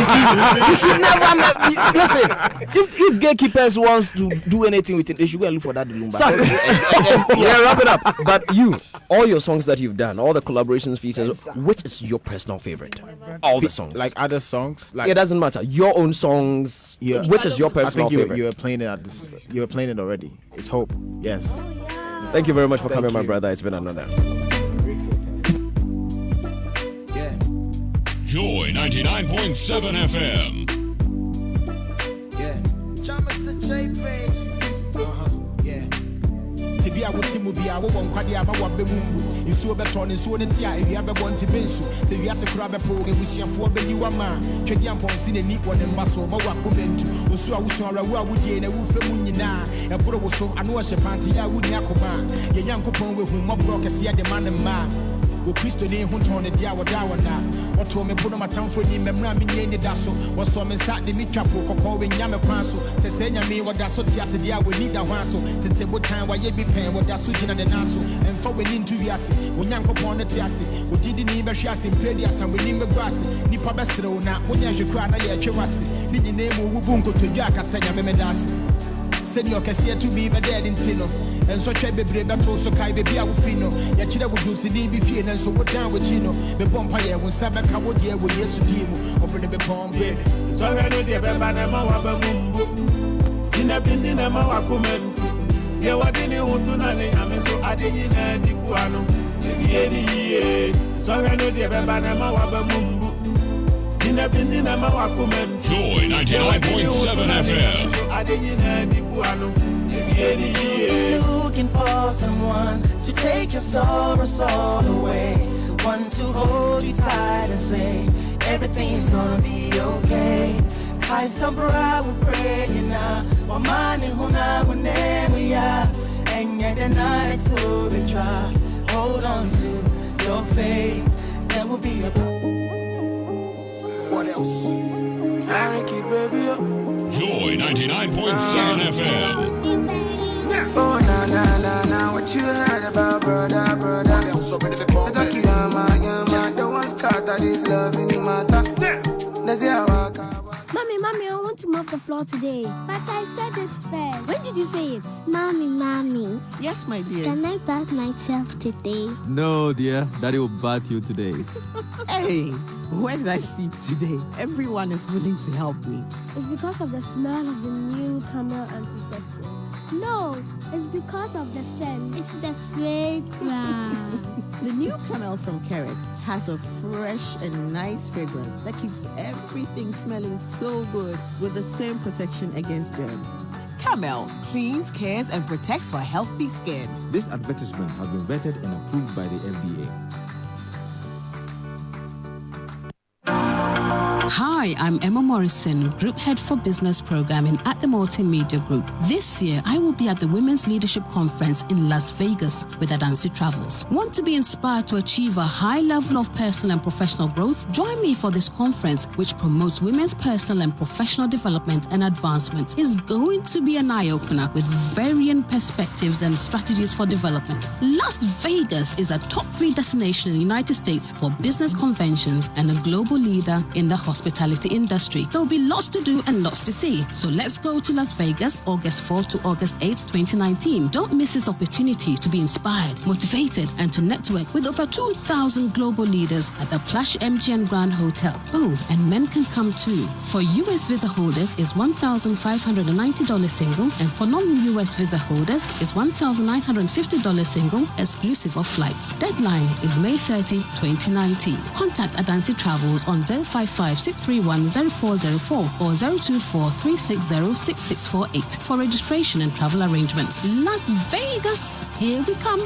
see, you should never. Listen, if gatekeepers wants to do anything with it, they should go and look for that Lumba. Wrap it up. But all your songs that you've done, all the collaborations features, which is your personal favorite? All the songs. Like other songs? Like, it doesn't matter. Your own songs. Yeah. Which is your personal favorite? You were playing it you were playing it already. It's Hope. Yes. Thank you very much for coming, my brother. It's been an honor. Yeah. Joy 99.7 FM. Yeah. Yeah. Tibia would Timubia, one Quadia, one Bembu. You saw beton and so if you ever want to Bensu. So you ask a crab program with your 4 baby one man. Chedian Pons in a neat one and muscle, Mawakumentu. Usu, would ye and a wolf munina. A put was so I know a Shapantia would Yakoma. Your young coupon with whom my broker see the man and man. Christo de Hunton and Diawana. What told me put on my town for him and Rami Yeni Dasso. What saw me sat the Mitrapo, Coco, and Yamapanso. Sesena me what that's what Tiasadia will need a wanso. To take what time while ye be paying what that's Sujin and the Naso. And forward into Yassi. When Yanko upon the Tiasi. We didn't even shas in Predias and we nimber grassy. Nipa Bestro now. When you cry, I hear Chivasi. Need the name of Ubunko to Yaka Senya Memedasi. Said you can see to be dead in Tino. And so Chebe Brebato so Kai baby I will fino. Yachida would do CD be feared and so what down with Chino. The Bompire when Sabaka would hear with yes to Dimo. Open the Bomb. So I know the Bebanama Wabamumbo. In a Bindinama Wakumen. Yeah, what did you want to Nani? I mean, so I didn't any Puano. So I know the Bebanama Wabamumbo. In a Bindinama Wakumen. Joy 99.7 FM. I didn't any Puano. Looking for someone to take your sorrows all away, one to hold you tight and say everything's gonna be okay. Kaisabra we pray now, Wamani huna wunemia, and yet the night to be try. Hold on to your faith, there will be a. What else? I keep baby up. Joy 99.7 FM. Oh na, what you heard about brother? I thought you are my the one's cut that is loving matter. Let's see how I can. Mommy, I want to mop the floor today. But I said it first. When did you say it? Mommy. Yes, my dear. Can I bath myself today? No, dear. Daddy will bath you today. Hey, where did I sleep today? Everyone is willing to help me. It's because of the smell of the new Camel antiseptic. No, it's because of the scent. It's the fragrance. The new Camel from Carex has a fresh and nice fragrance that keeps everything smelling so good with the same protection against germs. Camel cleans, cares, and protects for healthy skin. This advertisement has been vetted and approved by the FDA. Hi, I'm Emma Morrison, Group Head for Business Programming at the Multimedia Group. This year, I will be at the Women's Leadership Conference in Las Vegas with Adansi Travels. Want to be inspired to achieve a high level of personal and professional growth? Join me for this conference, which promotes women's personal and professional development and advancement. It's going to be an eye-opener with varying perspectives and strategies for development. Las Vegas is a top 3 destination in the United States for business conventions and a global leader in the hospitality hospitality industry. There will be lots to do and lots to see. So let's go to Las Vegas, August 4th to August 8th, 2019. Don't miss this opportunity to be inspired, motivated, and to network with over 2,000 global leaders at the plush MGM Grand Hotel. Oh, and men can come too. For US visa holders is $1,590 single, and for non-US visa holders is $1,950 single, exclusive of flights. Deadline is May 30, 2019. Contact Adansi Travels on 055-631-0404 or 024-360-6648 for registration and travel arrangements. Las Vegas, here we come.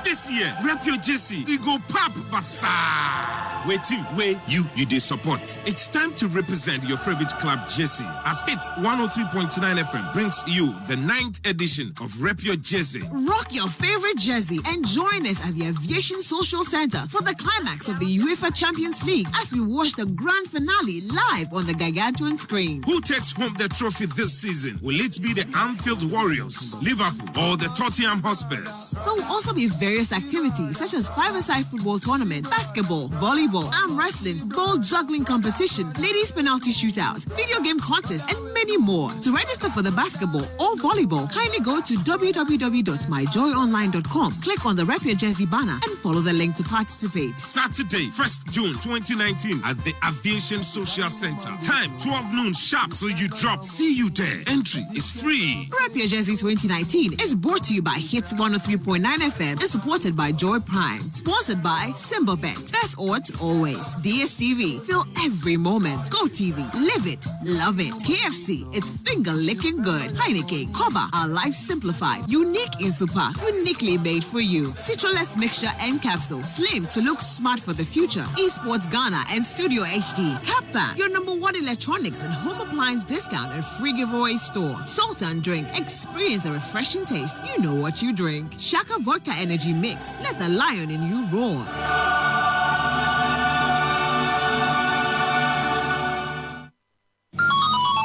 This year, rep your Jesse. We go pop bazaar. Waiting, where you dey support. It's time to represent your favorite club, Jesse. As Hits 103.9 FM brings you the 9th edition of Rep Your Jersey. Rock your favorite jersey and join us at the Aviation Social Center for the climax of the UEFA Champions League as we watch the grand finale live on the gargantuan screen. Who takes home the trophy this season? Will it be the Anfield Warriors, Liverpool, or the Tottenham Hotspurs? There will also be various activities such as five-a-side football tournament, basketball, volleyball, arm wrestling, ball juggling competition, ladies penalty shootout, video game contest, and many more. To register for the basketball or volleyball, kindly go to www.myjoyonline.com, click on the Rep Your Jersey banner, and follow the link to participate. Saturday, 1st June 2019 at the Aviation Social Center. Time 12 noon sharp, so you drop. See you there. Entry is free. Rep Your Jersey 2019 is brought to you by Hits 103.9 FM and supported by Joy Prime. Sponsored by Simbabet. Best odds always. DSTV. Feel every moment. Go TV. Live it. Love it. KFC. It's finger licking good. Heineken. Koba. Our life simplified. Unique in super. Uniquely made for you. Citruless mixture and capsule. Slim to look smart for the future. Esports Ghana and Studio HD. Capfan. Your #1 electronics and home appliance discount and free giveaway store. Sultan Drink. Experience a refreshing taste. You know what you drink. Shaka Vodka Energy Mix. Let the lion in you roar.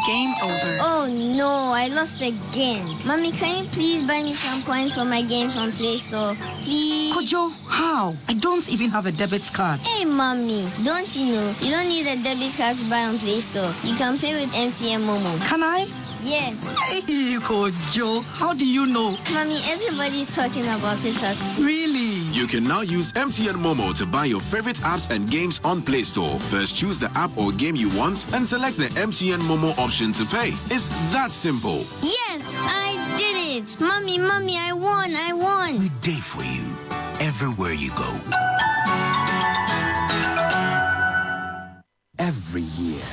Game over. Oh no, I lost again. Mommy, can you please buy me some coins for my game from Play Store? Please. Kojo, how? I don't even have a debit card. Hey, Mommy, don't you know? You don't need a debit card to buy on Play Store. You can pay with MTN Momo. Can I? Yes. Hey, Kojo, how do you know? Mommy, everybody's talking about it at school. Really? You can now use MTN Momo to buy your favorite apps and games on Play Store. First, choose the app or game you want and select the MTN Momo option to pay. It's that simple. Yes, I did it. Mommy, I won. We day for you, everywhere you go. Every year.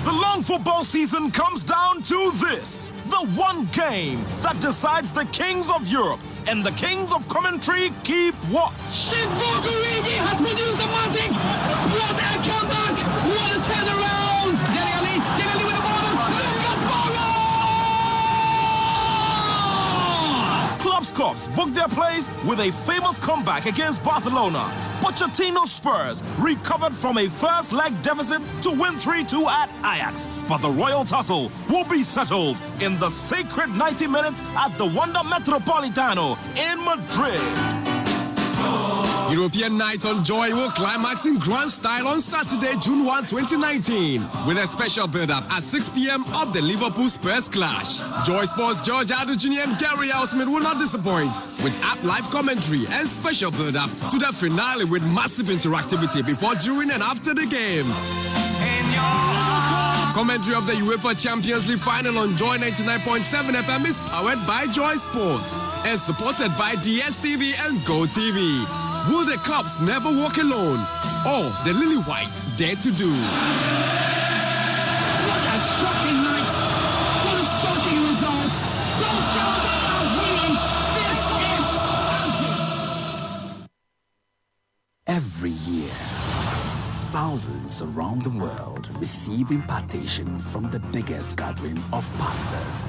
The long football season comes down to this: the one game that decides the kings of Europe and the kings of commentary keep watch. Sarkodie has produced the magic. What a comeback! What a turnaround! Dele Alli with the ball. Lucas Moura! Club Scops booked their place with a famous comeback against Barcelona. Pochettino Spurs recovered from a first leg deficit to win 3-2 at Ajax. But the royal tussle will be settled in the sacred 90 minutes at the Wanda Metropolitano in Madrid. European Night on Joy will climax in grand style on Saturday, June 1, 2019, with a special build-up at 6 p.m. of the Liverpool Spurs clash. Joy Sports' George Addo Jr. and Gary Elsmith will not disappoint, with app live commentary and special build-up to the finale with massive interactivity before, during, and after the game. Commentary of the UEFA Champions League final on Joy 99.7 FM is powered by Joy Sports and supported by DSTV and GoTV. Will the Cops never walk alone? Or the Lily White dare to do? What a shocking night! What a shocking result! Don't tell me I'm dreaming! This is Every year, thousands around the world receive impartation from the biggest gathering of pastors,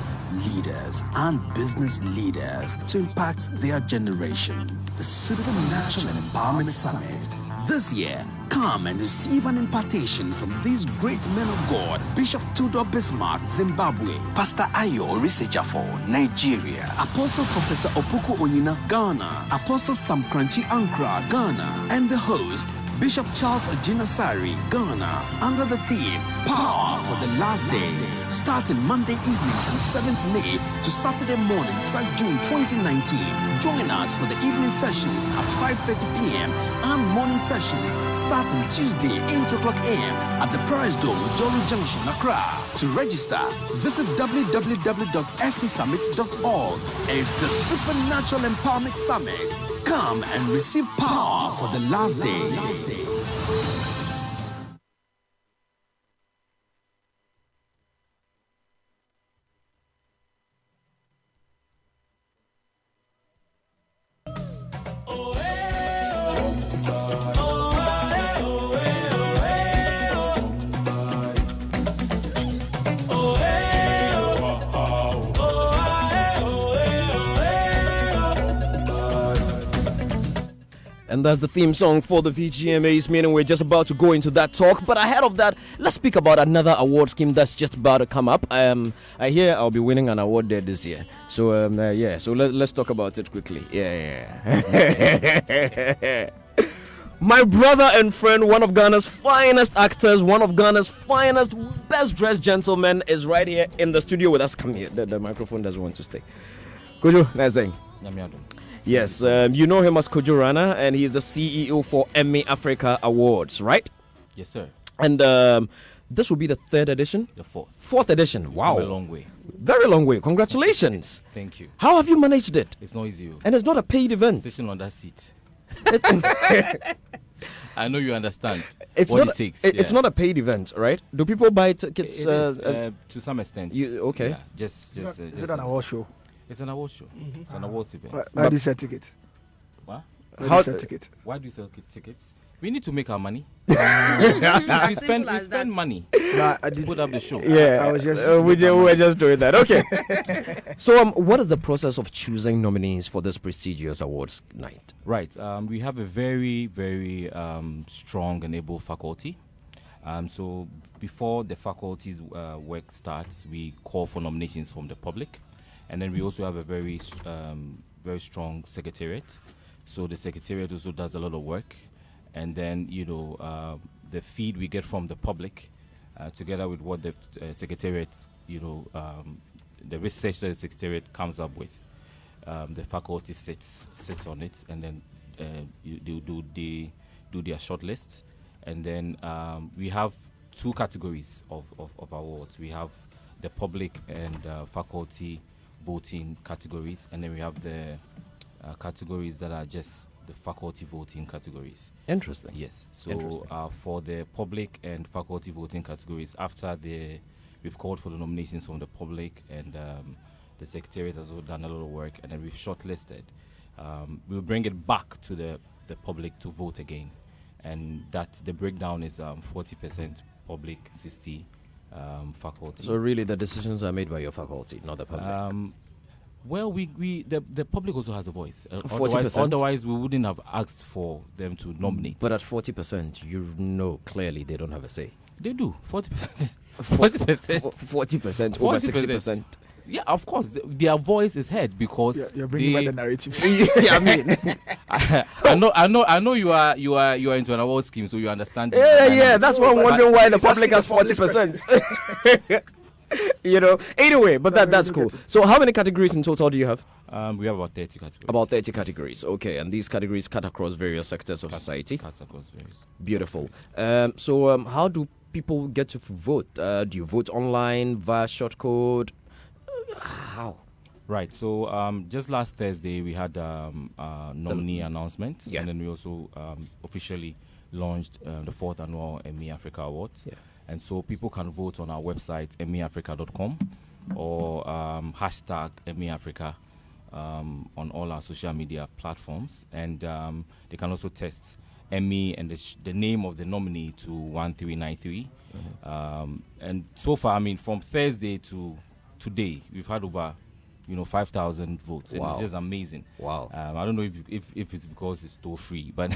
leaders, and business leaders to impact their generation. The Supernatural Empowerment Summit. This year, Come and receive an impartation from these great men of God: Bishop Tudor Bismarck, Zimbabwe; Pastor Ayo Orisejafo, Nigeria; Apostle Professor Opoku Onyina, Ghana; Apostle Sam Crunchy Ankra, Ghana; and the host, Bishop Charles Ojinasari, Ghana, under the theme Power for the Last Days, starting Monday evening 27th May to Saturday morning 1st June 2019. Join us for the evening sessions at 5:30 p.m. and morning sessions starting Tuesday 8 o'clock a.m. at the Prize Dome, Jolu Junction, Accra. To register, visit www.stsummit.org. It's the Supernatural Empowerment Summit. Come and receive power for the last days. And that's the theme song for the VGMAs, meaning we're just about to go into that talk. But ahead of that, let's speak about another award scheme that's just about to come up. I hear I'll be winning an award there this year. So, so let's talk about it quickly. Yeah. My brother and friend, one of Ghana's finest actors, one of Ghana's finest, best-dressed gentlemen is right here in the studio with us. Come here. The microphone doesn't want to stay. Kojo, nice saying. Yes, you know him as Kojo Rana, and he's the CEO for Emmy Africa Awards, right? Yes, sir. And this will be the third edition? The fourth. Fourth edition, wow. A long way. Very long way, congratulations. Thank you. How have you managed it? It's not easy. And it's not a paid event. Sitting on that seat. I know you understand it's what not, it takes. It's not a paid event, right? Do people buy tickets? To some extent. Okay. Yeah, just is it an award show? It's an award show. Mm-hmm. It's an awards event. Why do you sell tickets? What? Why do you sell tickets? Why do you sell tickets? We need to make our money. we spend money to put up the show. Yeah, I was just we were just doing that. Okay. So, what is the process of choosing nominees for this prestigious awards night? Right. We have a very, very strong and able faculty. So, before the faculty's work starts, we call for nominations from the public. And then we also have a very, very strong secretariat. So the secretariat also does a lot of work. And then, the feed we get from the public, together with what the secretariat, the research that the secretariat comes up with, the faculty sits on it, and then they do their short list. And then we have two categories of awards. We have the public and faculty voting categories, and then we have the categories that are just the faculty voting categories. Interesting. Yes. So for the public and faculty voting categories, after we've called for the nominations from the public, and the secretariat has also done a lot of work, and then we've shortlisted. We'll bring it back to the public to vote again, and that the breakdown is 40% public, 60 faculty. So really, the decisions are made by your faculty, not the public. Well, the public also has a voice. 40%. Otherwise, we wouldn't have asked for them to nominate. But at 40%, you know clearly they don't have a say. They do. 40%. 40%. 40% over 60%. Yeah, of course, their voice is heard because you're bringing back the narratives. Yeah, I mean, I know you are into an award scheme, so you understand. Yeah. That's why I'm wondering why the public has 40%. Anyway, but that's cool. So, how many categories in total do you have? We have about 30 categories. About 30 categories. Okay, and these categories cut across various sectors of society. Cuts across various. Beautiful. So, how do people get to vote? Do you vote online via shortcode? How? Right. So just last Thursday we had nominee announcement, and then we also officially launched the 4th annual Emmy Africa Awards. Yeah. And so people can vote on our website emmyafrica.com or hashtag #EmmyAfrica on all our social media platforms, and they can also text Emmy and the name of the nominee to 1393. And so far, from Thursday to today, we've had over 5,000 votes. And Wow. it's just amazing. Wow. I don't know if it's because it's toll free, but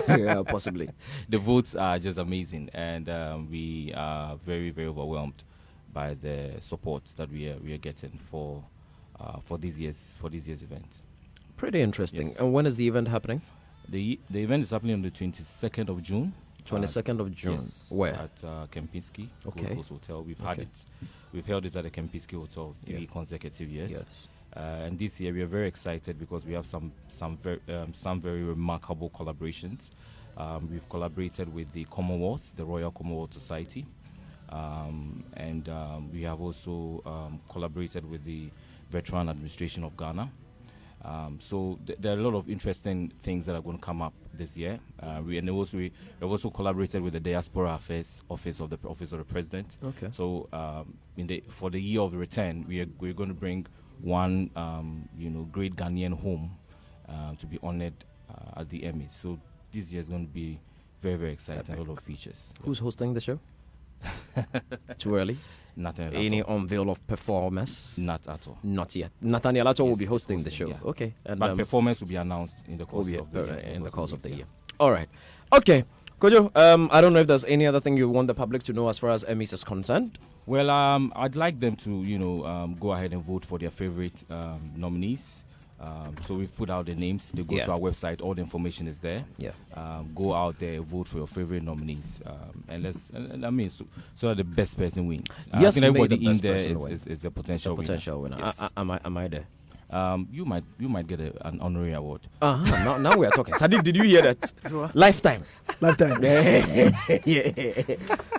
yeah, possibly. The votes are just amazing, and we are very, very overwhelmed by the support that we are getting for this year's event. Pretty interesting. Yes. And when is the event happening? The event is happening on the 22nd of June. 22nd of June. Yes, Where? At Kempinski Okay. Gold Coast Hotel. We've held it at the Kempinski Hotel 3 consecutive years. Yes. And this year we are very excited because we have some very remarkable collaborations. We've collaborated with the Commonwealth, the Royal Commonwealth Society, and we have also collaborated with the Veteran Administration of Ghana. So there are a lot of interesting things that are going to come up this year. We have also collaborated with the Diaspora Affairs Office of the President. Okay. So for the year of the return, we're going to bring one great Ghanaian home to be honored at the Emmys. So this year is going to be very, very exciting. A lot of features. Who's hosting the show? Too early? Nothing. Any unveil of performance? Not at all. Not yet. Nathaniel Ato will be hosting the show. Yeah. Okay. And but performance will be announced in the course of the year. In the course of the year. All right. Okay. Kojo, I don't know if there's any other thing you want the public to know as far as Emmys is concerned. Well, I'd like them to, go ahead and vote for their favorite nominees. So we've put out the names. They go to our website. All the information is there. Yeah. Go out there, vote for your favorite nominees, so that the best person wins. Yes, I think everybody the in there person is a potential winner. Yes. Am I there? You might get an honorary award. Now we are talking. Sadiq, did you hear that? Lifetime. Yeah.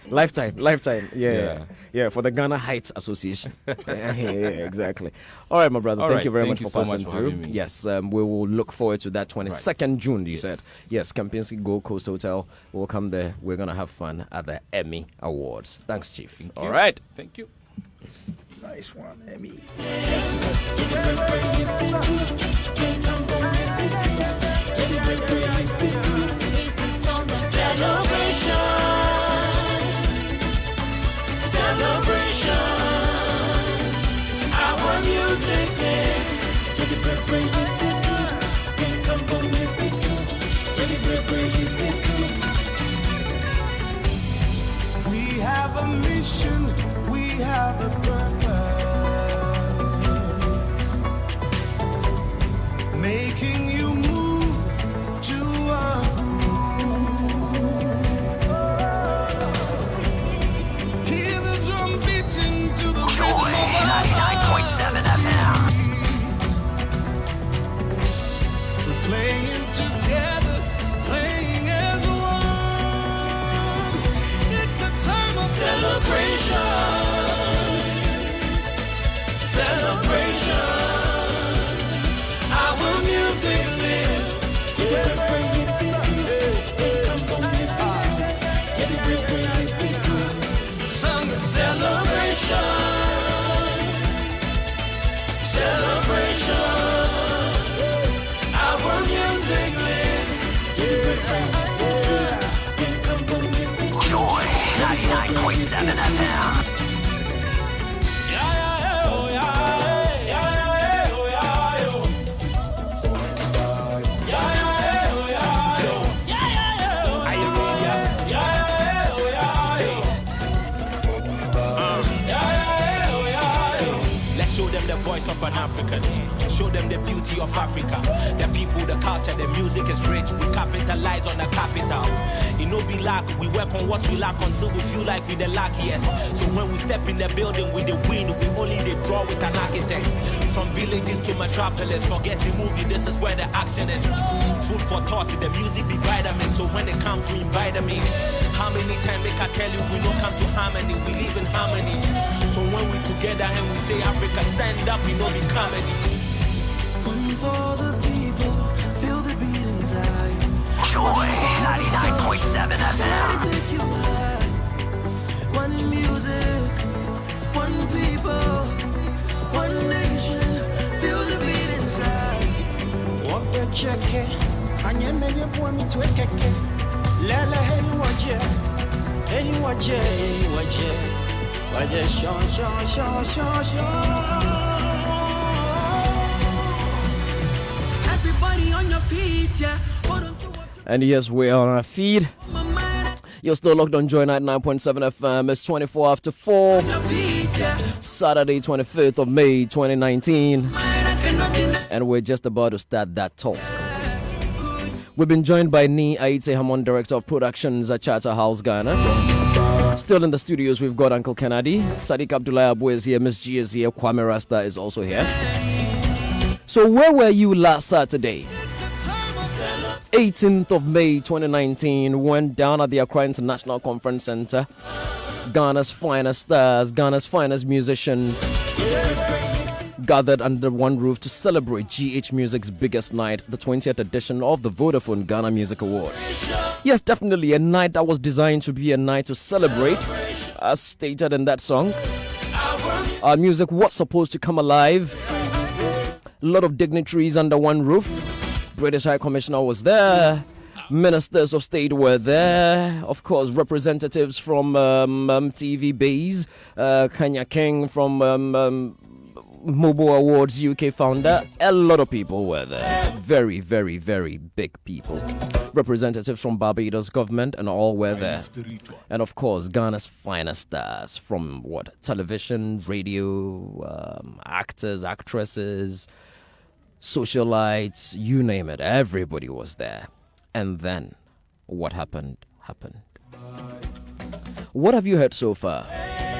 Lifetime. Yeah. For the Ghana Heights Association. yeah, exactly. All right, my brother. Thank you very much for passing through. Yes, we will look forward to that 22nd June. You said yes. Kempinski Gold Coast Hotel. We'll come there. We're gonna have fun at the Emmy Awards. Thanks, Chief. All right. Thank you. Nice one, Emmy. Celebration. Our music is. We have a mission, we have a purpose, making you move to a groove. Hear the drum beating to the Joy 99.7 FM. We're playing together, playing as one. It's a time of celebration. Our music lives. Celebration. Our music lives. Joy 99.7 FM. Voice of an African, show them the beauty of Africa, the people, the culture, the music is rich. We capitalize on the capital. It no be lack, we work on what we lack until we feel like we the luckiest. So when we step in the building with the win, we only the draw with an architect. From villages to metropolis, forget the movie, this is where the action is. Food for thought, the music be vitamin. So when it comes, we invite them in. How many times they can tell you we don't come to harmony, we live in harmony. So when we together and we say Africa stand up, we know be comedy. One for the people, feel the beat inside. Joy 99.7 FM. One music, one people, one nation, feel the beat inside. Walk the check, and you may have one to a cake. Lala, any watch it, any watch it. Why just show. And yes, we're on our feed. You're still locked on Joy 99.7 FM. It's 24 after 4. Saturday, 25th of May, 2019. And we're just about to start that talk. We've been joined by Ni Aite Hamon, Director of Productions at Charterhouse, Ghana. Still in the studios, we've got Uncle Kennedy. Sadiq Abdullah Abu is here. Miss G is here. Kwame Rasta is also here. So where were you last Saturday? 18th of May 2019, went down at the Accra International Conference Center. Ghana's finest stars, Ghana's finest musicians gathered under one roof to celebrate GH Music's biggest night, the 20th edition of the Vodafone Ghana Music Awards. Yes, definitely a night that was designed to be a night to celebrate, as stated in that song. Our music was supposed to come alive. A lot of dignitaries under one roof. British High Commissioner was there. Ministers of State were there. Of course, representatives from TV Base. Kenya King from Mobile Awards UK founder. A lot of people were there. Very, very, very big people. Representatives from Barbados government and all were there. And of course, Ghana's finest stars from television, radio, actors, actresses, socialites, you name it, everybody was there. And then what happened. What have you heard so far?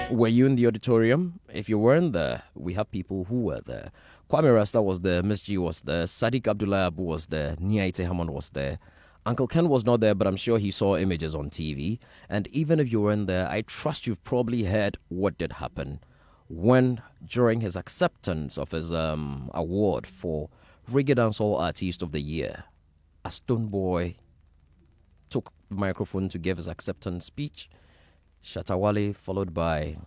Were you in the auditorium? If you weren't there, we have people who were there. Kwame Rasta was there, Miss G was there, Sadiq Abdullah Abu was there, Niaite Hamon was there. Uncle Ken was not there, but I'm sure he saw images on TV. And even if you weren't there, I trust you've probably heard what did happen when, during his acceptance of his award for Reggae Dancehall Artist of the Year, a Stone Boy took the microphone to give his acceptance speech. Shatawale, followed by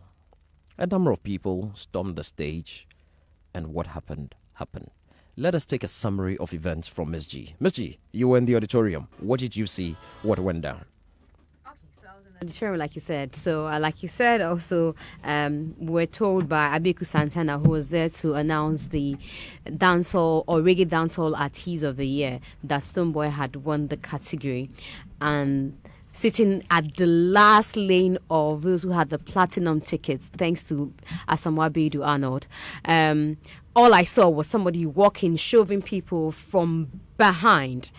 a number of people, stormed the stage. And what happened. Let us take a summary of events from Miss G. Miss G, you were in the auditorium. What did you see? What went down? Auditorium, like you said. So, like you said, also, we're told by Abiku Santana, who was there to announce the dancehall or reggae dancehall artist of the year, that Stoneboy had won the category, and sitting at the last lane of those who had the platinum tickets, thanks to Asamoah Beidou Arnold. All I saw was somebody walking, shoving people from behind.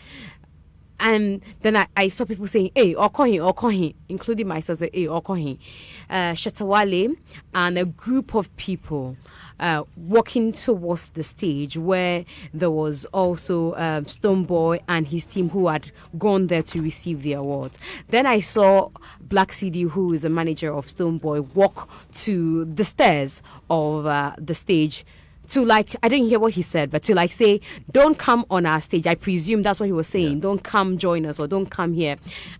And then I saw people saying, hey, Okohin, including myself, saying, hey, Okohin. Shatawale and a group of people walking towards the stage where there was also Stoneboy and his team who had gone there to receive the awards. Then I saw Black CD, who is a manager of Stoneboy, walk to the stairs of the stage to I didn't hear what he said, but to say, don't come on our stage. I presume that's what he was saying. Yeah. Don't come join us or don't come here.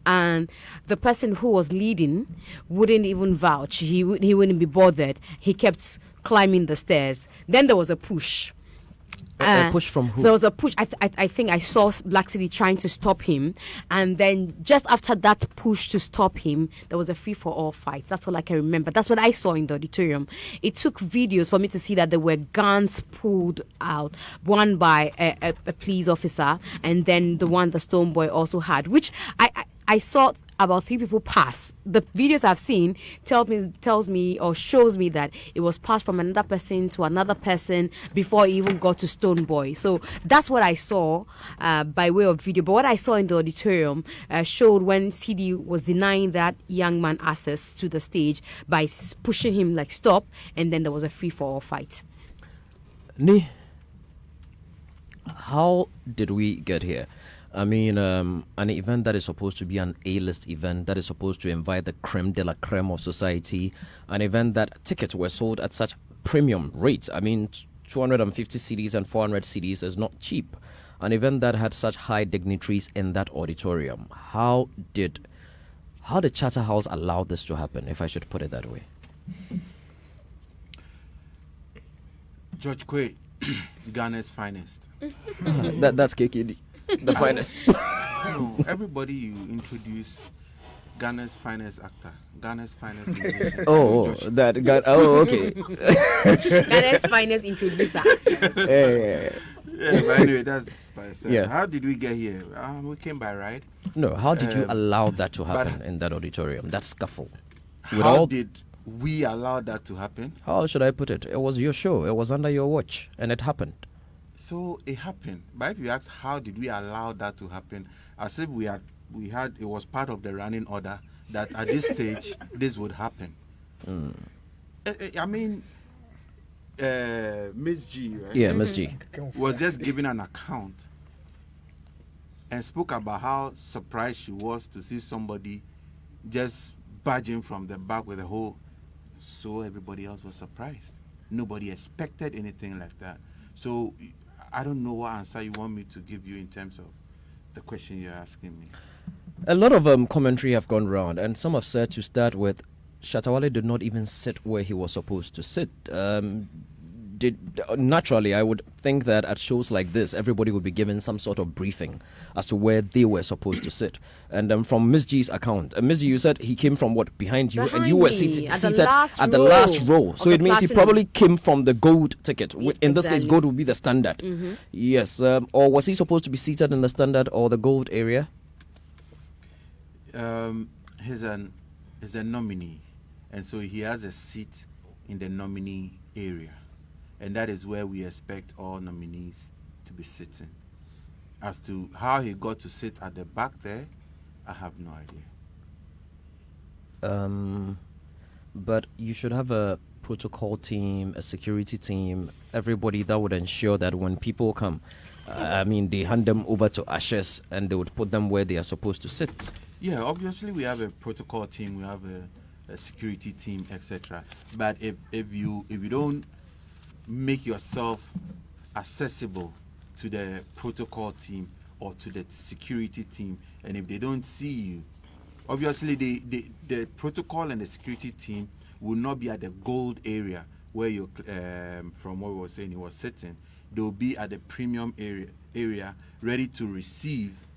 And the person who was leading wouldn't even vouch. He wouldn't be bothered. He kept climbing the stairs. Then there was a push. A push from who? There was a push. I think I saw Black City trying to stop him. And then just after that push to stop him, there was a free-for-all fight. That's all I can remember. That's what I saw in the auditorium. It took videos for me to see that there were guns pulled out, one by a police officer, and then the one the Stoneboy also had, which I saw about 3 people pass. The videos I've seen tells me or shows me that it was passed from another person to another person before it even got to Stoneboy. So that's what I saw by way of video. But what I saw in the auditorium showed when CD was denying that young man access to the stage by pushing him stop, and then there was a free-for-all fight. Ni, how did we get here? I mean, an event that is supposed to be an A-list event, that is supposed to invite the creme de la creme of society, an event that tickets were sold at such premium rates. I mean, 250 CDs and 400 CDs is not cheap. An event that had such high dignitaries in that auditorium. How did Charterhouse allow this to happen, if I should put it that way? George Quay, Ghana's finest. That's KKD. The finest. No, everybody you introduce Ghana's finest actor, Ghana's finest musician. That got. Oh, okay. Ghana's finest introducer. Yeah, but anyway, that's spice. Yeah. How did we get here? We came by ride. No, how did you allow that to happen in that auditorium? That scuffle. How did we allow that to happen? How should I put it? It was your show. It was under your watch, and it happened. So it happened. But if you ask how did we allow that to happen, as if we had it was part of the running order that at this stage this would happen. I mean, Miss G, right? Yeah, Miss G was just giving an account and spoke about how surprised she was to see somebody just barging from the back with a whole. So everybody else was surprised. Nobody expected anything like that. So I don't know what answer you want me to give you in terms of the question you're asking me. A lot of commentary have gone round, and some have said to start with, Shatawale did not even sit where he was supposed to sit. Naturally, I would think that at shows like this, everybody would be given some sort of briefing as to where they were supposed to sit. And from Miss G's account, Miss G, you said he came from what, behind you, and you were seated at the last row. So it means he probably came from the gold ticket. In this case, gold would be the standard. Yes, or was he supposed to be seated in the standard or the gold area? He's a nominee, and so he has a seat in the nominee area. And that is where we expect all nominees to be sitting. As to how he got to sit at the back there, I have no idea. But you should have a protocol team, a security team, everybody that would ensure that when people come, they hand them over to ushers and they would put them where they are supposed to sit. Yeah, obviously we have a protocol team, we have a security team, etc. But if you don't make yourself accessible to the protocol team or to the security team, and if they don't see you, obviously the protocol and the security team will not be at the gold area where you from what we were saying he was sitting. They'll be at the premium area ready to receive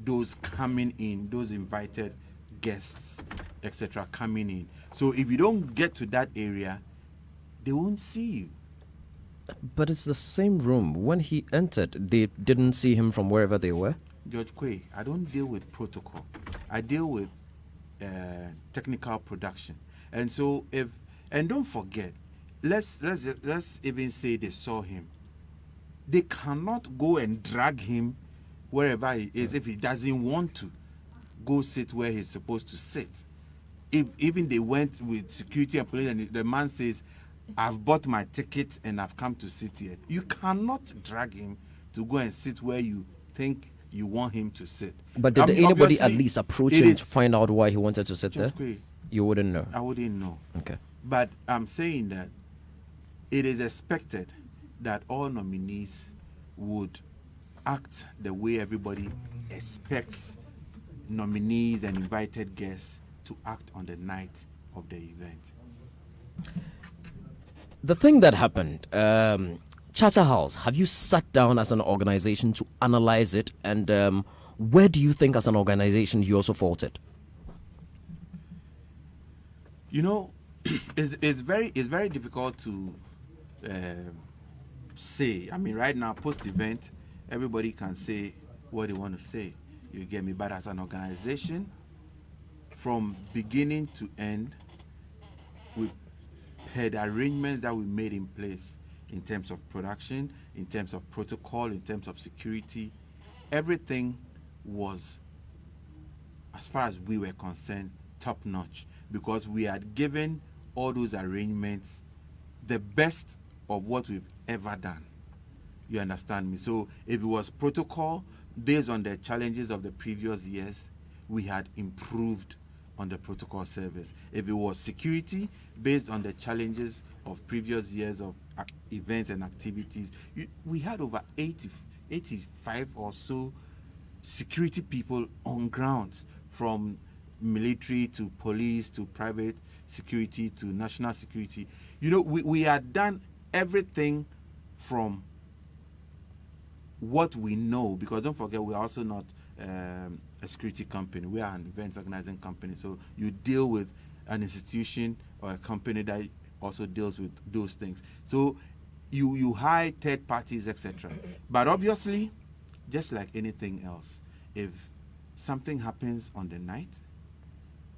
those coming in, those invited guests, etc. coming in. So if you don't get to that area, they won't see you. But it's the same room. When he entered, they didn't see him from wherever they were? George Quay, I don't deal with protocol. I deal with technical production. And so and don't forget, let's even say they saw him. They cannot go and drag him wherever he is if he doesn't want to go sit where he's supposed to sit. If even they went with security and police and the man says, I've bought my ticket and I've come to sit here, you cannot drag him to go and sit where you think you want him to sit. But did anybody at least approach him to find out why he wanted to sit there? Quay, you wouldn't know. I wouldn't know. Okay. But I'm saying that it is expected that all nominees would act the way everybody expects nominees and invited guests to act on the night of the event. The thing that happened, Chacha House, have you sat down as an organization to analyze it? And where do you think as an organization you also faulted? You know, it's very difficult to say. I mean, right now, post-event, everybody can say what they want to say. You get me? But as an organization, from beginning to end, we had arrangements that we made in place in terms of production, in terms of protocol, in terms of security. Everything was, as far as we were concerned, top-notch, because we had given all those arrangements the best of what we've ever done. You understand me? So if it was protocol, based on the challenges of the previous years, we had improved on the protocol service. If it was security, based on the challenges of previous years of events and activities, we had over 85 or so security people on grounds, from military to police to private security to national security. You know, we had done everything from what we know, because don't forget, we're also not a security company. We are an events organizing company. So you deal with an institution or a company that also deals with those things. So you hire third parties, etc. But obviously, just like anything else, if something happens on the night,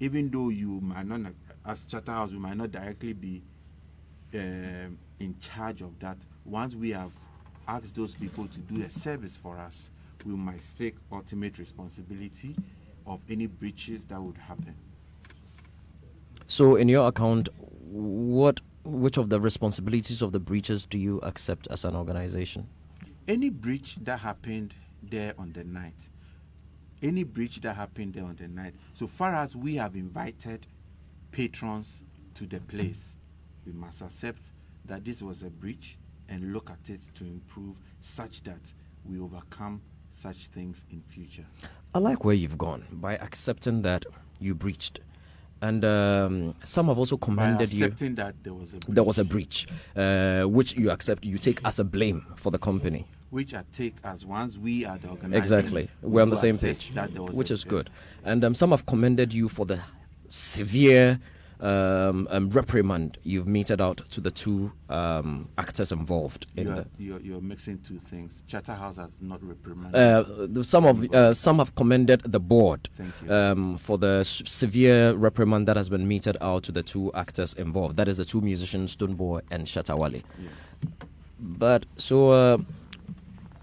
even though you might not, as Charterhouse, you might not directly be in charge of that, once we have asked those people to do a service for us, we might take ultimate responsibility of any breaches that would happen. So, in your account, which of the responsibilities of the breaches do you accept as an organization? Any breach that happened there on the night, so far as we have invited patrons to the place, we must accept that this was a breach and look at it to improve such that we overcome such things in future. I like where you've gone by accepting that you breached. And some have also commended you. Accepting that there was a breach. There was a breach, which you accept, you take as a blame for the company. Which I take as once we are the organizers. Exactly. We're on the same page, which is good. And some have commended you for the severe reprimand you've meted out to the two actors involved. You're mixing two things. Charterhouse has not reprimanded. Some have commended the board for the severe reprimand that has been meted out to the two actors involved. That is the two musicians, Stoneboy and Shatawale. Yeah. But so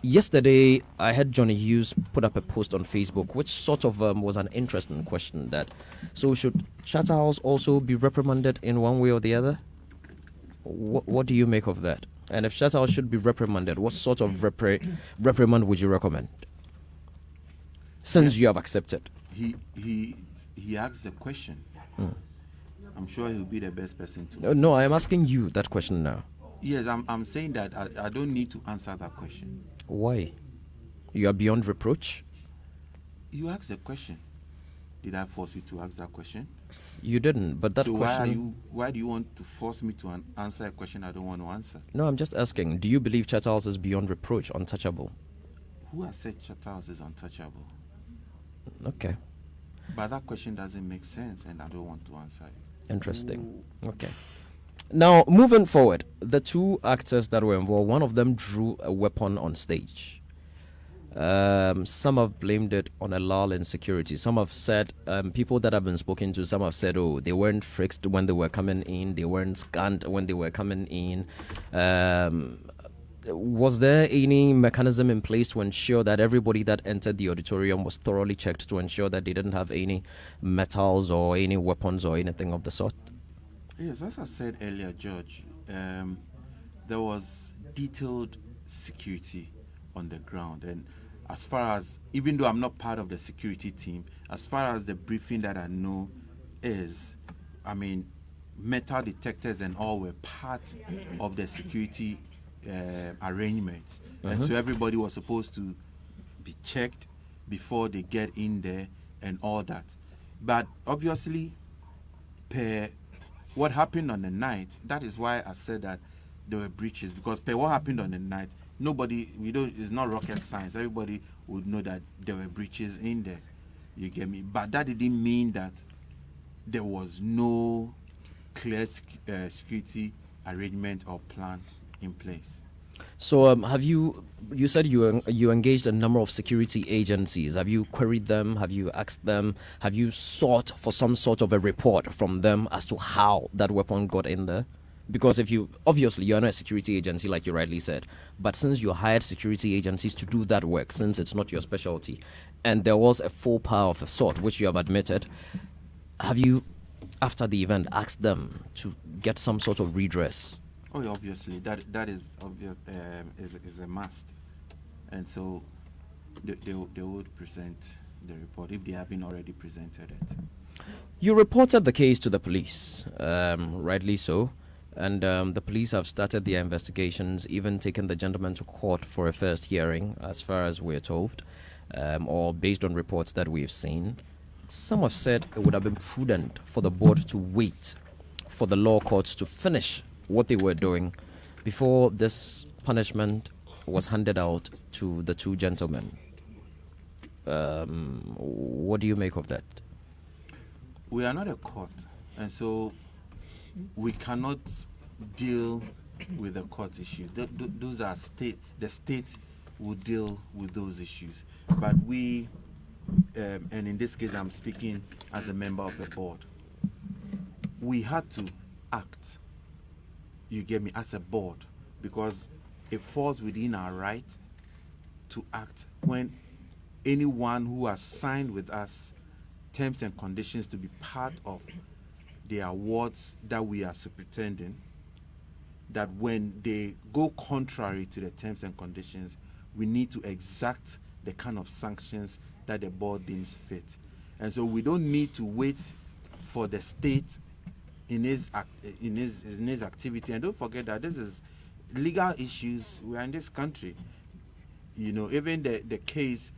yesterday I had Johnny Hughes put up a post on Facebook, which sort of was an interesting question. That so should Charterhouse also be reprimanded in one way or the other? What do you make of that? And if Charterhouse should be reprimanded, what sort of reprimand would you recommend? Since you have accepted, he asked the question. I'm sure he'll be the best person to. No, I am asking you that question now. Yes, I'm saying that I don't need to answer that question. Why? You are beyond reproach? You asked the question. Did I force you to ask that question? You didn't, but that so question... why do you want to force me to answer a question I don't want to answer? No, I'm just asking, do you believe Charterhouse is beyond reproach, untouchable? Who has said Charterhouse is untouchable? Okay. But that question doesn't make sense, and I don't want to answer it. Interesting. Okay. Now, moving forward, the two actors that were involved, one of them drew a weapon on stage. Some have blamed it on a lull in security. Some have said, people that have been spoken to, some have said, oh, they weren't frisked when they were coming in, they weren't scanned when they were coming in. Was there any mechanism in place to ensure that everybody that entered the auditorium was thoroughly checked to ensure that they didn't have any metals or any weapons or anything of the sort? Yes, as I said earlier, George, there was detailed security on the ground. And as far as, even though I'm not part of the security team, as far as the briefing that I know is, I mean, metal detectors and all were part of the security arrangements. And so everybody was supposed to be checked before they get in there and all that. But obviously, per what happened on the night, that is why I said that there were breaches, because per what happened on the night, it's not rocket science. Everybody would know that there were breaches in there. You get me? But that didn't mean that there was no clear security arrangement or plan in place. So have you said you engaged a number of security agencies. Have you queried them? Have you asked them? Have you sought for some sort of a report from them as to how that weapon got in there? Because obviously you're not a security agency like you rightly said, but since you hired security agencies to do that work, since it's not your specialty, and there was a faux pas of a sort, which you have admitted, have you, after the event, asked them to get some sort of redress? Oh, yeah, obviously, that is obvious, is a must, and so they would present the report if they haven't already presented it. You reported the case to the police, rightly so. And the police have started their investigations, even taken the gentleman to court for a first hearing, as far as we're told, or based on reports that we've seen. Some have said it would have been prudent for the board to wait for the law courts to finish what they were doing before this punishment was handed out to the two gentlemen. What do you make of that? We are not a court, and so we cannot deal with the court issues. Those are the state will deal with those issues. But we, and in this case I'm speaking as a member of the board, we had to act, you get me, as a board, because it falls within our right to act when anyone who has signed with us terms and conditions to be part of the awards that we are superintending, that when they go contrary to the terms and conditions, we need to exact the kind of sanctions that the board deems fit. And so we don't need to wait for the state in his activity. And don't forget that this is legal issues. We are in this country. You know, even the case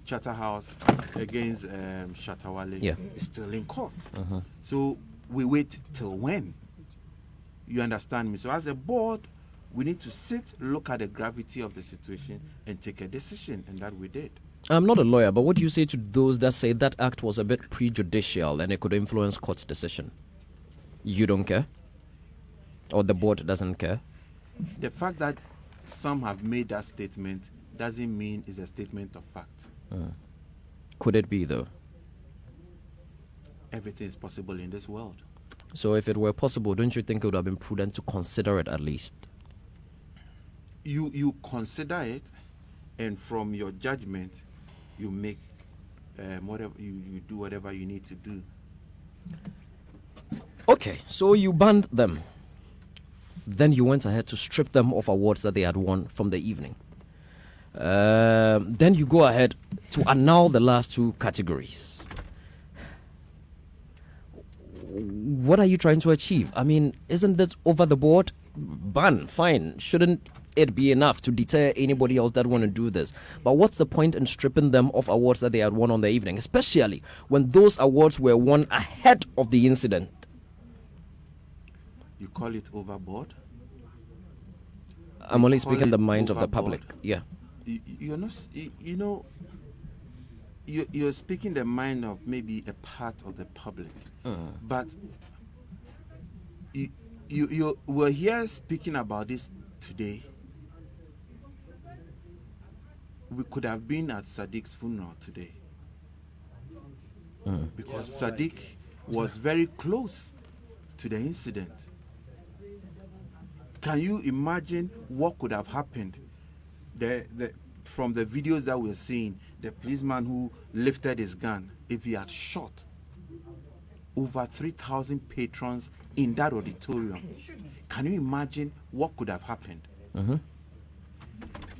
Charterhouse against Shatawale is still in court. So we wait till when? You understand me? So as a board, we need to sit, look at the gravity of the situation, and take a decision, and that we did. I'm not a lawyer, but what do you say to those that say that act was a bit prejudicial and it could influence court's decision? You don't care? Or the board doesn't care? The fact that some have made that statement doesn't mean it's a statement of fact. Could it be, though? Everything is possible in this world. So if it were possible, don't you think it would have been prudent to consider it at least? You consider it, and from your judgment, you make whatever you do whatever you need to do. Okay, so you banned them. Then you went ahead to strip them of awards that they had won from the evening. Then you go ahead to annul the last two categories. What are you trying to achieve? I mean, isn't that over the board? Ban, fine. Shouldn't it be enough to deter anybody else that want to do this? But what's the point in stripping them of awards that they had won on the evening, especially when those awards were won ahead of the incident? You call it overboard? I'm only speaking the mind of the public. Yeah. You're not, you know, you're speaking the mind of maybe a part of the public. But you were here speaking about this today. We could have been at Sadiq's funeral today. Because Sadiq was very close to the incident. Can you imagine what could have happened? From the videos that we're seeing, the policeman who lifted his gun, if he had shot over 3,000 patrons in that auditorium, can you imagine what could have happened?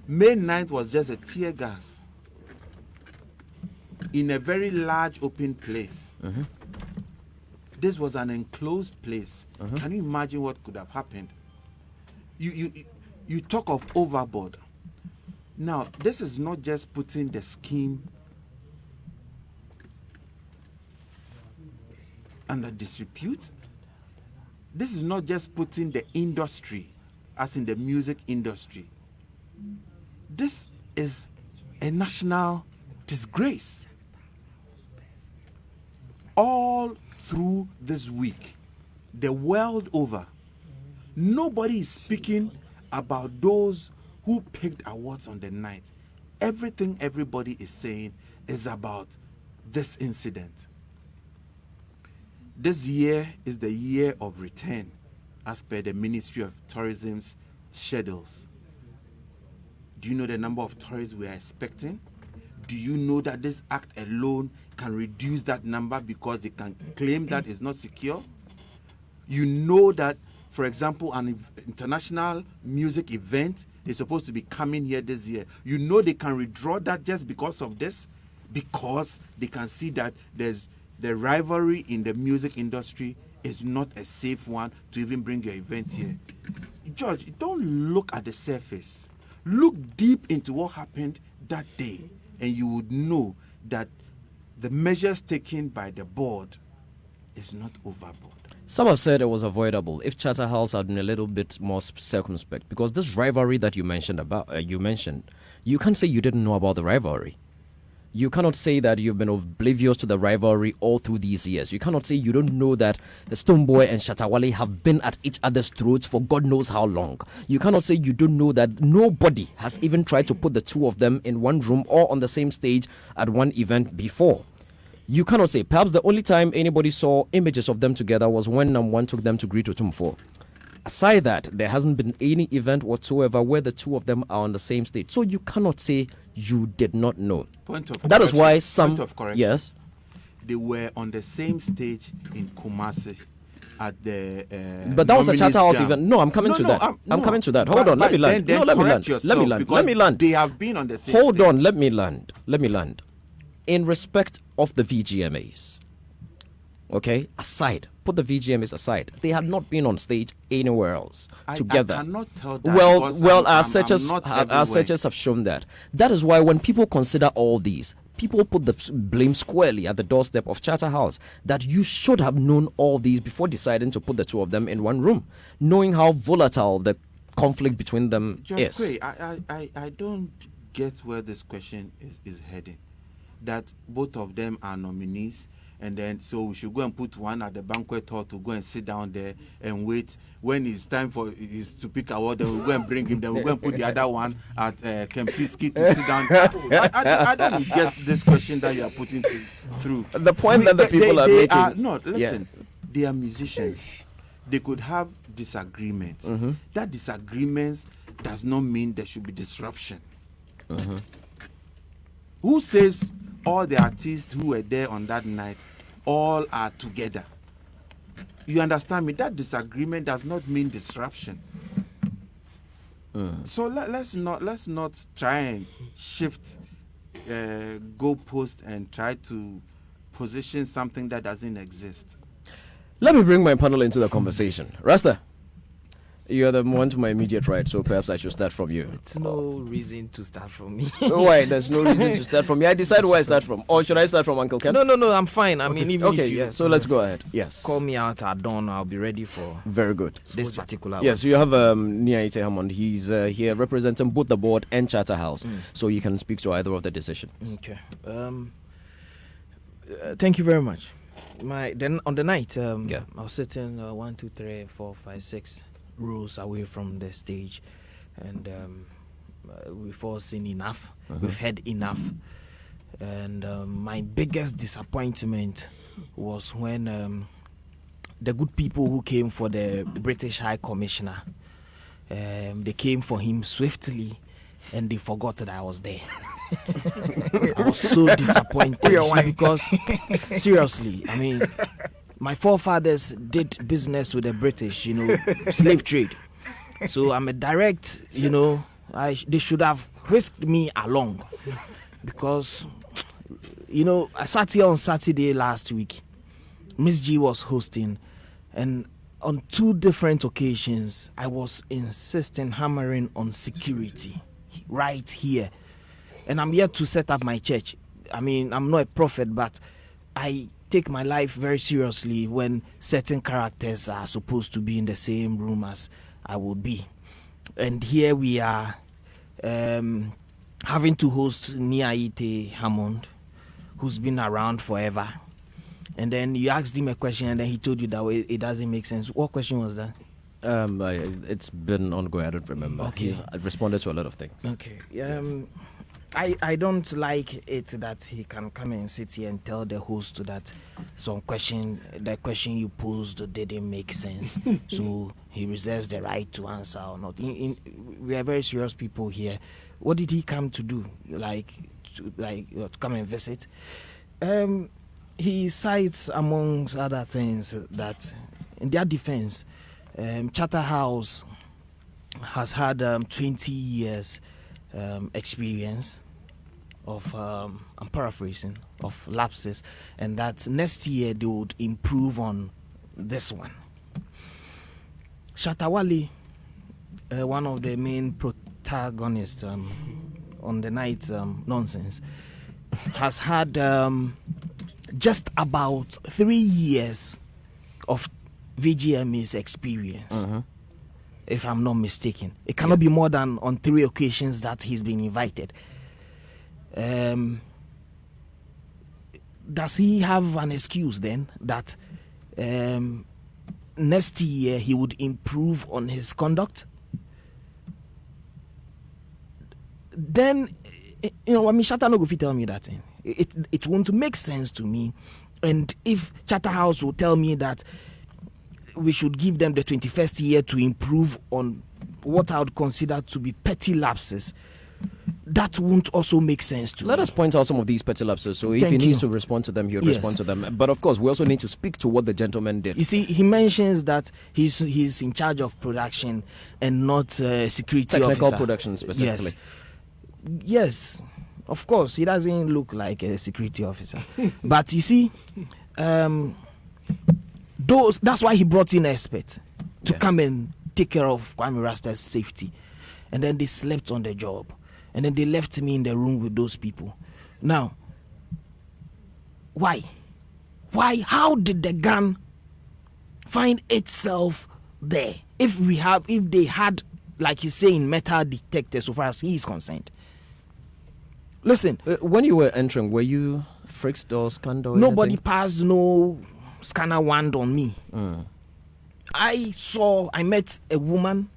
May 9th was just a tear gas in a very large open place. This was an enclosed place. Can you imagine what could have happened? You talk of overboard. Now, this is not just putting the scheme under disrepute. This is not just putting the industry, as in the music industry. This is a national disgrace. All through this week, the world over, nobody is speaking about those who picked awards on the night. Everything everybody is saying is about this incident. This year is the year of return, as per the Ministry of Tourism's schedules. Do you know the number of tourists we are expecting? Do you know that this act alone can reduce that number because they can claim that it's not secure? You know that, for example, an international music event is supposed to be coming here this year. You know they can withdraw that just because of this, because they can see that there's the rivalry in the music industry is not a safe one to even bring your event here. George, don't look at the surface. Look deep into what happened that day, and you would know that the measures taken by the board is not overboard. Some have said it was avoidable if Charterhouse had been a little bit more circumspect, because this rivalry that you mentioned, you can't say you didn't know about the rivalry. You cannot say that you've been oblivious to the rivalry all through these years. You cannot say you don't know that the Stonebwoy and Shatta Wale have been at each other's throats for God knows how long. You cannot say you don't know that nobody has even tried to put the two of them in one room or on the same stage at one event before. You cannot say, perhaps the only time anybody saw images of them together was when #1 took them to Greet Otumfuo. Aside that, there hasn't been any event whatsoever where the two of them are on the same stage. So you cannot say you did not know. That is why some... Point of correction. Yes? They were on the same stage in Kumasi at the... but that was a Charter House Jam. event. No, I'm coming to that. I'm coming to that. Hold on, let me land. Then Let me correct land. Let me land. Let me land. They have been on the same Hold stage. on, let me land. Let me land. In respect of the VGMAs, okay, aside, put the VGMAs aside, they had not been on stage anywhere else together. I cannot tell that. Well, our I'm searchers have shown that. That is why when people consider all these, people put the blame squarely at the doorstep of Charter House, that you should have known all these before deciding to put the two of them in one room, knowing how volatile the conflict between them is. Quay, I don't get where this question is heading. That both of them are nominees, and then so we should go and put one at the banquet hall to go and sit down there and wait. When it's time for is to pick award, then we'll go and bring him. Then we'll go and put the other one at Kempinski to sit down. I don't get this question that you are putting through. The point that the people are making. Listen, they are musicians. They could have disagreements. Mm-hmm. That disagreements does not mean there should be disruption. Mm-hmm. Who says all the artists who were there on that night all are together? You understand me? That disagreement does not mean disruption. So let's not try and shift goalpost and try to position something that doesn't exist. Let me bring my panel into the conversation. Rasta, you're the one to my immediate right, so perhaps I should start from you. It's no reason to start from me. Why? There's no reason to start from me. I decide where I start from. Or should I start from Uncle Ken? No, I'm fine. I mean, even if you so let's go ahead. Yes. Call me out at dawn, I'll be ready for very good this particular Yes, you have Niaite Hammond. He's here representing both the board and Charter House, so you can speak to either of the decision. Okay. Thank you very much. Then on the night, I was sitting 1, 2, 3, 4, 5, 6 rows away from the stage, and we've all seen enough. We've heard enough, and my biggest disappointment was when the good people who came for the British High Commissioner, they came for him swiftly, and they forgot that I was there. I was so disappointed because seriously, I mean, my forefathers did business with the British, slave trade. So I'm a direct, they should have whisked me along, because, I sat here on Saturday last week. Miss G was hosting, and on 2 different occasions, I was hammering on security right here. And I'm here to set up my church. I mean, I'm not a prophet, but I take my life very seriously when certain characters are supposed to be in the same room as I will be. And here we are having to host Niaite Hammond, who's been around forever. And then you asked him a question, and then he told you that it doesn't make sense. What question was that? It's been ongoing. I don't remember. Okay. I've responded to a lot of things. Okay. I don't like it that he can come and sit here and tell the host that the question you posed didn't make sense. So he reserves the right to answer or not. We are very serious people here. What did he come to do? To come and visit? He cites, amongst other things, that in their defense, Charter House has had 20 years experience of, I'm paraphrasing, of lapses, and that next year they would improve on this one. Shatta Wale, one of the main protagonists on the night's nonsense, has had just about 3 years of VGMA's experience, if I'm not mistaken. It cannot be more than on 3 occasions that he's been invited. does he have an excuse then that next year he would improve on his conduct? Then, Shatta no go fit tell me that thing. It won't make sense to me. And if Charterhouse will tell me that we should give them the 21st year to improve on what I would consider to be petty lapses, that won't also make sense to me. Let us point out some of these petty lapses. So if he needs to respond to them, he'll respond to them. But of course, we also need to speak to what the gentleman did. You see, he mentions that he's in charge of production and not security Technical officer. production specifically. Yes, of course, he doesn't look like a security officer. But you see, that's why he brought in experts to come and take care of Kwame Rasta's safety. And then they slept on the job. And then they left me in the room with those people. Now, why? How did the gun find itself there? If they had, like he's saying, metal detectors, so far as he is concerned. Listen. When you were entering, were you frisked or scanned or nobody anything? passed no scanner wand on me. I met a woman,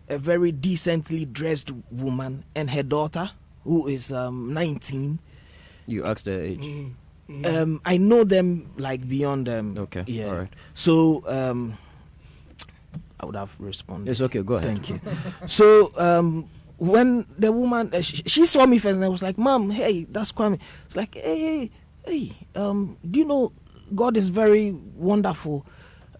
a very decently dressed woman, and her daughter, who is 19. You asked her age? I know them like beyond them. Okay, yeah. all right. So I would have responded. It's okay, go ahead. Thank you. So when the woman, she saw me first, and I was like, "Mom, hey, that's Kwame." It's like, hey, do you know God is very wonderful?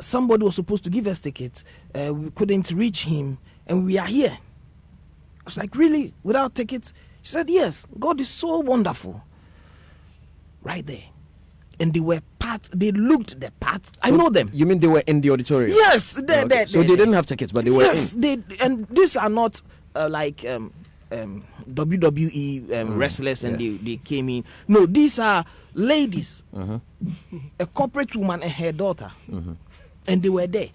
Somebody was supposed to give us tickets. We couldn't reach him, and we are here. I was like, really? Without tickets? She said, yes. God is so wonderful. Right there. And they were they looked the part. I know them. You mean they were in the auditorium? Yes. So they didn't have tickets, but they were in. And these are not like WWE wrestlers and they came in. No, these are ladies. A corporate woman and her daughter. And they were there.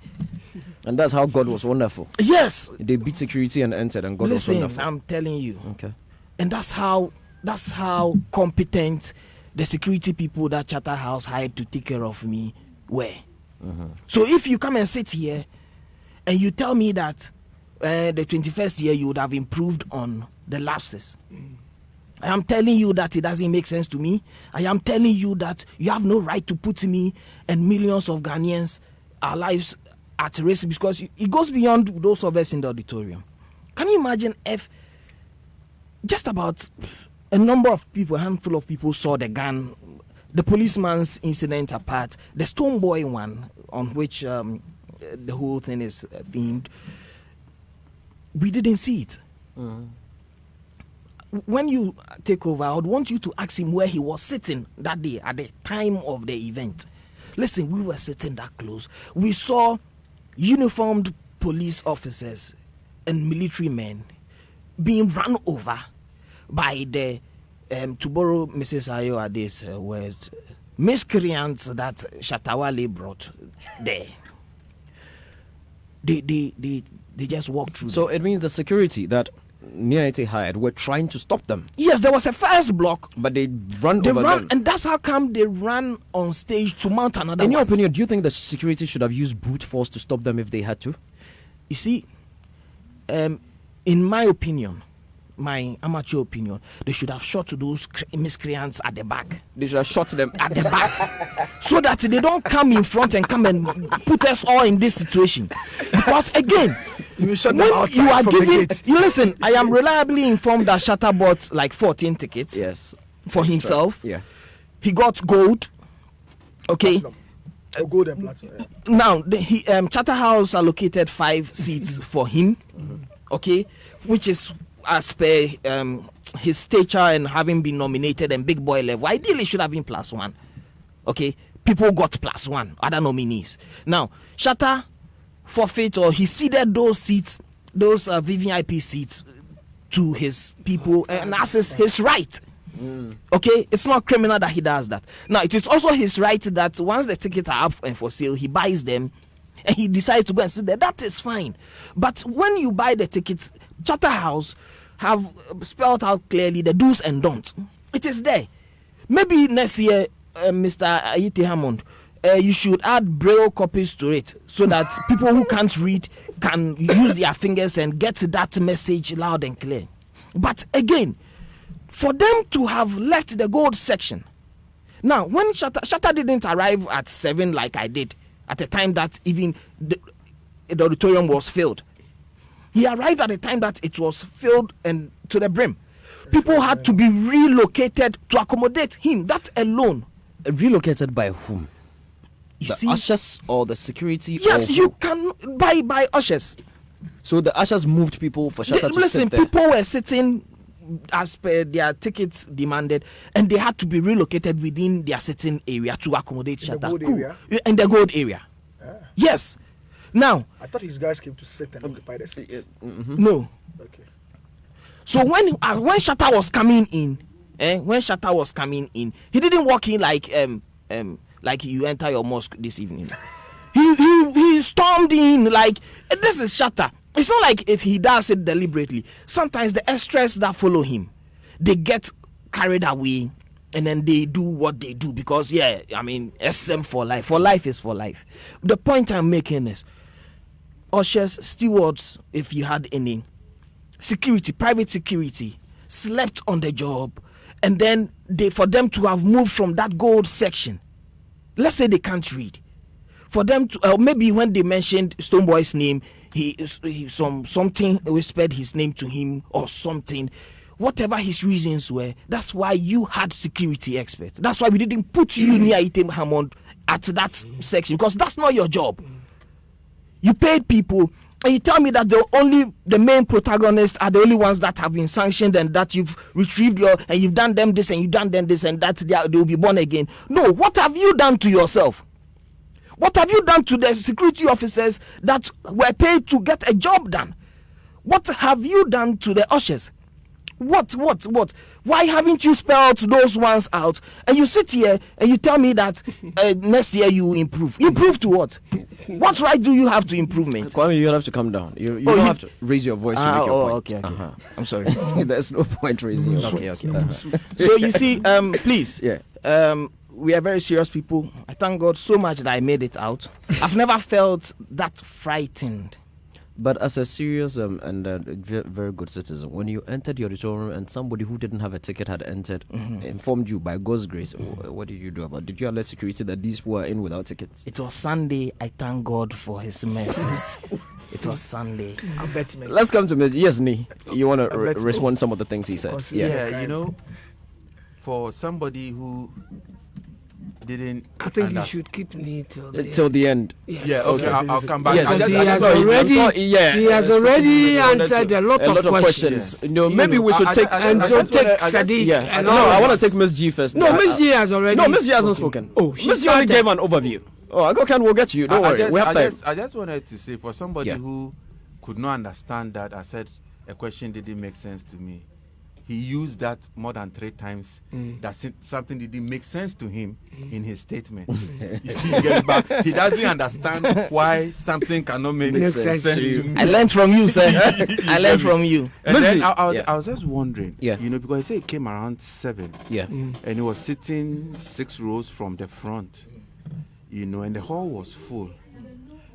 And that's how God was wonderful. Yes. They beat security and entered, and God was wonderful. I'm telling you. Okay. And that's how competent the security people that Charterhouse hired to take care of me were. So if you come and sit here and you tell me that the 21st year you would have improved on the lapses, I am telling you that it doesn't make sense to me. I am telling you that you have no right to put me and millions of Ghanaians, our lives at risk, because it goes beyond those of us in the auditorium. Can you imagine if just about a number of people, a handful of people saw the gun, the policeman's incident apart, the Stone Boy one, on which the whole thing is themed, we didn't see it. When you take over, I would want you to ask him where he was sitting that day at the time of the event. Listen, we were sitting that close. We saw uniformed police officers and military men being run over by the, to borrow Mrs. Ayo Ade's words, miscreants that Shatawale brought there. They just walked through. So it means the security that Niaite hired were trying to stop them. Yes, there was a first block, but they ran over them. And that's how come they ran on stage to mount another. In your opinion, do you think the security should have used brute force to stop them if they had to? You see, in my opinion, my amateur opinion, they should have shot those miscreants at the back. They should have shot them at the back, so that they don't come in front and come and put us all in this situation. Because again, when you are giving, you listen, I am reliably informed that Shatta bought like 14 tickets. Yes, for himself. Yeah, he got gold. Okay. Gold and platinum. Now, Charterhouse allocated 5 seats for him. Okay, which is as per his stature and having been nominated and big boy level. Ideally should have been +1. Okay, people got +1, other nominees. Now Shatta forfeit, or he ceded those seats, those VVIP seats, to his people, and that's his right. Okay, it's not criminal that he does that. Now it is also his right that once the tickets are up and for sale, he buys them and he decides to go and sit there. That is fine. But when you buy the tickets, Charterhouse have spelled out clearly the do's and don'ts. It is there. Maybe next year, Mr. Ayite Hammond, you should add braille copies to it so that people who can't read can use their fingers and get that message loud and clear. But again, for them to have left the gold section. Now, when Shatta didn't arrive at 7 like I did, at the time that even the auditorium was filled. He arrived at the time that it was filled and to the brim. People had to be relocated to accommodate him. That alone. Relocated by whom? You the see, ushers or the security? Yes, you can by ushers. So the ushers moved people for Shatta to sit there. People were sitting as per their tickets demanded, and they had to be relocated within their sitting area to accommodate Shatta. In the gold area. Yes. Now, I thought his guys came to sit and occupy the seats. No. Okay. So when Shatta was coming in, he didn't walk in like you enter your mosque this evening. He stormed in like this is Shatta. It's not like if he does it deliberately. Sometimes the extras that follow him, they get carried away and then they do what they do because SM for life. For life is for life. The point I'm making is ushers, stewards, if you had any, security, private security, slept on the job, and then for them to have moved from that gold section, let's say they can't read, for them to maybe when they mentioned Stoneboy's name, something whispered his name to him or something. Whatever his reasons were, that's why you had security experts. That's why we didn't put you near Item Hammond at that section because that's not your job. You paid people, and you tell me that the main protagonists are the only ones that have been sanctioned and that you've retrieved and you've done them this and you've done them this and that they will be born again. No, what have you done to yourself? What have you done to the security officers that were paid to get a job done? What have you done to the ushers? What? Why haven't you spelled those ones out? And you sit here and you tell me that next year you improve. Improve to what? What right do you have to improvement? Kwame, you have to come down. You don't have to raise your voice to make your point. Okay. I'm sorry. There's no point raising your voice. Okay. So you see, please. Yeah. We are very serious people. I thank God so much that I made it out. I've never felt that frightened. But as a serious and very good citizen, when you entered the auditorium and somebody who didn't have a ticket had entered, informed you by God's grace, what did you do about it? Did you alert security that these were in without tickets? It was Sunday. I thank God for his mercies. It was Sunday. Let's come to Mr. Yes, Ni. You want to respond to some of the things he said? Yeah, for somebody who didn't. I think you should keep me till the end. Yes. Yeah, okay, I'll come back. Because he has already answered a lot of questions. Maybe we should take Sadiq. I want to take Miss G first. No, Miss G has already. No, Miss G hasn't spoken. Oh, Miss G only gave an overview. Oh, we'll get to you. Don't worry. We have time. I just wanted to say, for somebody who could not understand that, I said a question didn't make sense to me. He used that more than 3 times. That something didn't make sense to him in his statement. He doesn't understand why something cannot make sense to you. I learned from you, sir. I learned from you. And then I was just wondering, because he said it came around 7. And he was sitting 6 rows from the front, and the hall was full.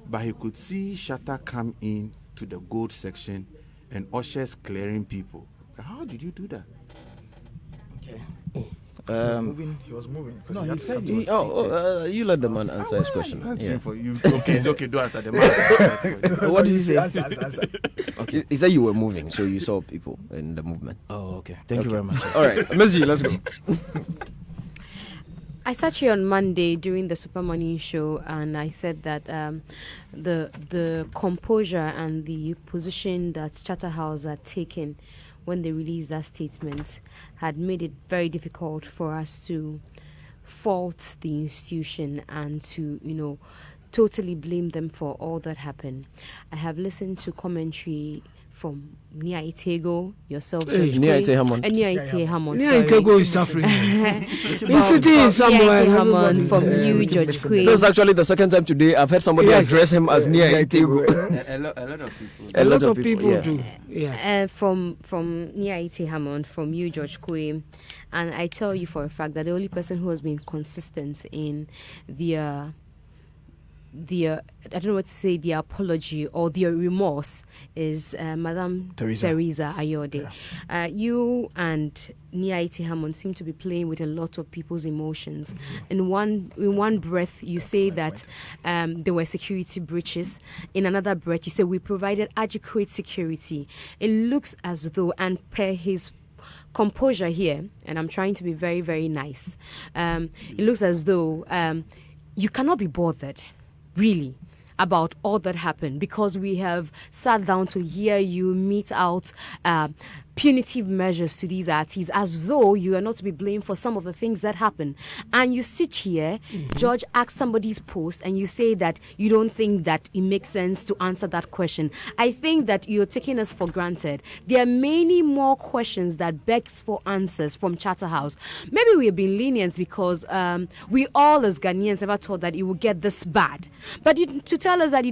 But he could see Shatta come in to the gold section and ushers clearing people. How did you do that? Okay. He was moving. No, he said you let the man answer his question. For you. Okay, it's okay. Do answer the man. What did he say? Answer. Okay. He said you were moving, so you saw people in the movement. Oh, okay. Thank you very much. All right, Ms. G, let's go. I sat here on Monday during the Super Morning Show, and I said that the composure and the position that Charterhouse had taken when they released that statement had made it very difficult for us to fault the institution and to, totally blame them for all that happened. I have listened to commentary from Nia Itego, yourself, Nia Hammond. Nia Hammond. Nia Itego is suffering. He's sitting somewhere. Hammond from you, George Quay. That's actually the second time today I've heard somebody address him as Nia Itego. A lot of people do. From Nia Hammond, from you, George Quay, And I tell you for a fact that the only person who has been consistent in the I don't know what to say, the apology or the remorse is Madam Teresa Ayode. Yeah. You and Nia Iti Hammond seem to be playing with a lot of people's emotions. In one breath, you say that there were security breaches. In another breath, you say we provided adequate security. It looks as though, and per his composure here, and I'm trying to be very, very nice, it looks as though you cannot be bothered, really, about all that happened, because we have sat down to hear you mete out punitive measures to these artists as though you are not to be blamed for some of the things that happen. And you sit here, George asks somebody's post, and you say that you don't think that it makes sense to answer that question. I think that you're taking us for granted. There are many more questions that begs for answers from Chatterhouse. Maybe we have been lenient because we all as Ghanaians never thought that it would get this bad. But to tell us that you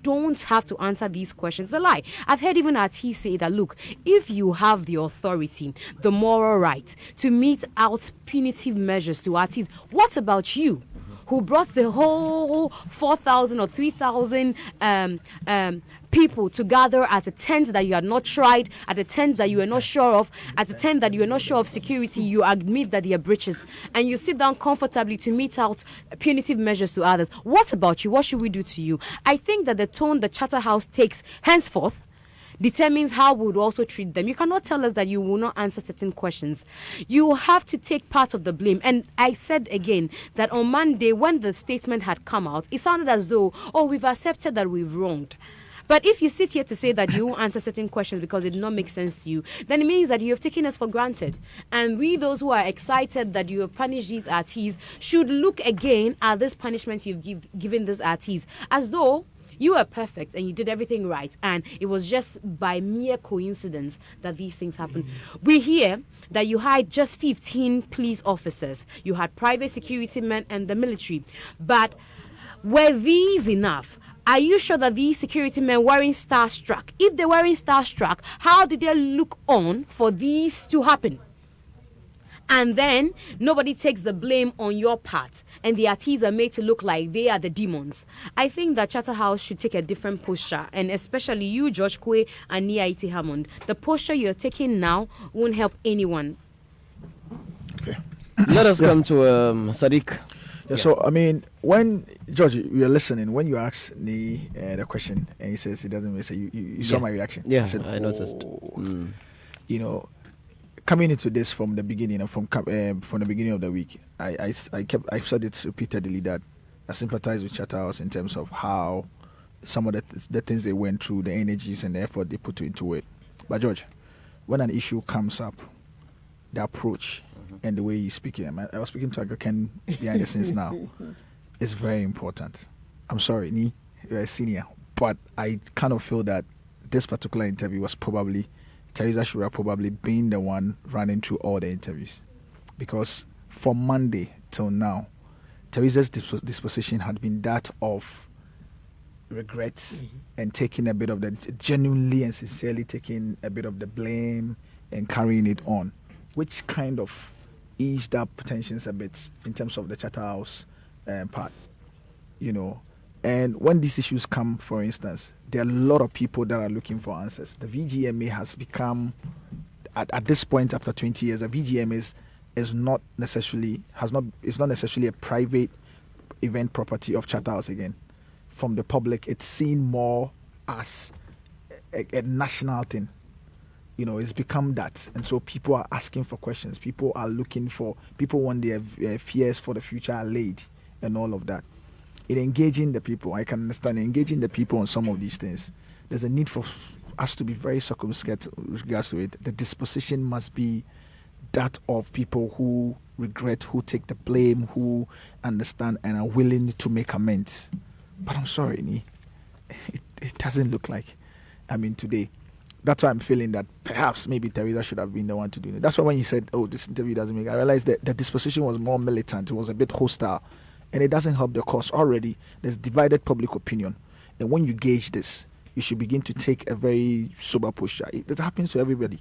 don't have to answer these questions is a lie. I've heard even artists say that, look, if you have the authority, the moral right to mete out punitive measures to artists, what about you, who brought the whole 4,000 or 3,000 people to gather at a tent that you had not tried, at a tent that you were not sure of, at a tent that you were not sure of security? You admit that there are breaches, and you sit down comfortably to mete out punitive measures to others. What about you? What should we do to you? I think that the tone the Chatterhouse takes henceforth determines how we would also treat them. You cannot tell us that you will not answer certain questions. You have to take part of the blame. And I said again that on Monday, when the statement had come out, it sounded as though, we've accepted that we've wronged. But if you sit here to say that you won't answer certain questions because it did not make sense to you, then it means that you have taken us for granted. And we, those who are excited that you have punished these artists, should look again at this punishment you've given these artists, as though you are perfect and you did everything right, and it was just by mere coincidence that these things happened. We hear that you hired just 15 police officers. You had private security men and the military. But were these enough? Are you sure that these security men weren't starstruck? If they weren't starstruck, how did they look on for these to happen? And then nobody takes the blame on your part, and the artists are made to look like they are the demons. I think that Chatterhouse should take a different posture, and especially you, George Kwe and Nia Iti Hammond. The posture you're taking now won't help anyone. Okay. Let us come to Sadiq. Yeah, so, I mean, when, George, you're listening, when you ask the question, and he says it doesn't make sense, you saw my reaction. Yeah, I said, I noticed. You know, coming into this from the beginning, from the beginning of the week, I've said it repeatedly that I sympathize with Chatterhouse in terms of how some of the things they went through, the energies and the effort they put into it. But George, when an issue comes up, the approach and the way he's speaking, I was speaking to Aga Ken behind the scenes now, is very important. I'm sorry, Ni, you're a senior, but I kind of feel that this particular interview was probably Teresa should have probably been the one running through all the interviews, because from Monday till now, Teresa's disposition had been that of regret and taking a bit of the, genuinely and sincerely taking a bit of the blame and carrying it on, which kind of eased up tensions a bit in terms of the Chatterhouse part, you know. And when these issues come, for instance, there are a lot of people that are looking for answers. The VGMA has become, at this point after 20 years, the VGMA is not necessarily a private event property of Chatterhouse again. From the public, it's seen more as a national thing. You know, it's become that. And so people are asking for questions. People want their fears for the future allayed and all of that. In engaging the people, I can understand engaging the people on some of these things. There's a need for us to be very circumspect with regards to it. The disposition must be that of people who regret, who take the blame, who understand and are willing to make amends. But I'm sorry, Ni, it doesn't look like, today. That's why I'm feeling that perhaps maybe Teresa should have been the one to do it. That's why when you said, this interview doesn't make, I realized that the disposition was more militant. It was a bit hostile. And it doesn't help the cause. Already, there's divided public opinion. And when you gauge this, you should begin to take a very sober posture. It happens to everybody.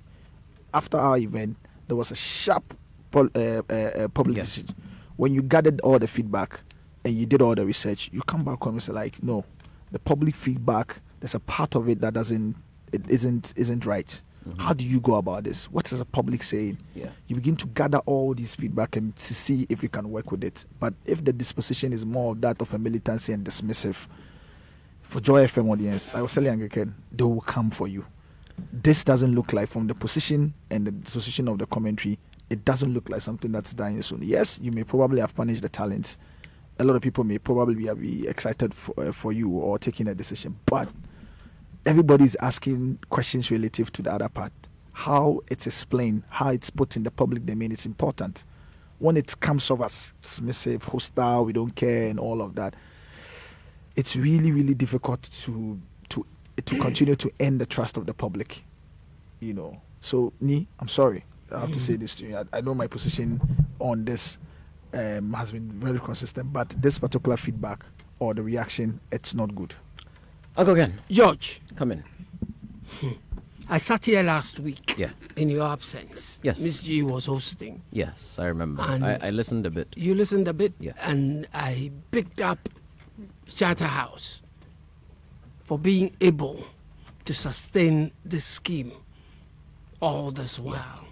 After our event, there was a sharp public decision, when you gathered all the feedback and you did all the research, you come back home and say like, no, the public feedback, there's a part of it that isn't right. How do you go about this? What is the public saying? You begin to gather all these feedback and to see if you can work with it. But if the disposition is more of that of a militancy and dismissive, for Joy FM audience, I was telling Anglican, they will come for you. This doesn't look like, from the position and the disposition of the commentary, it doesn't look like something that's dying soon. Yes, you may probably have punished the talents. A lot of people may probably be excited for you or taking a decision, but everybody's asking questions relative to the other part. How it's explained, how it's put in the public domain is important. When it comes off as dismissive, hostile, we don't care, and all of that, it's really, really difficult to continue to earn the trust of the public. So, I'm sorry. I have to say this to you. I know my position on this has been very consistent, but this particular feedback or the reaction, it's not good. Uncle Ken. George. Come in. I sat here last week. Yeah. In your absence. Yes. Miss G was hosting. Yes, I remember. And I listened a bit. You listened a bit? Yeah. And I picked up Charterhouse for being able to sustain this scheme all this while.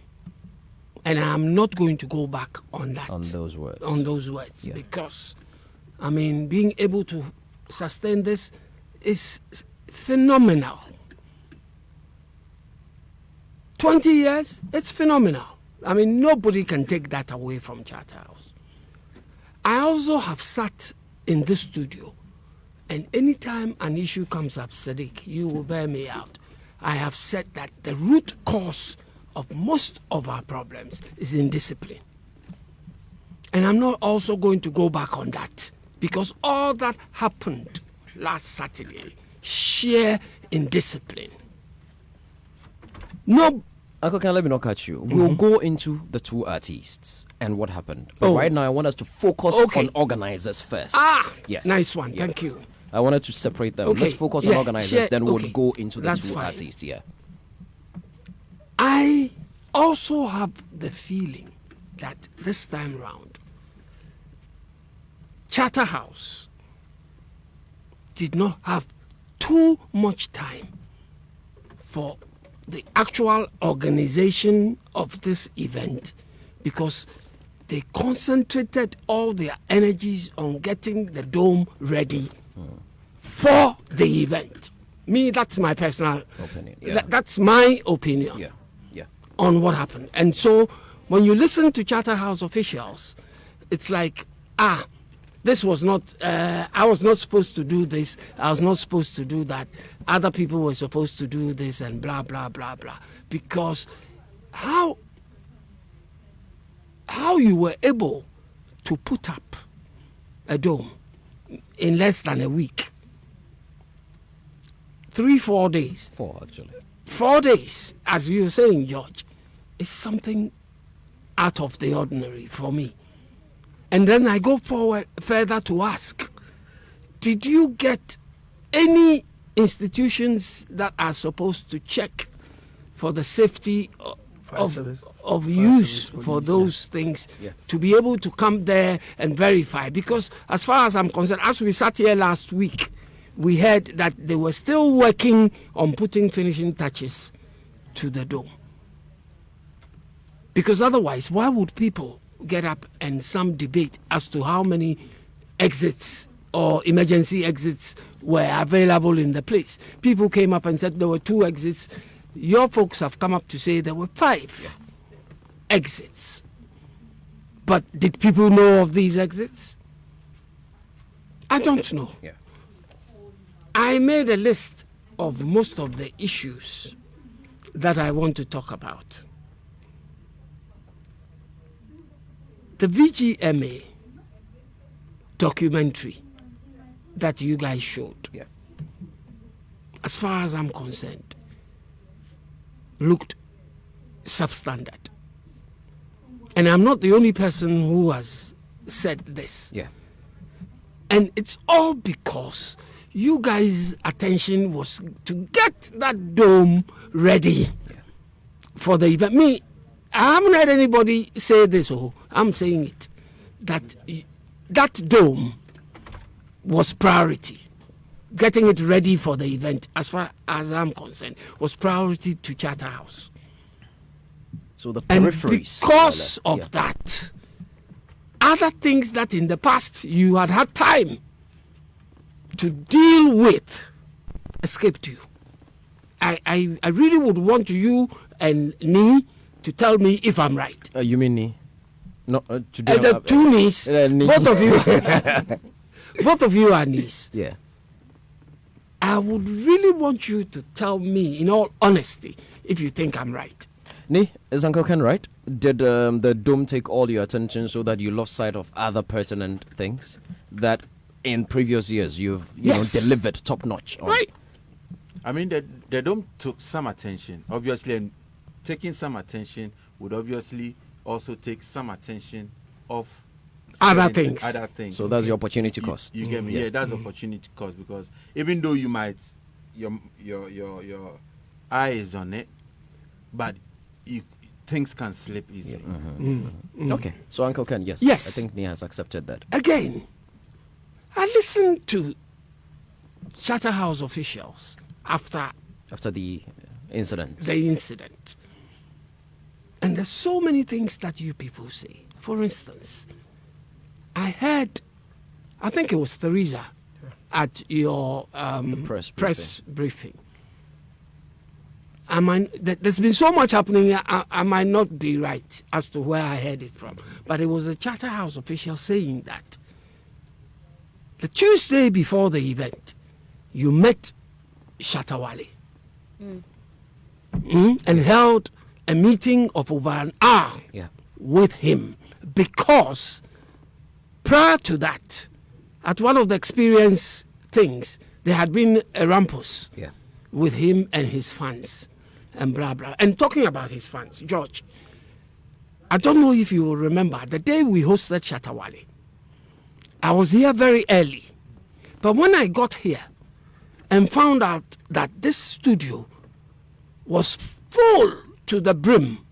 And I'm not going to go back on that. On those words. Yeah. Because, being able to sustain this is phenomenal. 20 years, it's phenomenal. Nobody can take that away from Charterhouse. I also have sat in this studio, and anytime an issue comes up, Sadiq, you will bear me out. I have said that the root cause of most of our problems is indiscipline. And I'm not also going to go back on that, because all that happened last Saturday, sheer indiscipline. No. Uncle Ken, let me not catch you. We'll go into the two artists and what happened. But right now, I want us to focus on organizers first. Yes. Nice one. Thank you. I wanted to separate them. Let's focus on organizers, then we'll go into the two artists. Yeah. I also have the feeling that this time round, Charterhouse did not have too much time for the actual organization of this event, because they concentrated all their energies on getting the dome ready for the event. That's my personal opinion. Yeah. That's my opinion on what happened. And so when you listen to Charterhouse officials, it's like, this was not, I was not supposed to do this, I was not supposed to do that, other people were supposed to do this, and blah, blah, blah, blah. Because how you were able to put up a dome in less than a week, 3-4 days. 4 actually. 4 days, as you were saying, George, is something out of the ordinary for me. And then I go forward further to ask, did you get any institutions that are supposed to check for the safety of use for those things to be able to come there and verify? Because as far as I'm concerned, as we sat here last week, we heard that they were still working on putting finishing touches to the dome. Because otherwise, why would people get up and some debate as to how many exits or emergency exits were available in the place? People came up and said there were 2 exits. Your folks have come up to say there were 5 exits. But did people know of these exits? I don't know. I made a list of most of the issues that I want to talk about. The VGMA documentary that you guys showed, as far as I'm concerned, looked substandard. And I'm not the only person who has said this. And it's all because you guys' attention was to get that dome ready for the event. haven't heard anybody say this, I'm saying it, that dome was priority. Getting it ready for the event, as far as I'm concerned, was priority to Charterhouse. So the And peripheries. because of that, other things that in the past you had time to deal with escaped you. I really would want you and Nee to tell me if I'm right. You mean Nee? No, today The two Nees, Nee. both of you, both of you are Nees. Yeah. I would really want you to tell me, in all honesty, if you think I'm right. Nee, is Uncle Ken right? Did the dome take all your attention so that you lost sight of other pertinent things that in previous years you've delivered top notch on? Right. I mean, the dome took some attention, obviously, and taking some attention would obviously also take some attention of Other things. So that's the opportunity cost. You get me? Yeah, that's opportunity cost, because even though you might your eye is on it, but things can slip easily. Okay, so Uncle Ken, yes, Yes. I think Nia has accepted that. Again, I listened to Charterhouse officials after the incident. And there's so many things that you people say. For instance, I heard, I think it was Theresa at your press briefing. There's been so much happening, I might not be right as to where I heard it from, but it was a Charterhouse official saying that the Tuesday before the event, you met Shatawale and held a meeting of over an hour with him, because prior to that, at one of the experience things, there had been a rumpus with him and his fans and blah blah. And talking about his fans, George, I don't know if you will remember the day we hosted Shatawale. I was here very early, but when I got here and found out that this studio was full to the brim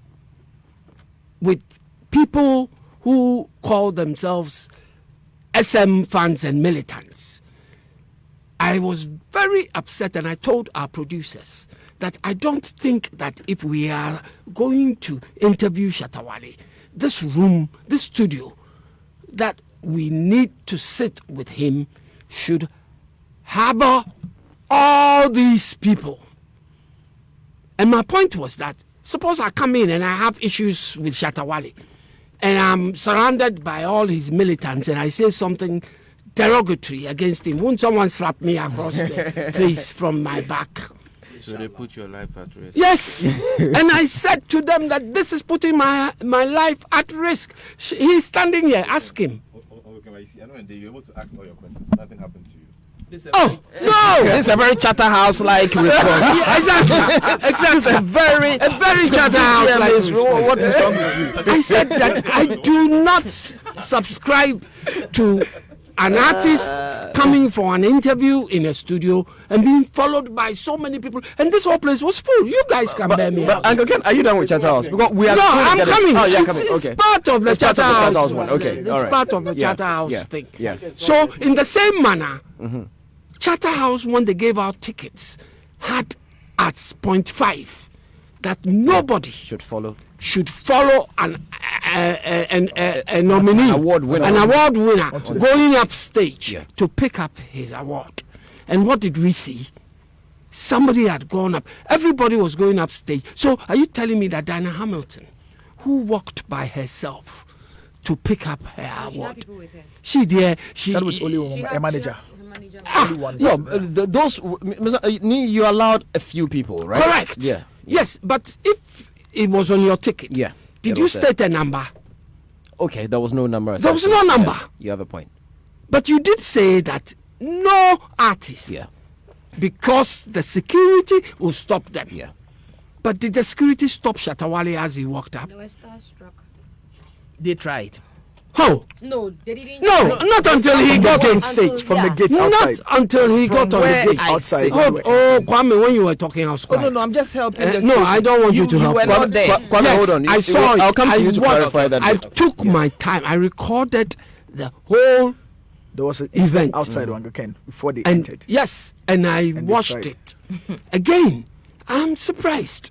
with people who call themselves SM fans and militants, I was very upset, and I told our producers that I don't think that if we are going to interview Shatawale, this room, this studio, that we need to sit with him should harbor all these people. And my point was that, suppose I come in and I have issues with Shatawale, and I'm surrounded by all his militants, and I say something derogatory against him. Won't someone slap me across the face from my back? So they put your life at risk. Yes. And I said to them that this is putting my life at risk. He's standing here. Ask him. I know, and you're able to ask all your questions. Nothing happened to you. Oh, no! This is a very Charterhouse-like response. Yeah, exactly. It's a very Charterhouse-like response. What is wrong with you? I said that I do not subscribe to an artist coming for an interview in a studio and being followed by so many people, and this whole place was full. You guys can bear me out. Uncle Ken, are you done with Charterhouse? Because we are. No, I'm coming. Oh, yeah, It's coming. Okay. part of the Charterhouse one. Okay, It's all right. part of the Yeah, Charterhouse yeah, thing. yeah. So, in the same manner, Charterhouse, when they gave out tickets, had at point 5 that nobody should follow a nominee, an award winner going up stage to pick up his award. And what did we see? Somebody had gone up. Everybody was going up stage. So are you telling me that Diana Hamilton, who walked by herself to pick up her award, she did? That was only a manager. Those you allowed a few people, right? Correct. Yeah. Yes, but if it was on your ticket, did you state a number? Okay, there was no number. There was no number. Yeah, you have a point. But you did say that no artist, because the security will stop them. Yeah. But did the security stop Shatawale as he walked up? They tried. How? No, they didn't. No, not until he got on stage. From the gate outside. Not until he got on stage outside. Oh, Kwame, when you were talking, I was quiet. No, I'm just helping. No, I don't want you to help. Were not there. Kwame, Yes, hold on. I saw it. I'll come to you to clarify that. I took my time. I recorded the whole There was an event outside Wango Ken before they and entered. yes, and I watched it. Again, I'm surprised.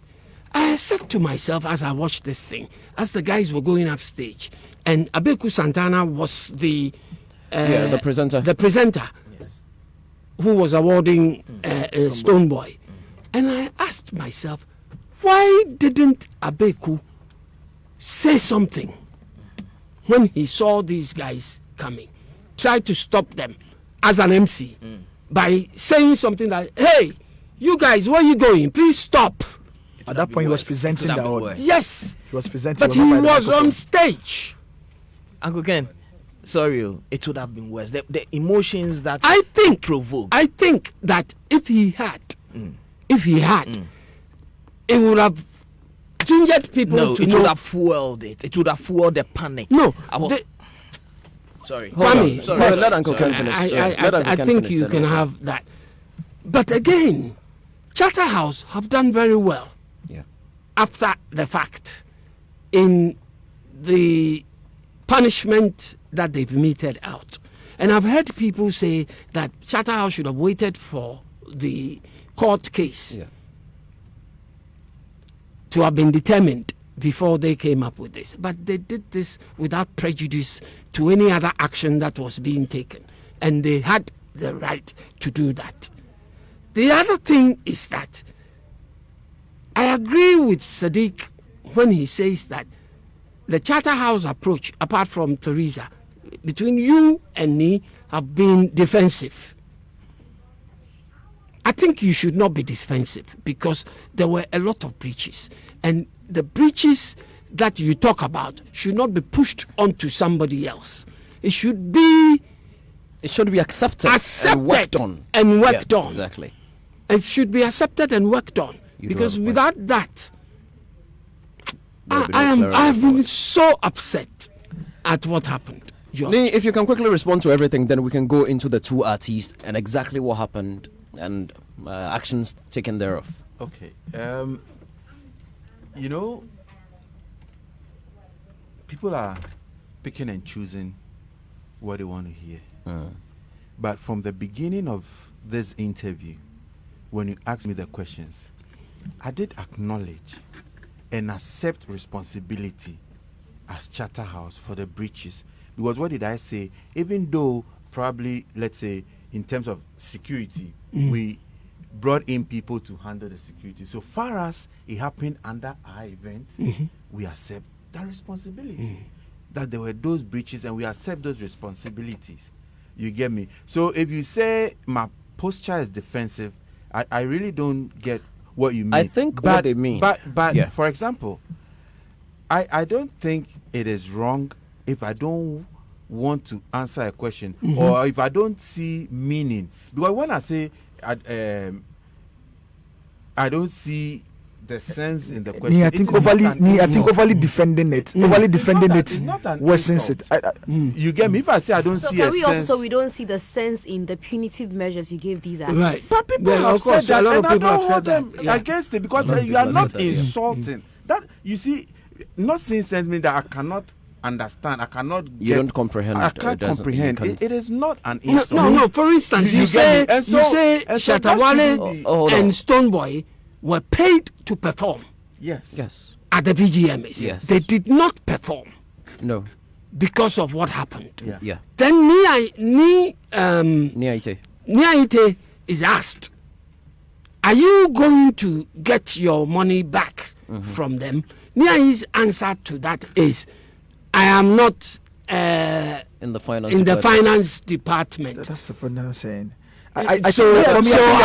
I said to myself as I watched this thing, as the guys were going up stage, and Abeku Santana was the presenter. The presenter who was awarding Stoneboy. And I asked myself, why didn't Abeku say something when he saw these guys coming? Try to stop them as an MC by saying something like, hey, you guys, where are you going? Please stop. At that point, he was presenting the audience. Yes. He was presenting. But he was on stage. Uncle Ken, sorry, it would have been worse. The emotions that I think provoked. I think that if he had, it would have gingered people No, to it know. would have fueled it. It would have fueled the panic. No, sorry. Kwame, Sorry. yes, Let Uncle Ken finish. I think you can have that. But again, Charterhouse have done very well. Yeah. After the fact, in the punishment that they've meted out. And I've heard people say that Charterhouse should have waited for the court case to have been determined before they came up with this. But they did this without prejudice to any other action that was being taken. And they had the right to do that. The other thing is that I agree with Sadiq when he says that the Charterhouse approach, apart from Theresa, between you and me, have been defensive. I think you should not be defensive because there were a lot of breaches. And the breaches that you talk about should not be pushed onto somebody else. It should be accepted and worked on. Exactly. It should be accepted and worked on. Because without that, I have been so upset at what happened. Nee, if you can quickly respond to everything, then we can go into the two artists and exactly what happened and actions taken thereof. Okay. You know, people are picking and choosing what they want to hear. But from the beginning of this interview, when you asked me the questions, I did acknowledge and accept responsibility as Charterhouse for the breaches. Because what did I say? Even though probably, let's say, in terms of security, we brought in people to handle the security. So far as it happened under our event, we accept that responsibility. That there were those breaches and we accept those responsibilities. You get me? So if you say my posture is defensive, I really don't get what you mean. I think what they mean. But for example, I don't think it is wrong if I don't want to answer a question or if I don't see meaning. Because when I say I don't see the sense in the question. I think overly defending it. Worsens it. You get me? If I say I don't see a sense. So we don't see the sense in the punitive measures you gave these artists. Right. But people have said that, and I don't hold them against it because you are not insulting. That you see, not seeing sense means that I cannot understand. I cannot. You don't comprehend. I can't comprehend. It is not an insult. No. For instance, you say Shatawale and Stoneboy were paid to perform. Yes. At the VGMAs. Yes. They did not perform. No. Because of what happened. Yeah. Then Niaite is asked, are you going to get your money back from them? Niai's answer to that is, I am not in the finance department. That's the point I'm saying. I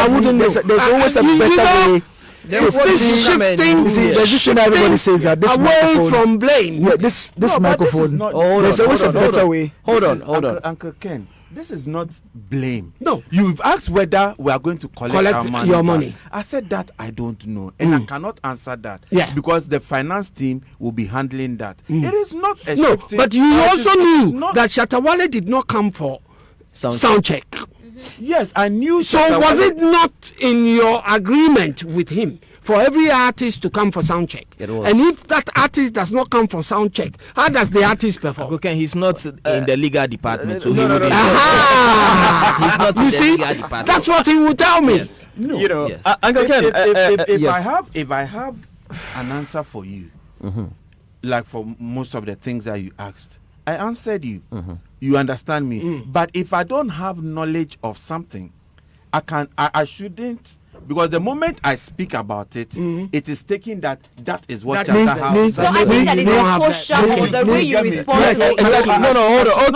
wouldn't know. There's always a better way. There's this shifting. There's this thing everybody says that this away microphone, from blame. Yeah, this microphone. There's always a better way. Hold on. Uncle Ken, this is not blame. No. You've asked whether we are going to collect our money. Your back. money. I said that I don't know. And I cannot answer that. Yeah. Because the finance team will be handling that. It is not a No, shifting. but you also knew that Shatawale did not come for sound check. Yes, I knew. So was it not in your agreement with him for every artist to come for sound check? It was. And if that artist does not come for sound check, how does the artist perform? Okay, he's not in the legal department, so he no, will no, be. Aha! He's not You in the see, legal department. that's what he will tell me. Yes. No. You know, Yes. Uncle Ken, If I have an answer for you, like for most of the things that you asked, I answered you. You understand me? But if I don't have knowledge of something, I shouldn't, because the moment I speak about it, it is taken that is what That means- So I think that is your posture or the way you respond to it. Exactly. No, hold on.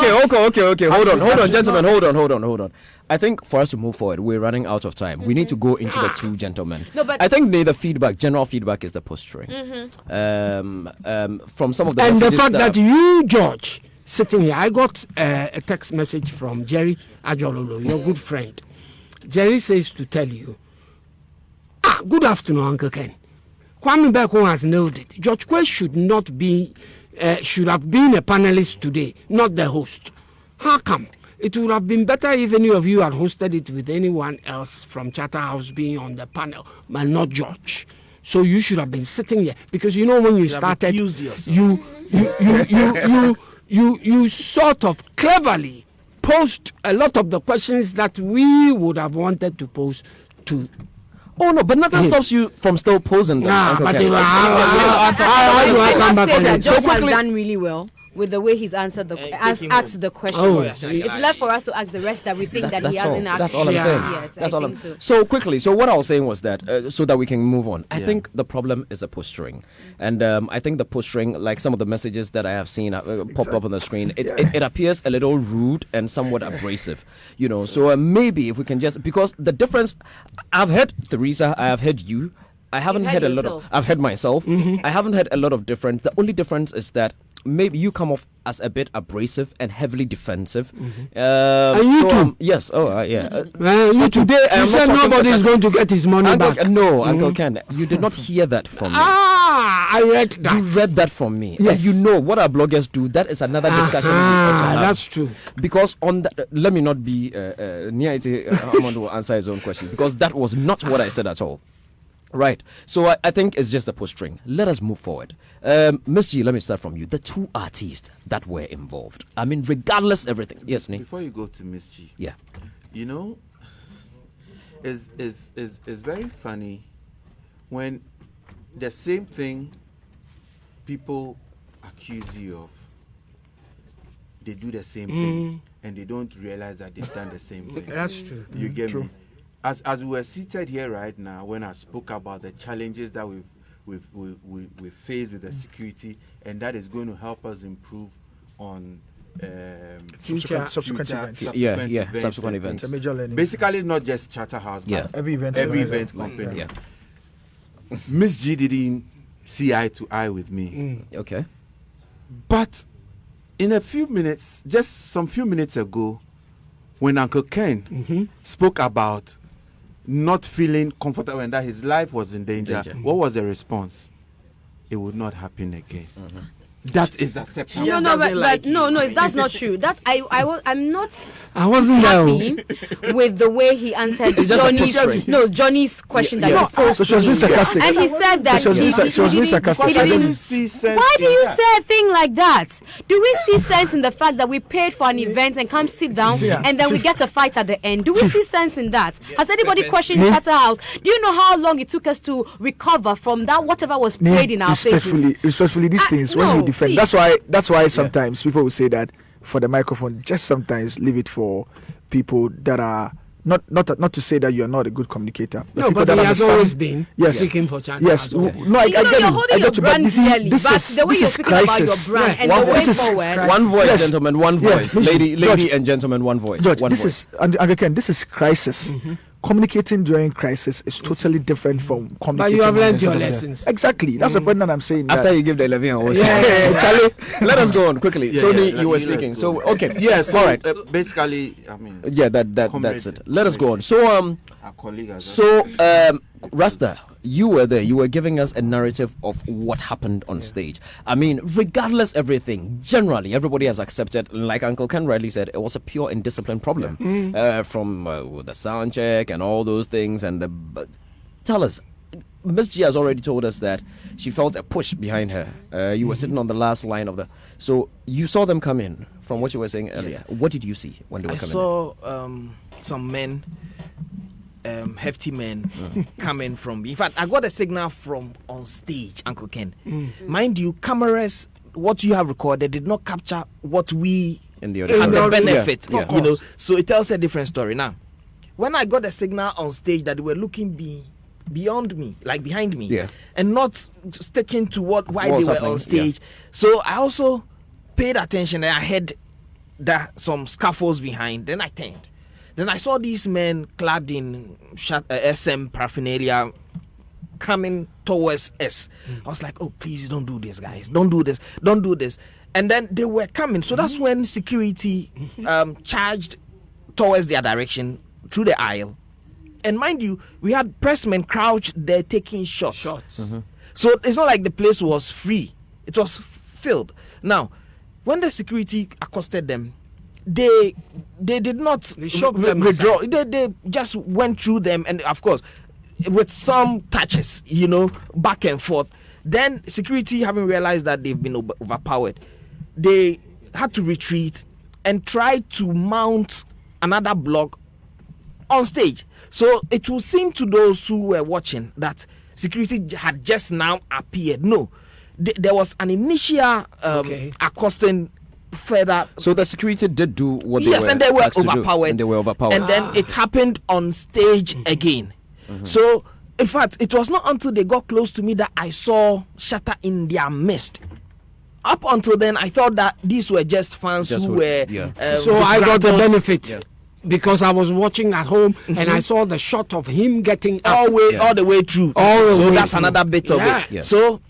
Okay. Hold on, gentlemen. Hold on. I think for us to move forward, we're running out of time. We need to go into the two gentlemen. No, but I think general feedback is the posturing. From some of the And the messages fact that you, George, sitting here, I got a text message from Jerry Ajololo, your good friend. Jerry says to tell you, good afternoon, Uncle Ken. Kwame Beko has nailed it. George Quay should have been a panelist today, not the host. How come? It would have been better if any of you had hosted it with anyone else from Charterhouse being on the panel, but not George. So you should have been sitting here, because you know when you started, you sort of cleverly posed a lot of the questions that we would have wanted to pose to. Oh no, but nothing stops you from still posing them. Uncle Ken. George has done really well with the way he's answered asked the question. It's left for us to ask the rest that we think that he hasn't asked. That's all I'm saying. That's all I'm saying. So quickly, so what I was saying was that so that we can move on. I think the problem is the posturing, and I think the posturing, like some of the messages that I have seen pop up on the screen, it appears a little rude and somewhat abrasive. You know, so maybe if we can just, because the difference, I've heard Theresa, I have heard you. I haven't heard a lot of. I've heard myself. I haven't heard a lot of different. The only difference is that maybe you come off as a bit abrasive and heavily defensive. And you too. Yes. Oh, yeah. You today, you said nobody is going to get his money back. No, Uncle Ken, you did not hear that from me. I read that. You read that from me. Yes. And you know what our bloggers do. That is another discussion. That's true. Because on that, let me not be Armando will answer his own question, because that was not what I said at all. Right. So I think it's just a posturing. Let us move forward. Miss G, let me start from you. The two artists that were involved. I mean, regardless everything. Yes, Nick? Before you go to Miss G. Yeah. You know, it's very funny when the same thing people accuse you of, they do the same thing and they don't realize that they've done the same thing. That's true. You get me? As we were seated here right now, when I spoke about the challenges that we face with the security, and that is going to help us improve on subsequent events. Subsequent events. It's a major learning. Basically, not just Charterhouse, but every event company. Yeah. Miss G didn't see eye to eye with me. Okay. But in a few minutes, just some few minutes ago, when Uncle Ken spoke about not feeling comfortable and that his life was in danger. What was the response? It would not happen again. That is acceptable. That's not true. I'm not wasn't happy with the way he answered Johnny's question that you posed. So she was being sarcastic. And he said that she was being sarcastic. I didn't see sense. Why do you say a thing like that? Do we see sense in the fact that we paid for an event and come sit down and then we get a fight at the end? Do we see sense in that? Has anybody questioned Charterhouse? Do you know how long it took us to recover from that whatever was played in our faces? Respectfully, these things when you defend. That's why sometimes people will say that for the microphone, just sometimes leave it for people that are not to say that you are not a good communicator. But he has always been speaking for China. Yes. No, I get it. You're holding your brand dearly, but the way you're speaking about your brand and the way forward. One voice, gentlemen, one voice. Lady and gentlemen, one voice. George, this is Uncle Ken, this is crisis. communicating during crisis is totally different from communicating. But you have learned when your there's lessons. Exactly. That's the point that I'm saying. After you give the 11 hours. Yeah. Charlie, let us go on quickly. Yeah, Sony, yeah, you were let's speaking. go. So, okay. Yeah, so all right. Basically, I mean. Yeah, that's it. Let us go on. So, our colleague has Rasta, you were there. You were giving us a narrative of what happened on stage. I mean, regardless everything, generally everybody has accepted. Like Uncle Ken rightly said, it was a pure indiscipline problem from the sound check and all those things. And tell us, Miss G has already told us that she felt a push behind her. You were sitting on the last line of the. So you saw them come in. From what you were saying earlier, what did you see when they were coming in? I saw some men. Hefty men coming from. In fact, I got a signal from on stage, Uncle Ken. Mind you, cameras, what you have recorded did not capture what we in the had the benefit. Yeah. You know, so it tells a different story. Now, when I got a signal on stage that they were looking beyond me, like behind me, and not sticking to why they were on stage. So I also paid attention and I heard that some scaffolds behind. Then I turned. Then I saw these men clad in SM paraphernalia coming towards us. I was like, oh, please don't do this, guys. Don't do this. Don't do this. And then they were coming. So that's when security charged towards their direction through the aisle. And mind you, we had pressmen crouched there taking shots. So it's not like the place was free. It was filled. Now, when the security accosted them, they did not withdraw. They just went through them, and of course with some touches, you know, back and forth. Then security, having realized that they've been overpowered, they had to retreat and try to mount another block on stage. So it will seem to those who were watching that security had just now appeared. No, there was an initial accosting further. So the security did do what they were. Yes, and they were overpowered. And they were overpowered. And then it happened on stage again. So, in fact, it was not until they got close to me that I saw Shatter in their midst. Up until then, I thought that these were just fans who were. So I got the benefit. Because I was watching at home and I saw the shot of him getting up. All the way through. So that's another bit of it. So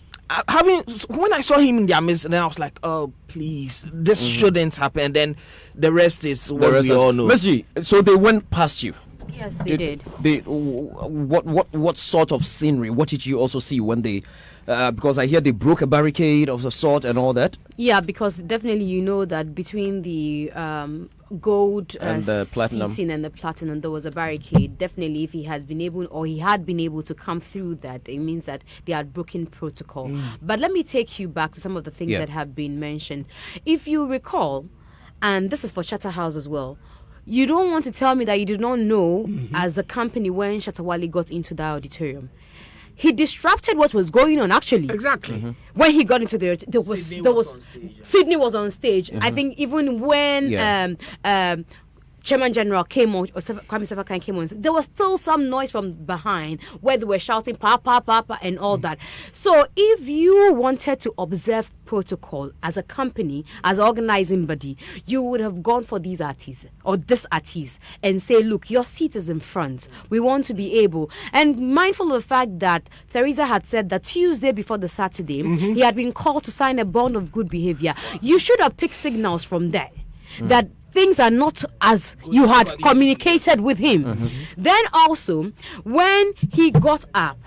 when I saw him in their midst, then I was like, oh, please, this shouldn't happen. And then the rest is what we all know. Miss G, so they went past you. Yes, they did. What sort of scenery? What did you also see when they? Because I hear they broke a barricade of a sort and all that. Yeah, because definitely you know that between the gold and the platinum seating and the platinum, there was a barricade. Definitely, if he has been able or he had been able to come through that, it means that they had broken protocol. But let me take you back to some of the things that have been mentioned. If you recall, and this is for Chatterhouse as well. You don't want to tell me that you did not know as a company when Shatawale got into that auditorium. He disrupted what was going on actually. Exactly. When he got into there was Sydney was on stage. I think even when Chairman General came on, or Kwame Sefakan came on, there was still some noise from behind where they were shouting "pa pa pa pa" and all that. So if you wanted to observe protocol as a company, as an organizing body, you would have gone for these artists or this artist and say, look, your seat is in front. We want to be able, and mindful of the fact that Theresa had said that Tuesday before the Saturday, he had been called to sign a bond of good behavior. You should have picked signals from there that things are not as you had communicated with him. Then also, when he got up,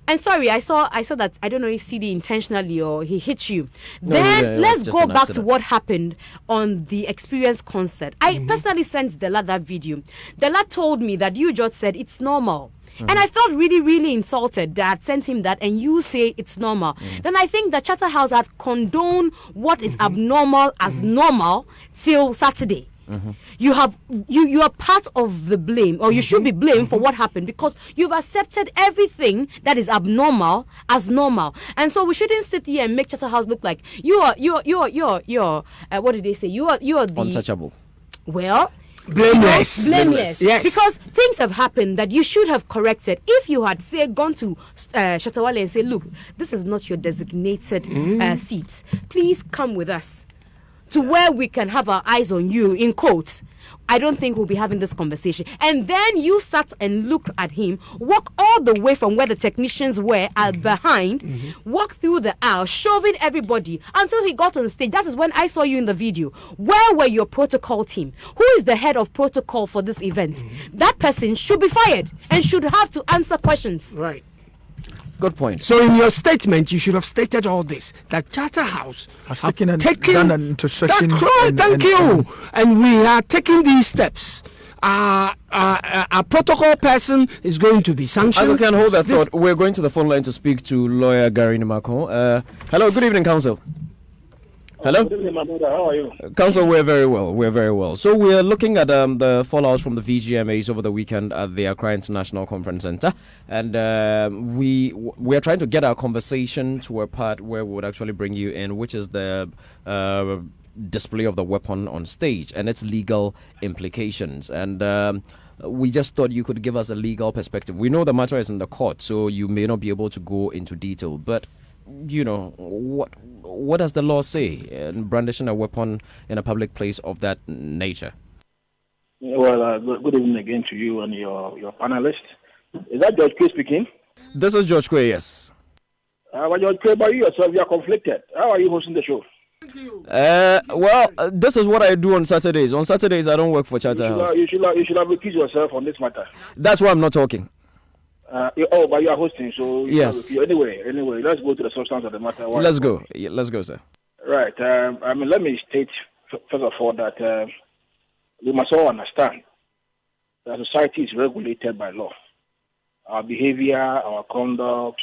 and sorry, I saw that, I don't know if CD intentionally or he hit you. Then let's go back to what happened on the Experience concert. I personally sent Dela that video. Dela told me that you just said it's normal. And I felt really, really insulted that I sent him that and you say it's normal. Then I think that Chatterhouse had condoned what is abnormal as normal till Saturday. You are part of the blame, or you should be blamed for what happened, because you've accepted everything that is abnormal as normal. And so we shouldn't sit here and make Chatterhouse look like you're what did they say? You're the untouchable. Well, blameless. Yes. Because things have happened that you should have corrected. If you had, say, gone to Shatawale and say, look, this is not your designated seat. Please come with us to where we can have our eyes on you, in quotes, I don't think we'll be having this conversation. And then you sat and looked at him, walk all the way from where the technicians were behind, walk through the aisle, shoving everybody until he got on stage. That is when I saw you in the video. Where were your protocol team? Who is the head of protocol for this event? That person should be fired and should have to answer questions. Right. Good point. So in your statement, you should have stated all this. That Charterhouse has taken an intersection. Thank you. And we are taking these steps. A protocol person is going to be sanctioned. I can hold that thought. We're going to the phone line to speak to lawyer Gary Nimako. Hello, good evening, counsel. Hello? Good evening, my brother. How are you? Counsel, we're very well. We're very well. So we're looking at the fallouts from the VGMAs over the weekend at the Accra International Conference Center. And we're trying to get our conversation to a part where we would actually bring you in, which is the display of the weapon on stage and its legal implications. And we just thought you could give us a legal perspective. We know the matter is in the court, so you may not be able to go into detail. But, you know, what does the law say in brandishing a weapon in a public place of that nature? Well, good evening again to you and your panelist. Is that George Quay speaking? This is George Quay, yes. Well, George Quay, by you yourself, you are conflicted. How are you hosting the show? This is what I do on Saturdays. On Saturdays, I don't work for Charterhouse. You should have recused yourself on this matter. That's why I'm not talking. But you are hosting, so yes. Anyway, let's go to the substance of the matter. Let's go. Yeah, let's go, sir. Right. Let me state first of all that we must all understand that society is regulated by law. Our behavior, our conduct,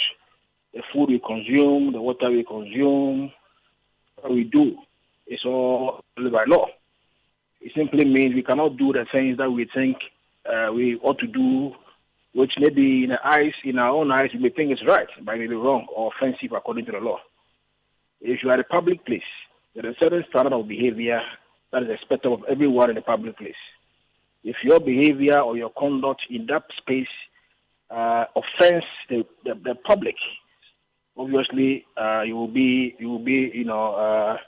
the food we consume, the water we consume, what we do, is all by law. It simply means we cannot do the things that we think we ought to do, which maybe in our own eyes, we may think is right, but may be wrong or offensive according to the law. If you are in a public place, there is a certain standard of behavior that is expected of everyone in a public place. If your behavior or your conduct in that space offends the public, obviously you will be more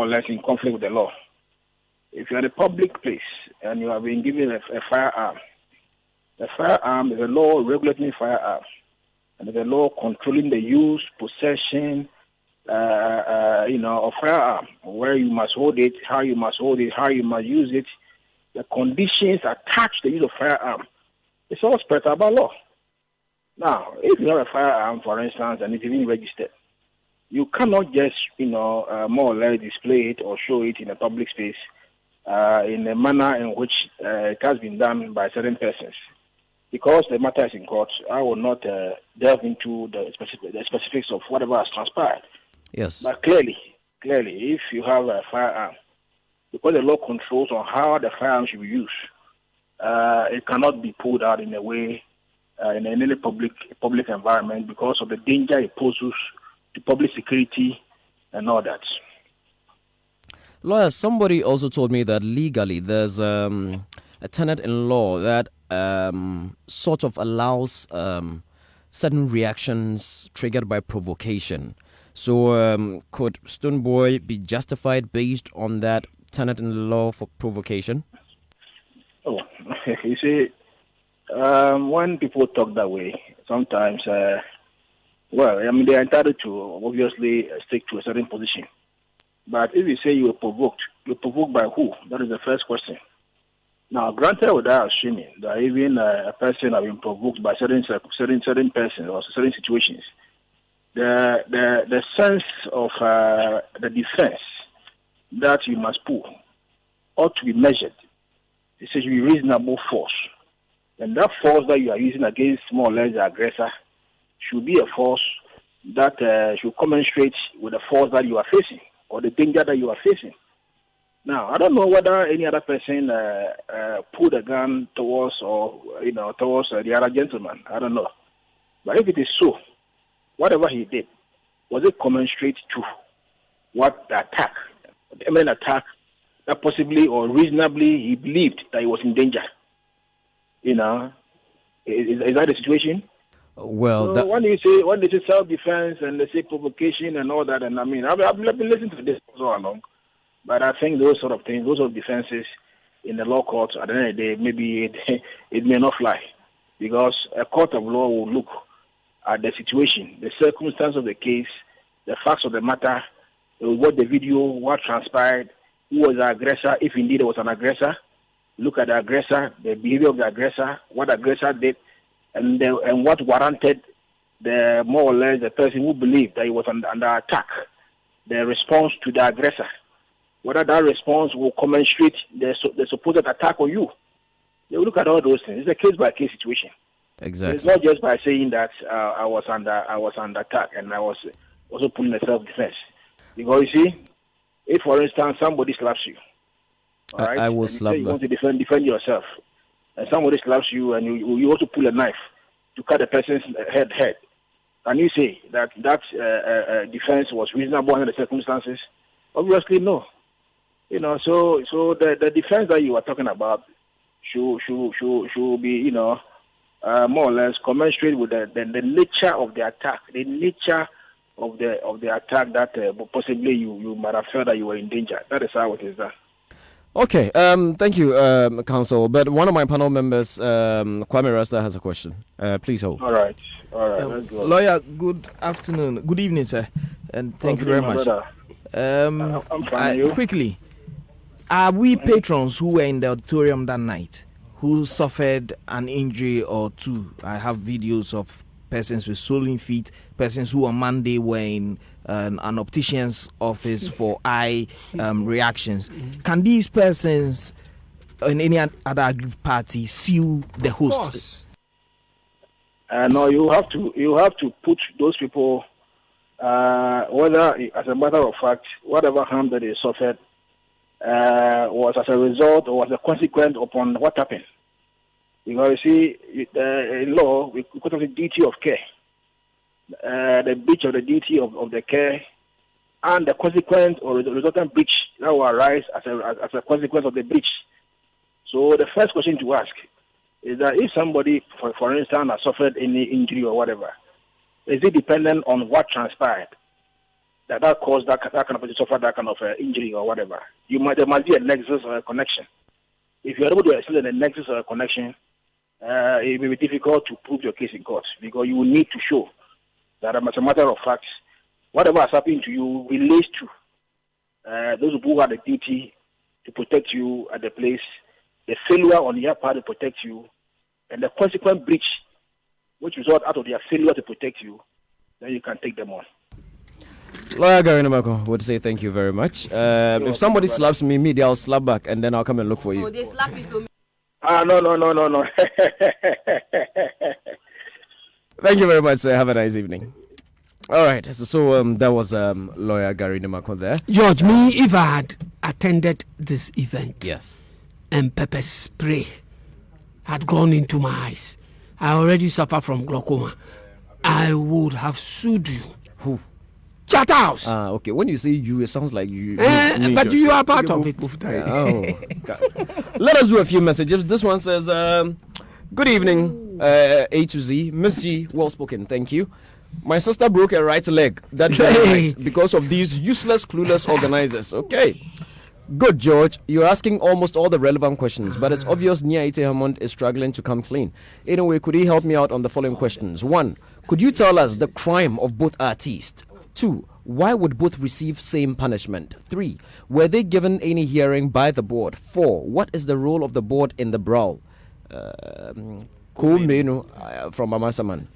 or less in conflict with the law. If you are in a public place and you have been given a firearm, the firearm is a law regulating firearm, and there's a law controlling the use, possession, of firearm, where you must hold it, how you must hold it, how you must use it, the conditions attached to the use of firearm. It's all spread out by law. Now, if you have a firearm, for instance, and it's even registered, you cannot just, more or less display it or show it in a public space in a manner in which it has been done by certain persons. Because the matter is in court, I will not delve into the specifics of whatever has transpired. Yes. But clearly, if you have a firearm, because the law controls on how the firearm should be used, it cannot be pulled out in a way in any public environment because of the danger it poses to public security and all that. Lawyer, somebody also told me that legally there's a tenet in law that sort of allows certain reactions triggered by provocation. So could Stonebwoy be justified based on that tenet in the law for provocation? Oh, you see, when people talk that way, sometimes, they're entitled to obviously stick to a certain position. But if you say you were provoked by who? That is the first question. Now, granted, without assuming that even a person has been provoked by certain persons or certain situations, the sense of the defense that you must put ought to be measured. It should be reasonable force. And that force that you are using against more or less the aggressor should be a force that should commensurate with the force that you are facing or the danger that you are facing. Now, I don't know whether any other person pulled a gun towards the other gentleman. I don't know. But if it is so, whatever he did, was it commensurate to what the attack, the imminent attack, that possibly or reasonably he believed that he was in danger? Is that the situation? Well, so when they say self-defense and they say provocation and all that, and I've been listening to this all along. But I think those sort of things, those sort of defenses in the law courts, at the end of the day, maybe it may not fly. Because a court of law will look at the situation, the circumstance of the case, the facts of the matter, what the video, what transpired, who was the aggressor, if indeed there was an aggressor, look at the aggressor, the behavior of the aggressor, what the aggressor did, and what warranted the more or less the person who believed that he was under attack, the response to the aggressor, whether that response will commensurate the supposed attack on you. They will look at all those things. It's a case-by-case situation. Exactly. It's not just by saying that I was under attack and I was also pulling a self-defense. Because you see, if for instance somebody slaps you, all right, I will slap you want to defend yourself, and somebody slaps you and you also pull a knife to cut the person's head. Can you say that defense was reasonable under the circumstances? Obviously, no. You know, so the defense that you are talking about should be, you know, more or less commensurate with the nature of the attack, the nature of the attack that possibly you might have felt that you were in danger. That is how it is done. Okay, thank you, Counsel. But one of my panel members, Kwame Rasta, has a question. Please hold. All right. Let's go. Lawyer, good afternoon. Good evening, sir. And thank you very much. I'm fine. Quickly, are we patrons who were in the auditorium that night who suffered an injury or two? I have videos of persons with swollen feet, persons who on Monday were in an optician's office for eye reactions. Can these persons in any other aggrieved party sue the host? No, you have to put those people, whether as a matter of fact, whatever harm that they suffered was as a result or was a consequence upon what happened. Because you see, in law, we put on the duty of care, the breach of the duty of the care, and the consequence or the resultant breach that will arise as a consequence of the breach. So the first question to ask is that if somebody, for instance, has suffered any injury or whatever, is it dependent on what transpired that caused that kind of person to suffer that kind of injury or whatever? There must be a nexus or a connection. If you're able to establish a nexus or a connection, it will be difficult to prove your case in court because you will need to show that as a matter of fact, whatever has happened to you relates to those who have the duty to protect you at the place, the failure on their part to protect you, and the consequent breach which result out of their failure to protect you, then you can take them on. Lawyer Gary Namako would say thank you very much. If somebody slaps me, I'll slap back and then I'll come and look for you. Oh, they slap you so. No. Thank you very much, sir. Have a nice evening. All right, so that was Lawyer Gary Namako there. George, me, if I had attended this event, yes, and pepper spray had gone into my eyes, I already suffer from glaucoma, I would have sued you. Who? Charterhouse. Okay. When you say you, it sounds like you. But you are part of it. Let us do a few messages. This one says, "Good evening, A to Z. Miss G, well spoken. Thank you. My sister broke her right leg that very night because of these useless, clueless organizers." Okay. Good, George. You're asking almost all the relevant questions, but it's obvious Nia Ite Hammond is struggling to come clean. Anyway, could he help me out on the following questions? 1. Could you tell us the crime of both artists? 2. Why would both receive same punishment? 3. Were they given any hearing by the board? 4. What is the role of the board in the brawl? Kumenu from Amasaman.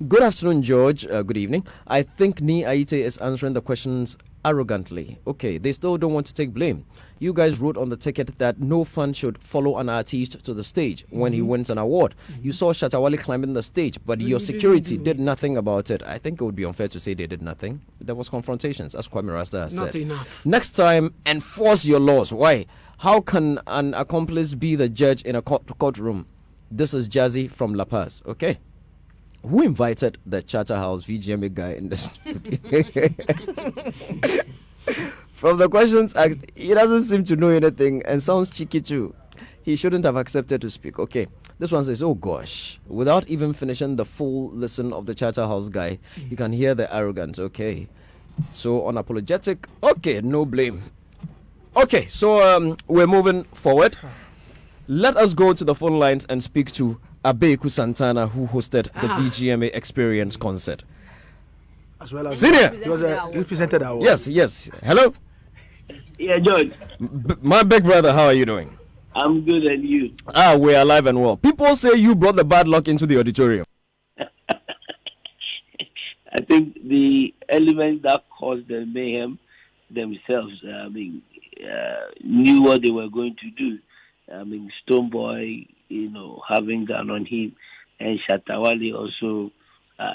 Good afternoon, George. Good evening. I think Ni Aite is answering the questions arrogantly. Okay, they still don't want to take blame. You guys wrote on the ticket that no fan should follow an artist to the stage when he wins an award. You saw Shatawale climbing the stage, but your security did nothing about it. I think it would be unfair to say they did nothing. There was confrontations, as Kwame Rasta has said. Enough. Next time, enforce your laws. Why? How can an accomplice be the judge in a courtroom? This is Jazzy from La Paz. Okay. Who invited the Charterhouse VGMA guy in the studio? From the questions asked, he doesn't seem to know anything and sounds cheeky too. He shouldn't have accepted to speak. Okay. This one says, oh gosh. Without even finishing the full listen of the Charterhouse guy, you can hear the arrogance. Okay. So unapologetic. Okay, no blame. Okay, so we're moving forward. Let us go to the phone lines and speak to Abeku Santana, who hosted the VGMA Experience concert. As well as Senior, he presented our yes. Hello. Yeah, George. My big brother, how are you doing? I'm good, and you? We're alive and well. People say you brought the bad luck into the auditorium. I think the elements that caused the mayhem themselves, knew what they were going to do. Stoneboy, having gun on him, and Shatawale also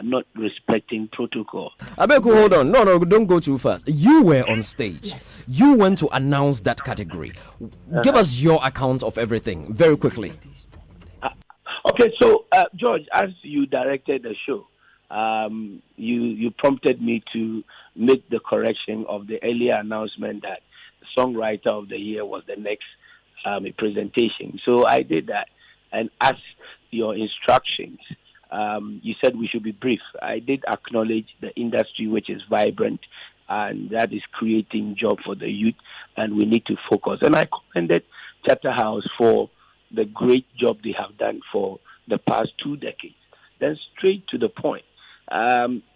not respecting protocol. Abeku, hold on. No, don't go too fast. You were on stage. Yes. You went to announce that category. Give us your account of everything very quickly. Okay, so George, as you directed the show, you prompted me to make the correction of the earlier announcement that the Songwriter of the Year was the next presentation. So I did that, and as your instructions, you said we should be brief. I did acknowledge the industry, which is vibrant, and that is creating job for the youth, and we need to focus. And I commended Charterhouse for the great job they have done for the past 2 decades. Then straight to the point,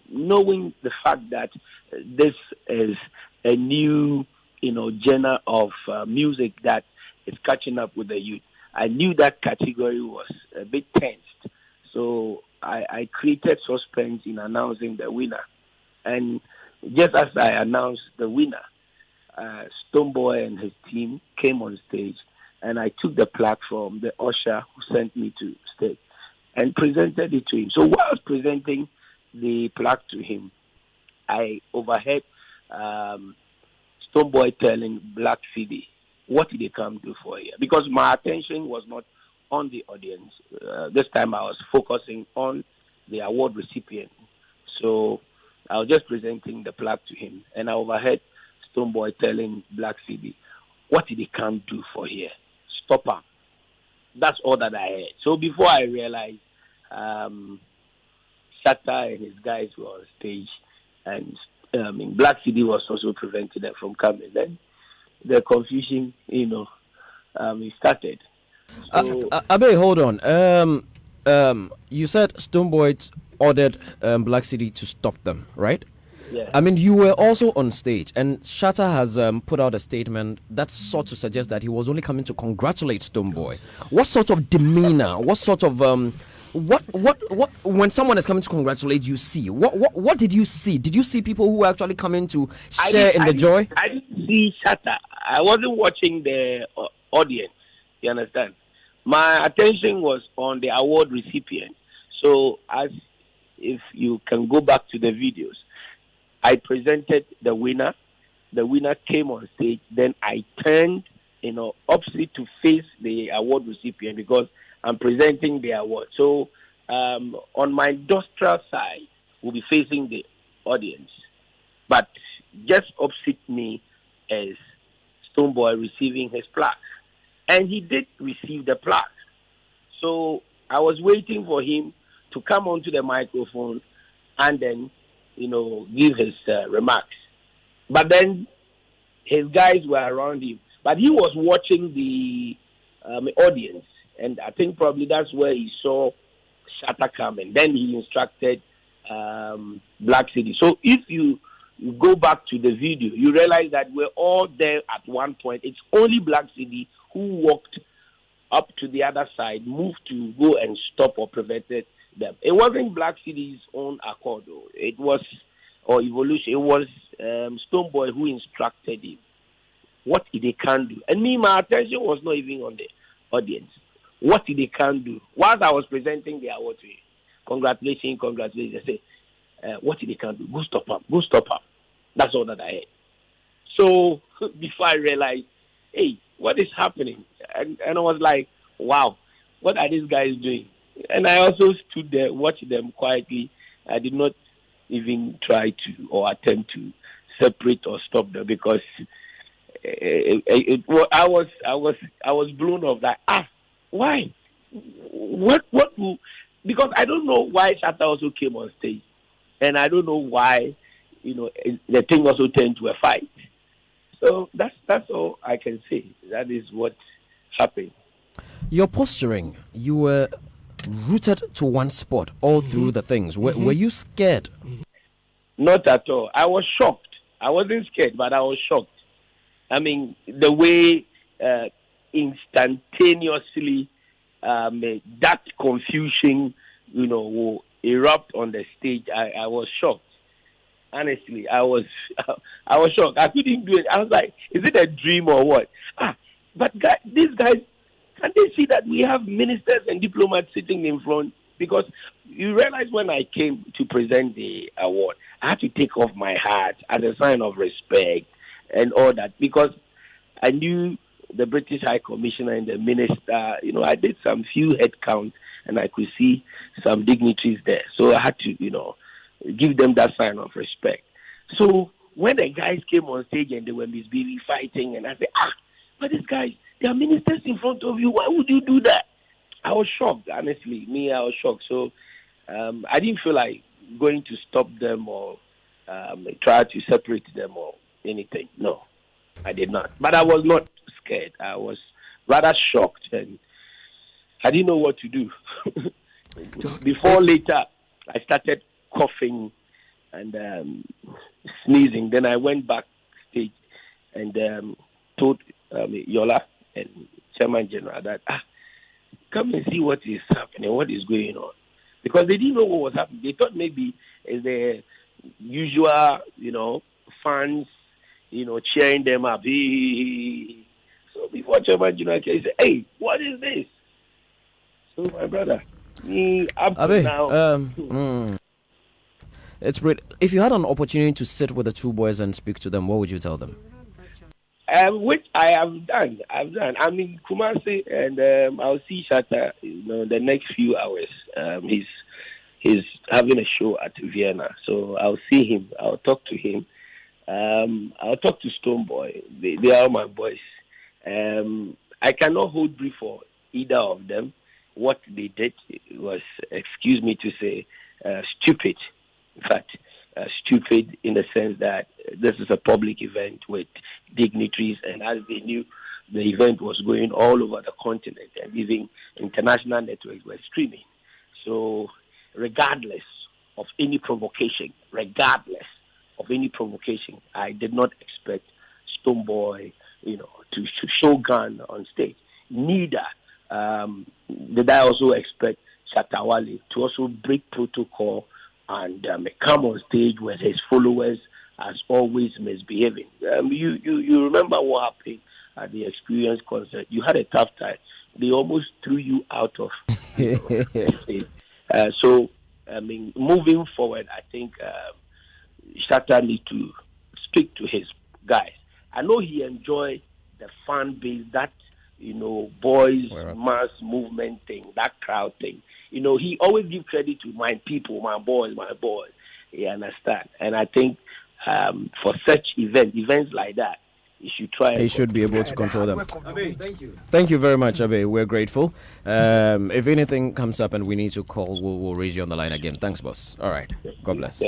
knowing the fact that this is a new, genre of music that is catching up with the youth, I knew that category was a bit tensed. So I created suspense in announcing the winner. And just as I announced the winner, Stoneboy and his team came on stage, and I took the platform, the usher who sent me to stage, and presented it to him. So while presenting the plaque to him, I overheard Stoneboy telling Black City, what did they come do for here? Because my attention was not on the audience. This time I was focusing on the award recipient. So I was just presenting the plaque to him, and I overheard Stoneboy telling Black City, what did they come do for here? Stop him. That's all that I heard. So before I realized, Shatta and his guys were on stage, and Black City was also preventing them from coming. Then the confusion, started. So, Abe, hold on. You said Stoneboy ordered Black City to stop them, right? Yeah. I mean, you were also on stage, and Shatta has put out a statement that sought to suggest that he was only coming to congratulate Stoneboy. What sort of demeanor? What sort of what when someone is coming to congratulate you? See what did you see? Did you see people who were actually coming to share in the joy? I didn't see Shatta. I wasn't watching the audience. You understand? My attention was on the award recipient. So, as if you can go back to the videos, I presented the winner. The winner came on stage. Then I turned, opposite to face the award recipient because I'm presenting the award. So, on my industrial side, we'll be facing the audience. But just opposite me is Stoneboy receiving his plaque. And he did receive the plaque. So I was waiting for him to come onto the microphone and then, give his remarks. But then his guys were around him. But he was watching the audience. And I think probably that's where he saw Shatta come. And then he instructed Black City. So if you go back to the video, you realize that we're all there at one point. It's only Black City who walked up to the other side, moved to go and stop or prevented them. It wasn't Black City's own accord, though. It was, or evolution, it was Stoneboy who instructed him what they can do. And me, my attention was not even on the audience. What they can do. Whilst I was presenting the award to him, congratulations, I say, what they can do? Go stop him. That's all that I heard. So before I realized, hey, what is happening? And I was like, wow, what are these guys doing? And I also stood there, watched them quietly. I did not even try to or attempt to separate or stop them because I was blown off that. Why? What? Because I don't know why Shatta also came on stage, and I don't know why the thing also turned to a fight. So that's all I can say. That is what happened. Your posturing, you were rooted to one spot all through the things. Were you scared? Not at all. I was shocked. I wasn't scared, but I was shocked. I mean, the way instantaneously that confusion, will erupt on the stage. I was shocked. Honestly, I was shocked. I couldn't do it. I was like, is it a dream or what? But these guys, can't they see that we have ministers and diplomats sitting in front? Because you realize when I came to present the award, I had to take off my hat as a sign of respect and all that, because I knew the British High Commissioner and the minister. I did some few head counts and I could see some dignitaries there. So I had to, give them that sign of respect. So when the guys came on stage and they were misbehaving, fighting, and I said, but these guys, they are ministers in front of you. Why would you do that? I was shocked, honestly. I was shocked. So I didn't feel like going to stop them or try to separate them or anything. No, I did not. But I was not scared. I was rather shocked, and I didn't know what to do. Before later, I started coughing and sneezing. Then I went backstage and told Yola and Chairman General that come and see what is happening, what is going on, because they didn't know what was happening. They thought maybe it's the usual, fans, cheering them up. So before Chairman General came, he said, "Hey, what is this?" So my brother, up to now. It's great. If you had an opportunity to sit with the two boys and speak to them, what would you tell them? Which I have done. I'm in Kumasi, and I'll see Shatta, the next few hours. He's having a show at Vienna, so I'll see him. I'll talk to him. I'll talk to Stoneboy. They are my boys. I cannot hold brief for either of them. What they did was, excuse me to say, stupid. In fact, stupid in the sense that this is a public event with dignitaries, and as they knew, the event was going all over the continent, and even international networks were streaming. So regardless of any provocation, I did not expect Stoneboy, to show gun on stage. Neither did I also expect Shatawale to also break protocol and come on stage with his followers as always misbehaving. You remember what happened at the Experience concert? You had a tough time. They almost threw you out of stage. So, moving forward, I think Shatta needs to speak to his guys. I know he enjoyed the fan base, that, boys mass movement thing, that crowd thing. He always gives credit to my people, my boys. You understand? And I think for such events like that, you should try. He should be able to control them. Abe, thank you. Thank you very much, Abe. We're grateful. If anything comes up and we need to call, we'll raise you on the line again. Thanks, boss. All right. God bless.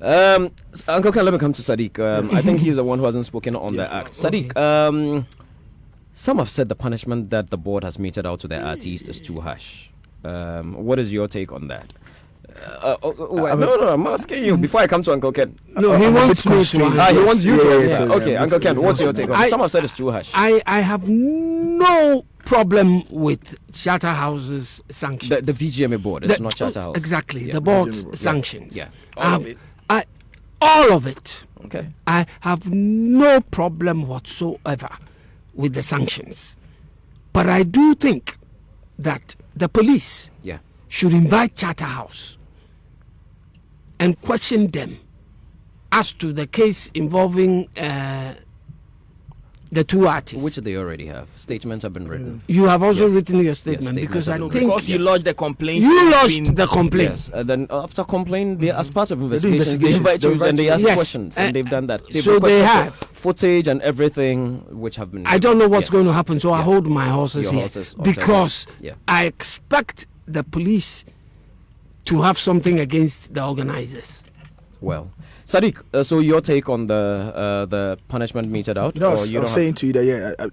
Uncle Ken, let me come to Sadiq. I think he's the one who hasn't spoken on the act. Sadiq, some have said the punishment that the board has meted out to their artists is too harsh. What is your take on that? No, I'm asking you before I come to Uncle Ken. No, he wants me to. He wants you to answer. Okay, Uncle Ken, what's your take on it? Some have said it's too harsh. I have no problem with Charterhouse's sanctions. The VGMA board, it's not Charterhouse. Exactly, the board's sanctions. Yeah, all of it. Okay. I have no problem whatsoever with the sanctions. But I do think that the police should invite Charterhouse and question them as to the case involving the two artists. Which they already have. Statements have been written. You have also written your statement because I think because you lodged the complaint. You lodged the complaint. Yes. Then after complaint, they as part of investigations, they invite you and they ask questions, and they've done that. So they have footage and everything, which have been. I don't know what's going to happen, so I hold my horses here because yeah. I expect the police to have something against the organizers. Well, Sadiq, so your take on the punishment meted out? You know, or I you was don't saying to you that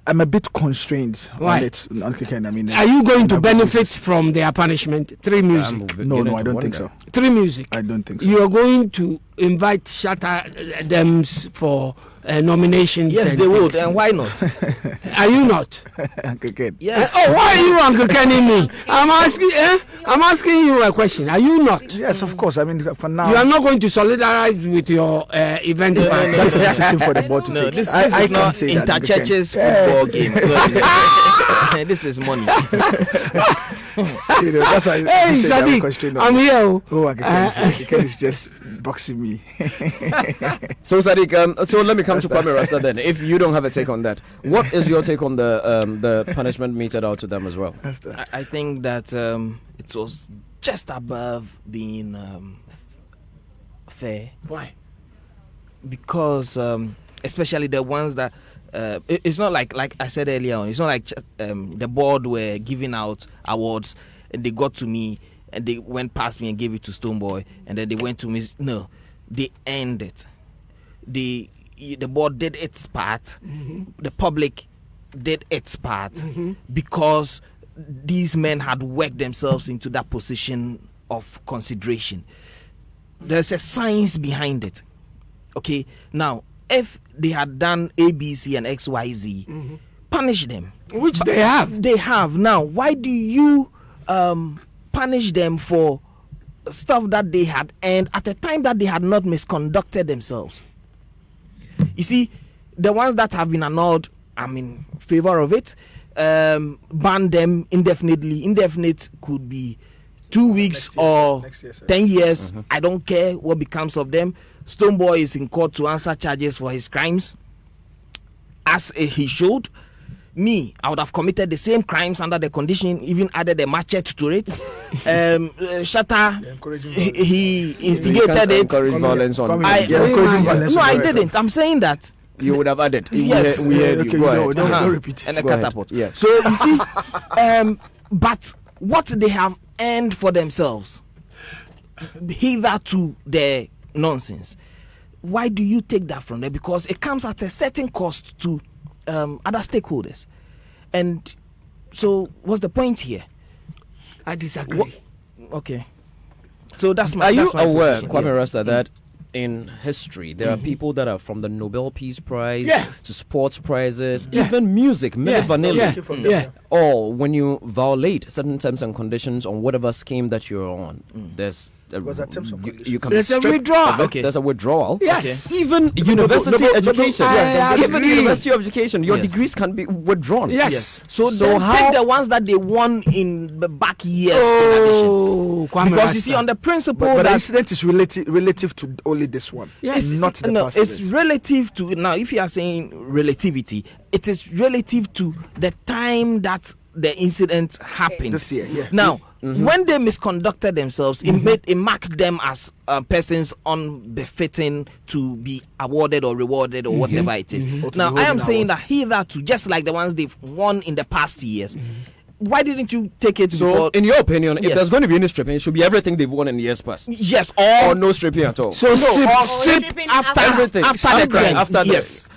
I'm a bit constrained Why? on it. I mean, Are you going to benefit from their punishment? 3 music. No, I don't think so. 3 music. I don't think so. You are going to invite Shatta Dems for nominations. Yes, and they would, things. and why not? Are you not? Uncle Ken. Yes. Why are you Uncle Kenning me? I'm asking you a question. Are you not? Yes, of course. I mean, for now, You are not going to solidarize with your event. That's a decision for the board to No, take. this I is can't not say that, Uncle Ken. inter-churches football game. This is money. You know, that's why Hey, you said that Sadiq, question. I'm here. Oh, Uncle Ken is just boxing me. So Sadiq, so let me come to Kwame Rasta then. If you don't have a take on that, what is your take on the punishment meted out to them as well? I think that it was just above being fair. Why? Because especially the ones that it's not like I said earlier on. It's not like the board were giving out awards and they got to me and they went past me and gave it to Stoneboy and then they went to me. No, they ended it. The board did its part. The public did its part because these men had worked themselves into that position of consideration. There's a science behind it. Okay, now if they had done A, B, C, and X, Y, Z, punish them. Which they have. They have. Now, why do you punish them for stuff that they had earned at a time that they had not misconducted themselves? You see, the ones that have been annulled, I'm in favor of it. Ban them indefinitely. Indefinite could be 2 weeks or 10 years. I don't care what becomes of them. Stoneboy is in court to answer charges for his crimes, as he should. Me, I would have committed the same crimes under the condition, even added a machete to it. Shatta, he instigated it. Encourage violence on I didn't. I'm saying that. You would have added. Yes. We heard you. Go ahead. Don't repeat it. And a Go ahead. catapult. Yes. So you see, but what they have earned for themselves, hitherto their nonsense. Why do you take that from them? Because it comes at a certain cost to other stakeholders. And so what's the point here? I disagree. Okay. So that's my Are you my aware, position. Kwame Rasta, that in history there are people that are from the Nobel Peace Prize to sports prizes, even music, Milli Vanilli. Or when you violate certain terms and conditions on whatever scheme that you're on, there's you can There's a strip withdrawal. of it. There's a withdrawal. Yes. Even university education. Even university education, your Yes. degrees can be withdrawn. Yes. So So how- take the ones that they won in the back years Oh, in Kwame addition. Because Rasta. you see, on the principle But the that incident is relative to only this one. Yes. Not the no, past. it's event. relative to now. If you are saying relativity, it is relative to the time that the incident happened. This year, yeah. Now, when they misconducted themselves, it marked them as persons unbefitting to be awarded or rewarded or whatever it is. Or to Now, be I am holding saying awards. that hitherto, just like the ones they've won in the past years, why didn't you take it So, before? in your opinion, if Yes. there's going to be any stripping, it should be everything they've won in years past. Yes, Or no stripping at all. So No, strip or strip after everything. after the crime. After yes.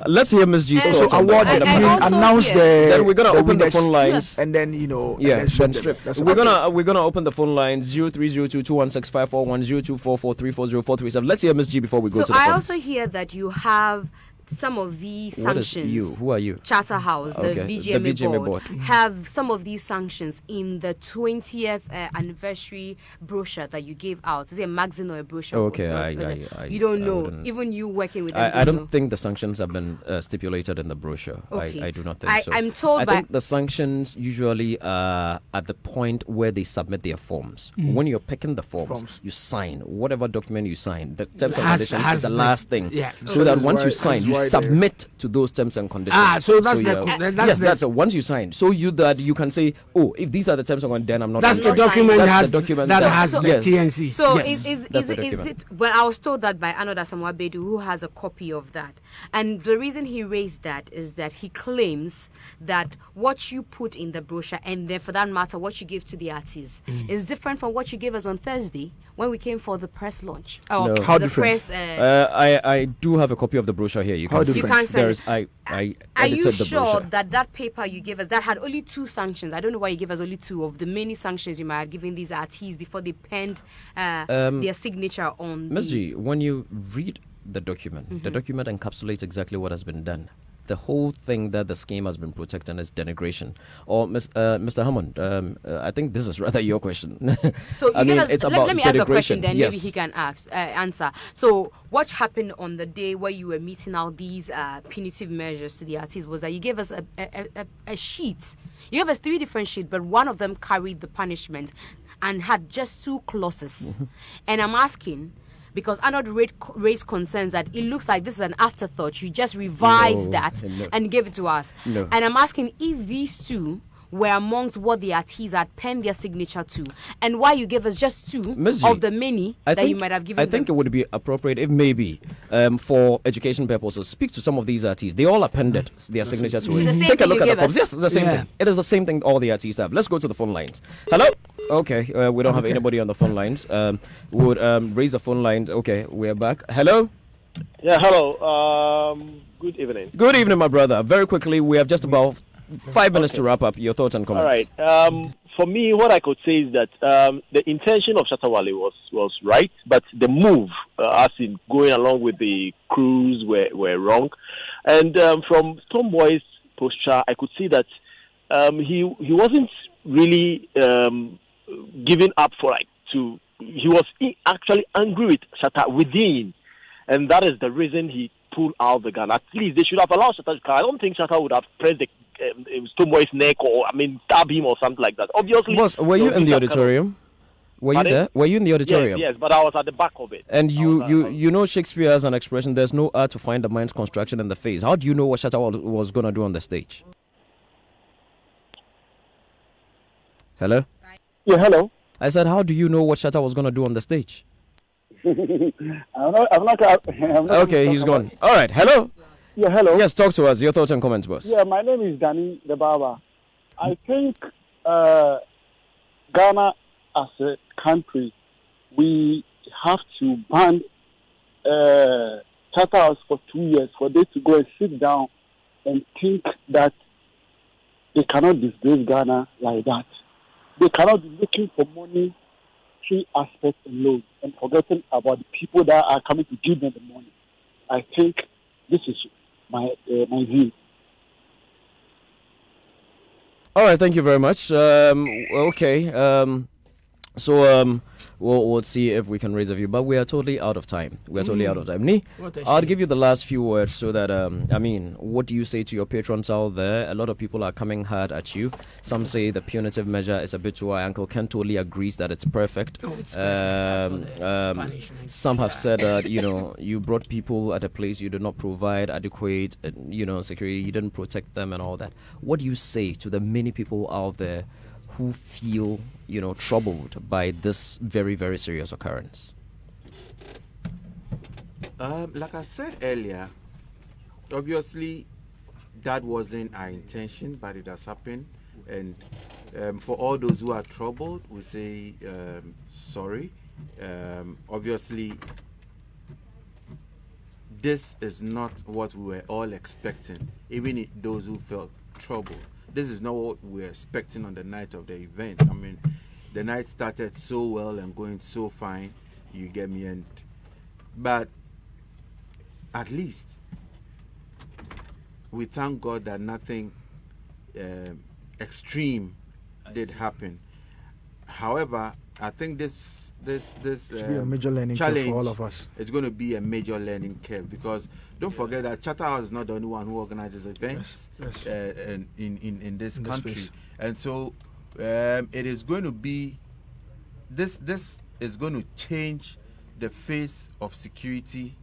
Let's hear Ms. G's So thoughts on award that. and And also announce here- the. Then we're gonna open the winners. phone lines. Yes. And then and Yeah, then then them. strip. That's We're okay. gonna open the phone lines 03022165410244340347. Let's hear Ms. G before we go So to the I phones. also hear that you have some of these What is sanctions. you? Who are you? Charterhouse, the Okay, VGMA, the VGMA board, board. have some of these sanctions in the 20th anniversary brochure that you gave out. Is it a magazine or a brochure? Okay, Or- you don't know. wouldn't- Even you working with them. I don't think the sanctions have been stipulated in the brochure. Okay. I do not think so. I'm told I by- think the sanctions usually are at the point where they submit their forms. When you're picking the forms, you sign whatever document you sign. The terms and conditions is the last thing. Yeah. So that once you That's sign, you why they- submit to those terms and conditions. So that's the you're- that's yes, the, that's once you sign. So you can say, oh, if these are the terms and conditions, then I'm not. that's the interested. document That's has the document that that- has So- the yes. TNC. So Yes, is that's the it document. well, I was told that by Anoda Samwabedu, who has a copy of that. And the reason he raised that is that he claims that what you put in the brochure, and then for that matter what you give to the artists, is different from what you gave us on Thursday when we came for the press launch. No. How the different? press. I do have a copy of the brochure here. You How can see. different? You can't There's I Are you edited the sure brochure. that paper you gave us that had only 2 sanctions? I don't know why you gave us only 2 of the many sanctions you might have given these artists before they penned their signature on. Ms. G, when you read the document, the document encapsulates exactly what has been done. The whole thing that the scheme has been protecting is denigration. Or, Mr. Hammond, I think this is rather your question. So I mean, it's about let me ask a question, denigration. then Yes. maybe he can answer. So what happened on the day where you were meeting out these punitive measures to the artists was that you gave us a sheet. You gave us 3 different sheets, but one of them carried the punishment and had just 2 clauses. And I'm asking, because Arnold raised concerns that it looks like this is an afterthought. You just revised that and gave it to us. No. And I'm asking if these 2 were amongst what the artists had penned their signature to, and why you gave us just 2 of the many you might have given I think it would be appropriate if maybe for education purposes, speak to some of these artists. They all appended their signature to it. the same Take a thing look you at the gave forms. us? Yes, it's the same thing. It is the same thing all the artists have. Let's go to the phone lines. Hello? Okay, we don't have anybody on the phone lines. We would raise the phone lines. Okay, we're back. Hello? Yeah, hello. Good evening. Good evening, my brother. Very quickly, we have just about 5 minutes to wrap up. Your thoughts and comments. All right. For me, what I could say is that the intention of Shatawale was right, but the move, as in going along with the cruise, were wrong. And from Stoneboy's posture, I could see that he wasn't really giving up he was actually angry with Shatta within, and that is the reason he pulled out the gun. At least they should have allowed Shatta to come. I don't think Shatta would have pressed the Stoneboy's neck or stab him or something like that. Obviously, Boss, were you in the auditorium? Were you there? Were you in the auditorium? Yes, but I was at the back of it. And you know Shakespeare has an expression, there's no art to find the mind's construction in the face. How do you know what Shatta was going to do on the stage? Hello? Yeah, hello. I said, how do you know what Shatta was going to do on the stage? I'm not Okay, he's gone. All right, hello? Yeah, hello. Yes, talk to us. Your thoughts and comments, boss. Yeah, my name is Danny the Barber. I think Ghana as a country, we have to ban Charter House for 2 years for them to go and sit down and think that they cannot disgrace Ghana like that. They cannot be looking for money, 3 aspects alone, and forgetting about the people that are coming to give them the money. I think this is my view. All right, thank you very much. Okay. So we'll see if we can raise a view, but we are totally out of time. Ni, I'll give you the last few words so that what do you say to your patrons out there? A lot of people are coming hard at you. Some say the punitive measure is a bit too high. Uncle Ken totally agrees that it's perfect. Some have said that you brought people at a place you did not provide adequate security. You didn't protect them and all that. What do you say to the many people out there who feel troubled by this very, very serious occurrence? Like I said earlier, obviously that wasn't our intention, but it has happened. And for all those who are troubled, we say sorry. Obviously, this is not what we were all expecting, even those who felt troubled. This is not what we were expecting on the night of the event. I mean, the night started so well and going so fine, you get me? But at least we thank God that nothing extreme did happen. However, I think this should be a major learning curve for all of us. It's going to be a major learning curve, because don't forget that Charter House is not the only one who organizes events in this country, and so it is going to be this is going to change the face of security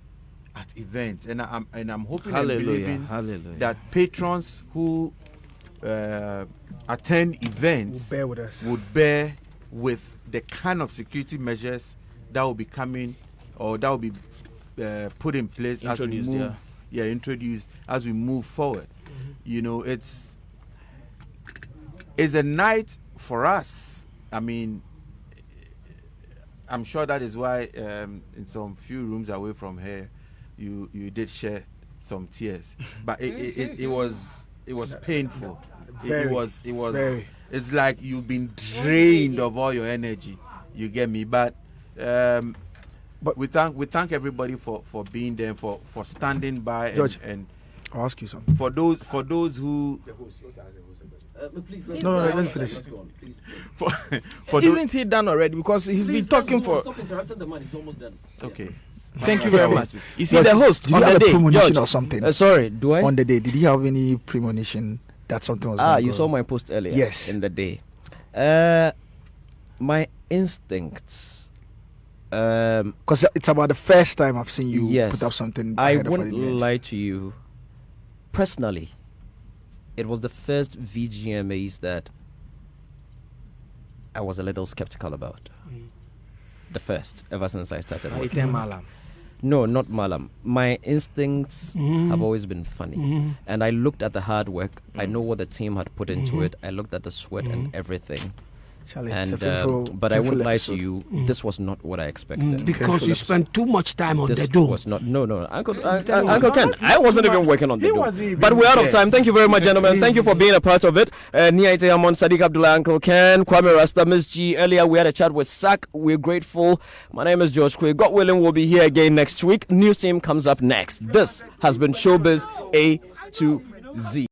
at events, and I'm hoping and believing that patrons who attend events would bear with the kind of security measures that will be coming, or that will be put in place as we move, introduced as we move forward. It's a night for us. I mean, I'm sure that is why in some few rooms away from here, you did share some tears. But it was painful. It was. Very. It's like you've been drained of all your energy. You get me? But we thank everybody for being there, for standing by. George, and I'll ask you something. For those who. No, let me finish. Isn't he done already? Because he's been talking for. Stop interrupting the man. He's almost done. Okay. Thank you very much. You see, George, the host did on you have the a day, premonition George, or something? Sorry, do I? On the day, did he have any premonition that something was going to You go saw wrong? my post earlier. Yes. In the day. My instincts. Because it's about the first time I've seen you Yes. put up something. I ahead of wouldn't an event. lie to you. Personally, it was the first VGMAs that I was a little skeptical about. The first, ever since I started working. Malam. No, not Malam. My instincts have always been funny. Mhm. And I looked at the hard work. I know what the team had put into Mhm. it. I looked at the sweat and everything. Charlie, And it's a painful- but I wouldn't painful lie episode. to you. This was not what I expected. Because you spent too much time on This the dome. was not. No, Uncle Ken. I wasn't even working on the He dome. wasn't even But we're out of there. time. Thank you very much, gentlemen. Thank you for being a part of it. Niaite Hamon, Sadiq Abdullah, Uncle Ken, Kwame Rasta, Miss G. Earlier we had a chat with Sak. We're grateful. My name is George Quay. God willing, we'll be here again next week. News team comes up next. This has been Showbiz A to Z.